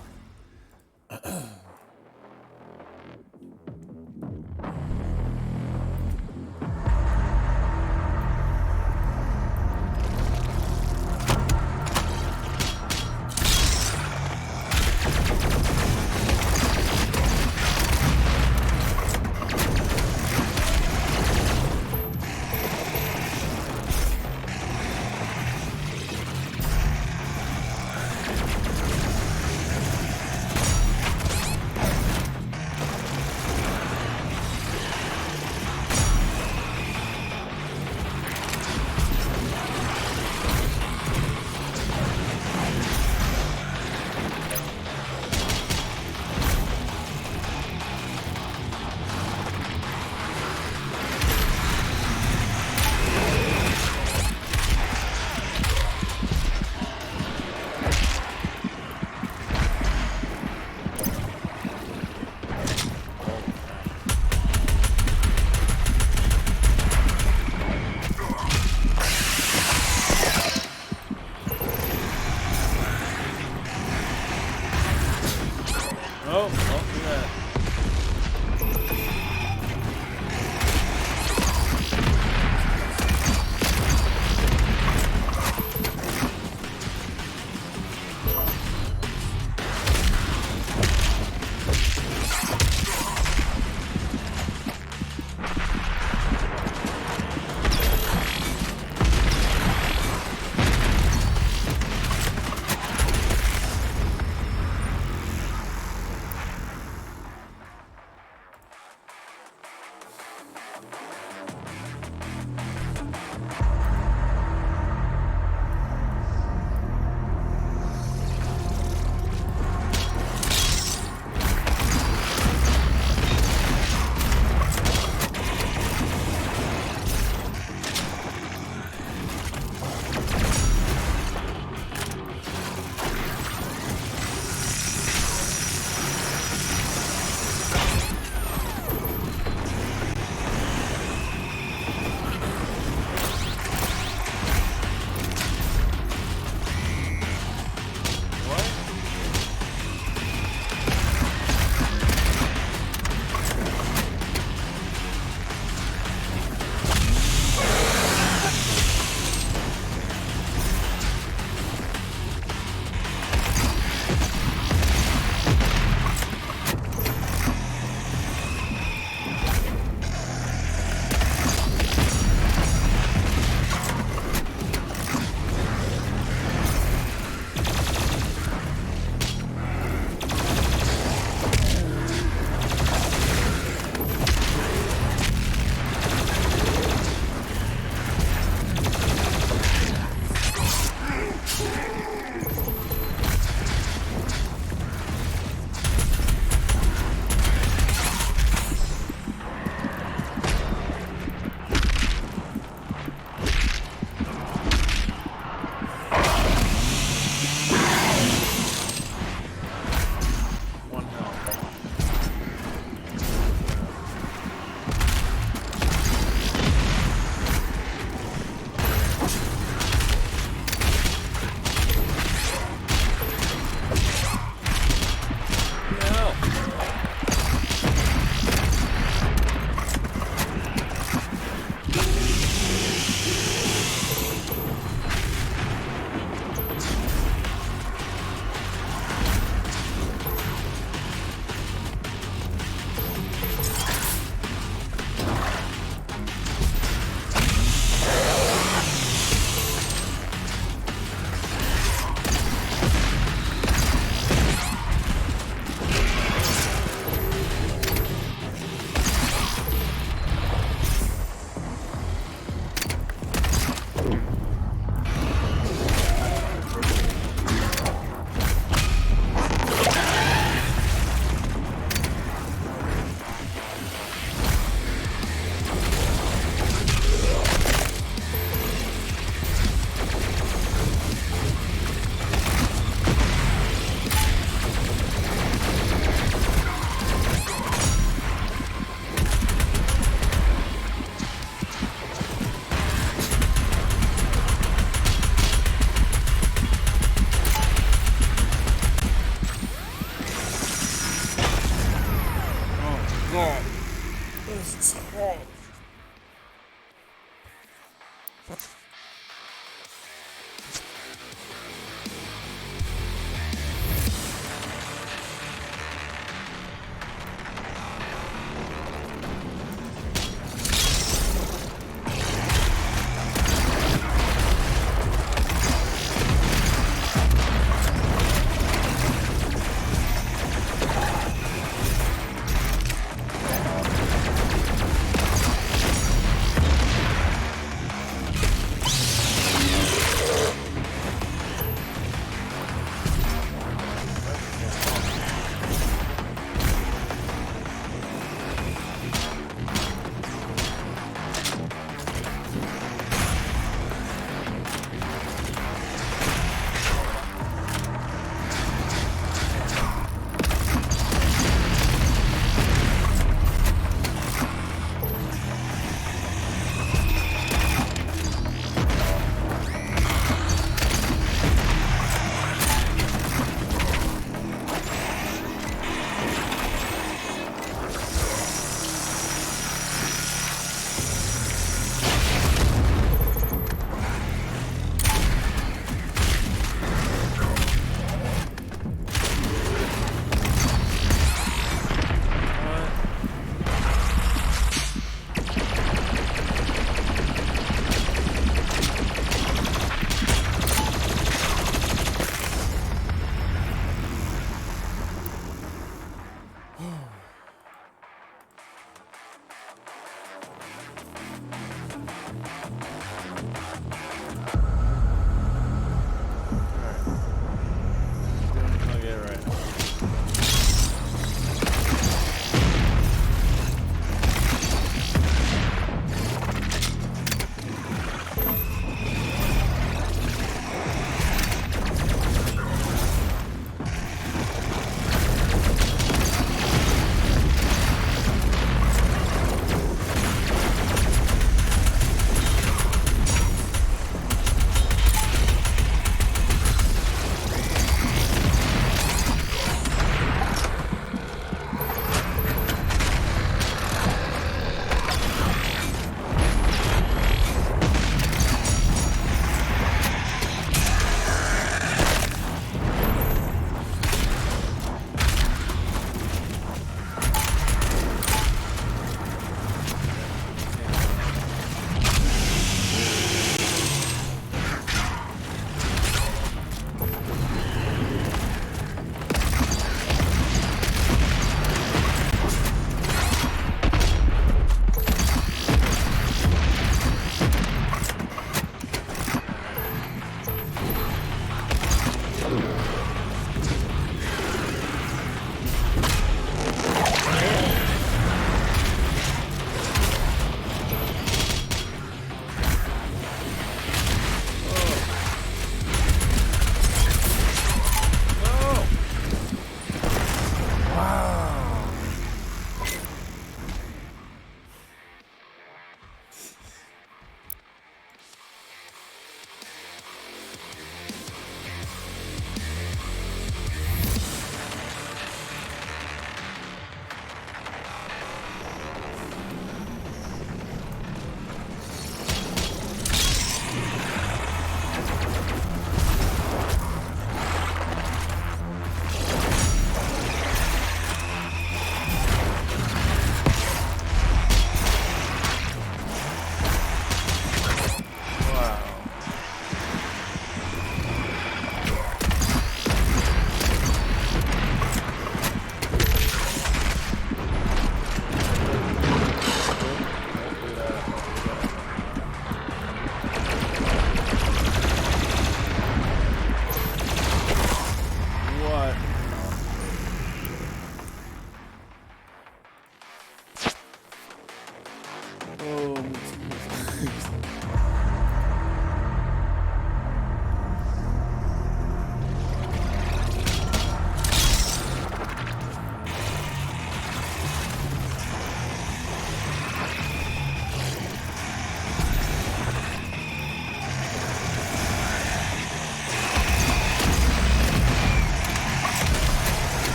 Oh, don't do that.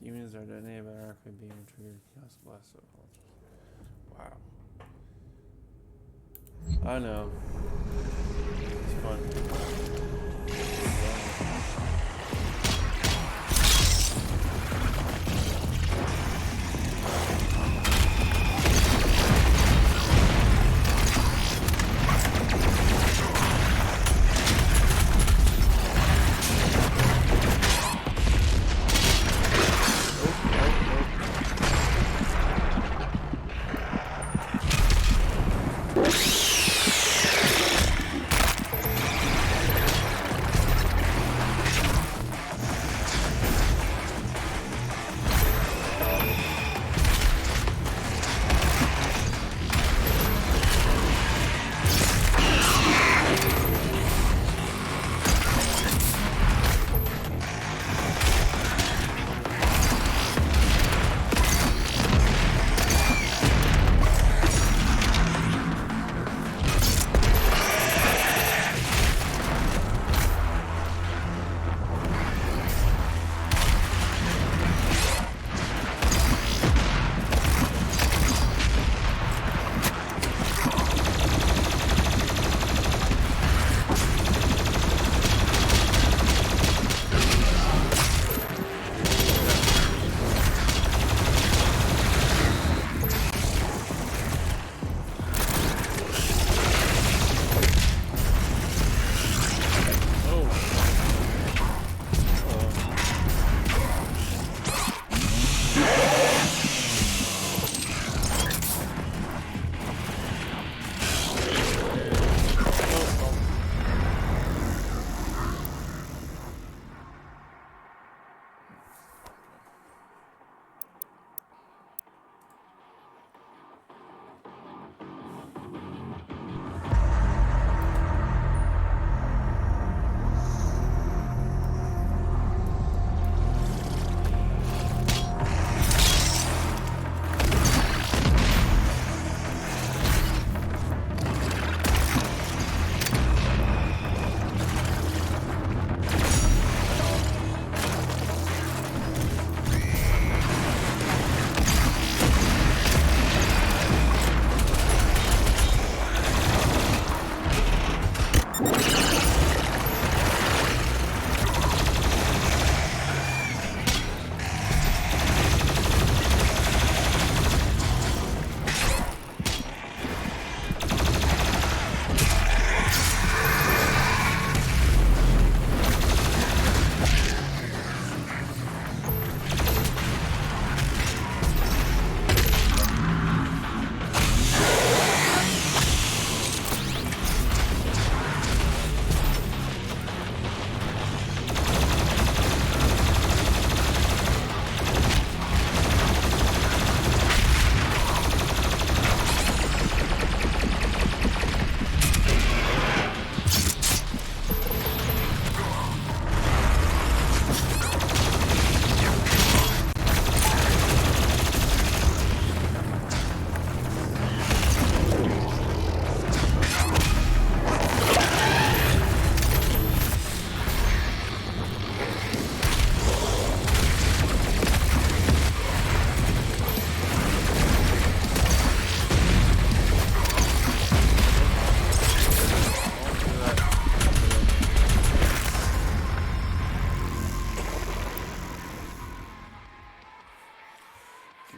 Demons are detonated by arcane beam and triggered chaos blast. Wow. I know. It's fun.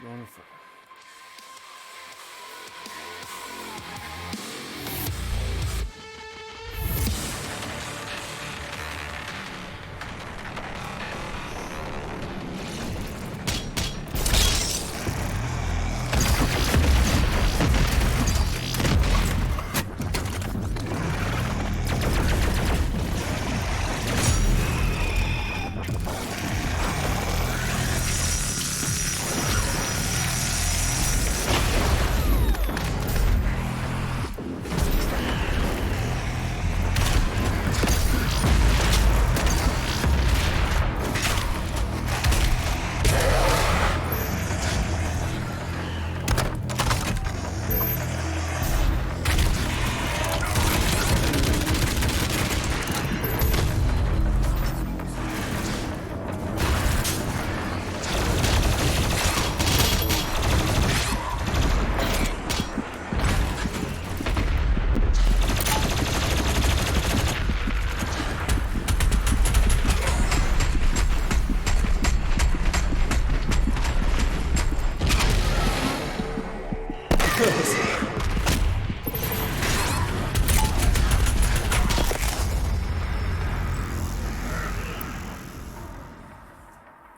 going to 4.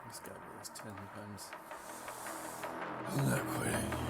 This guy was 10 times. I'm not quitting.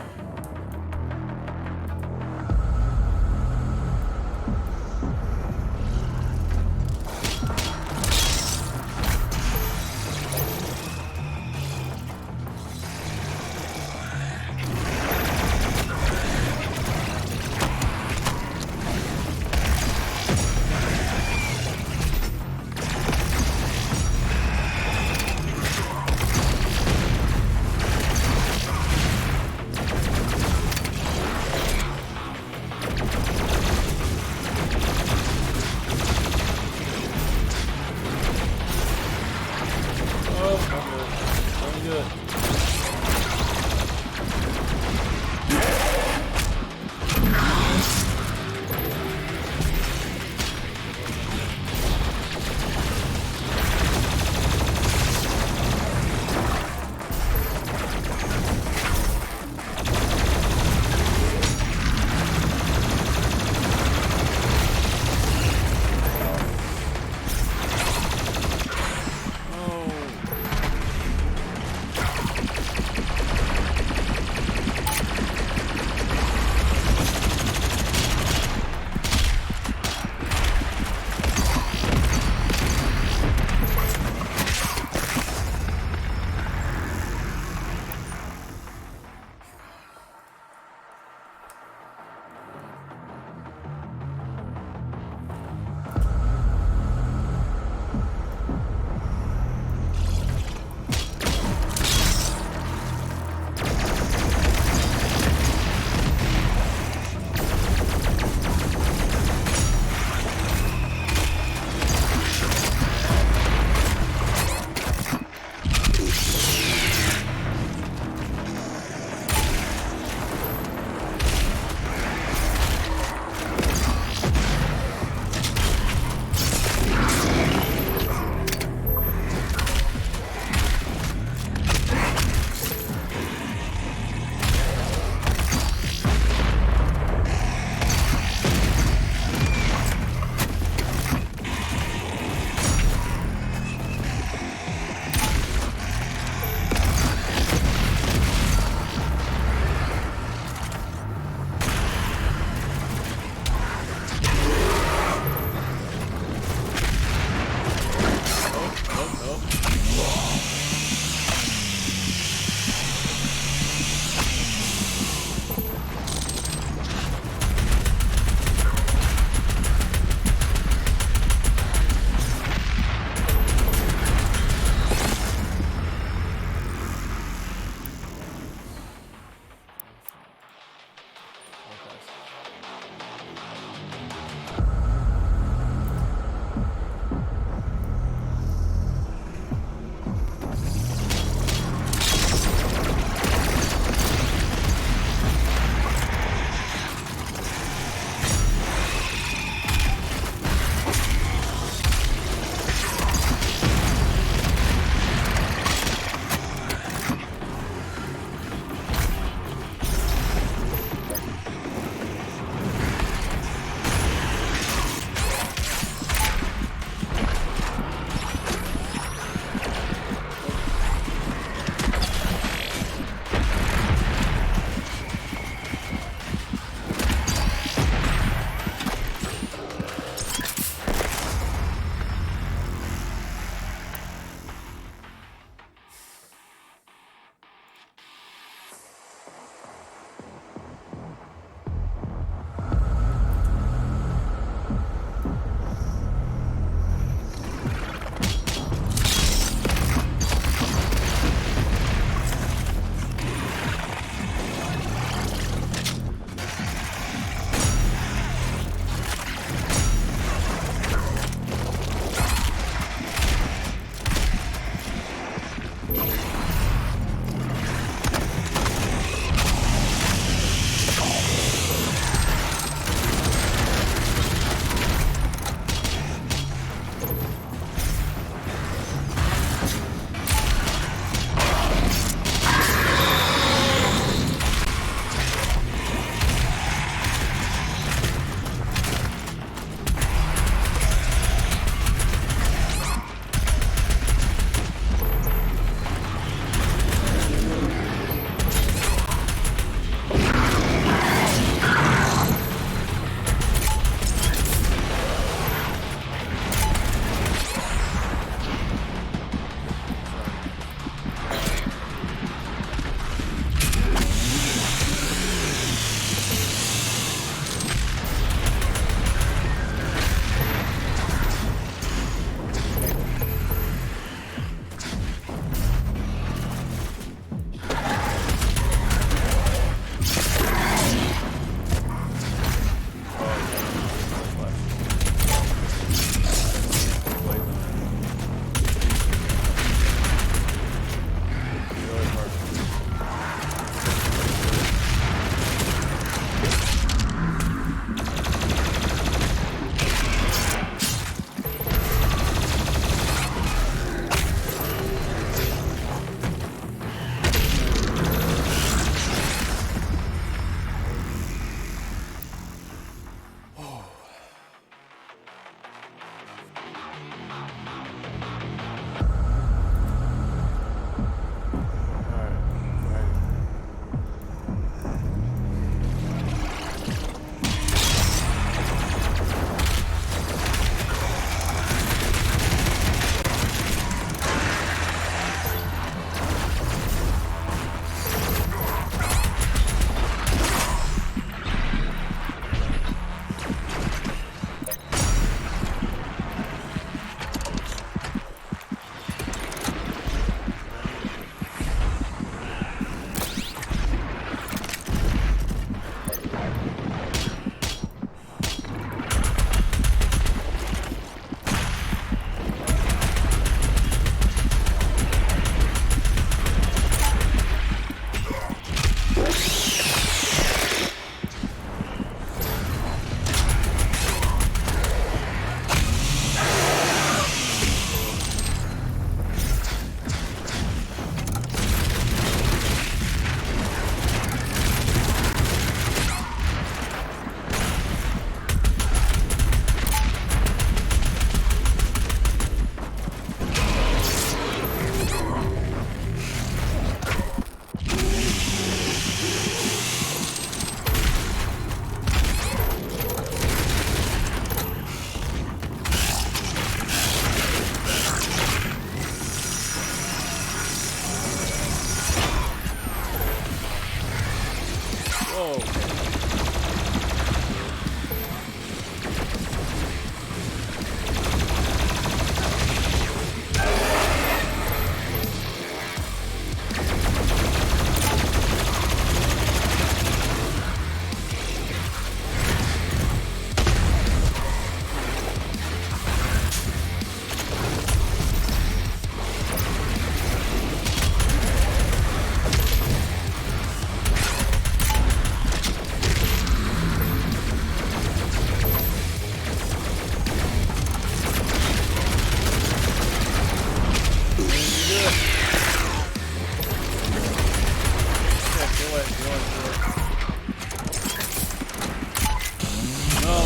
No,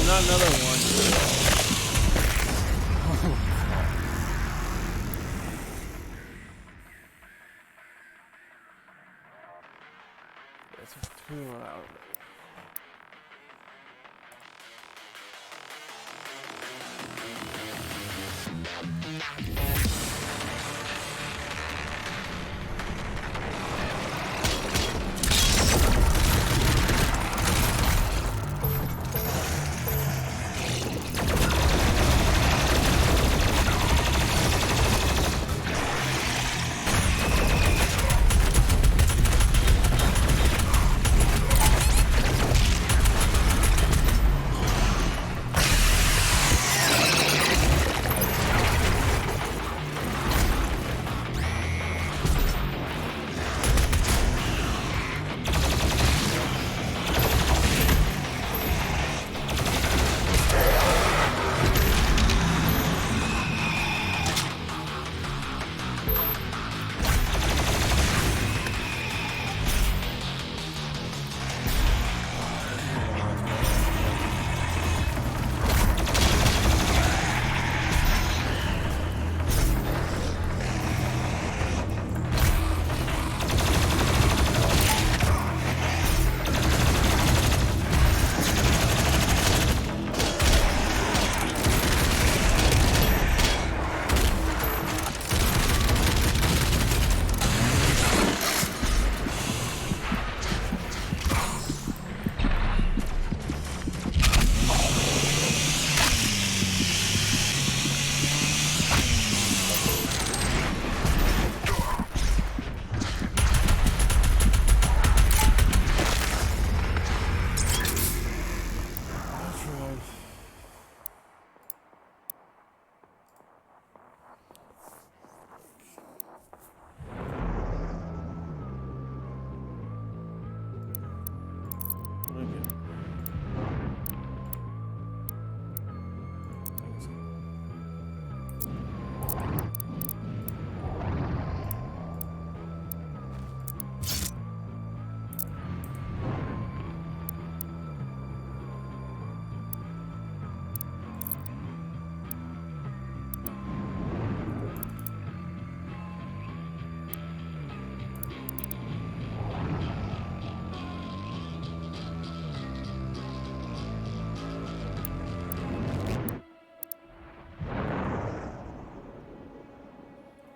not another one. That's a 2 out.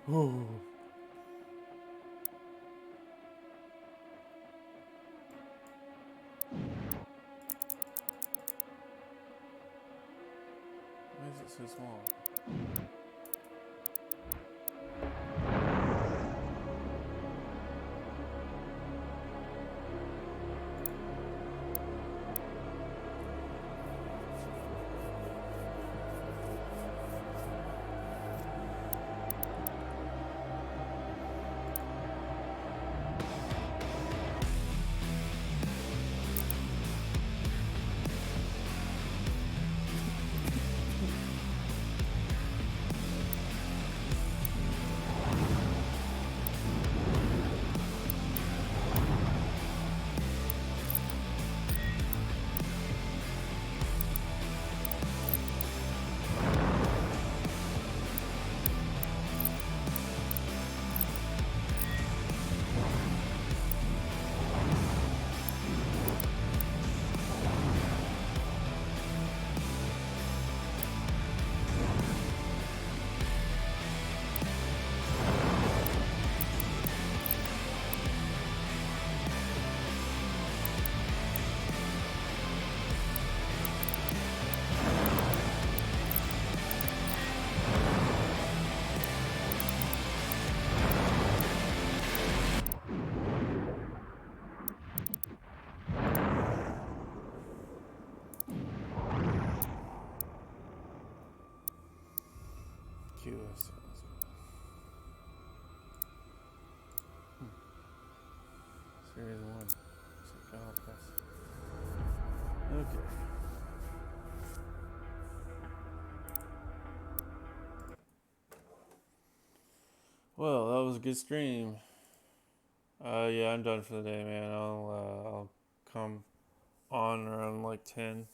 Ooh. Why is it so small? Series 1. Okay. Well, that was a good stream. Yeah, I'm done for the day, man. I'll come on around like 10.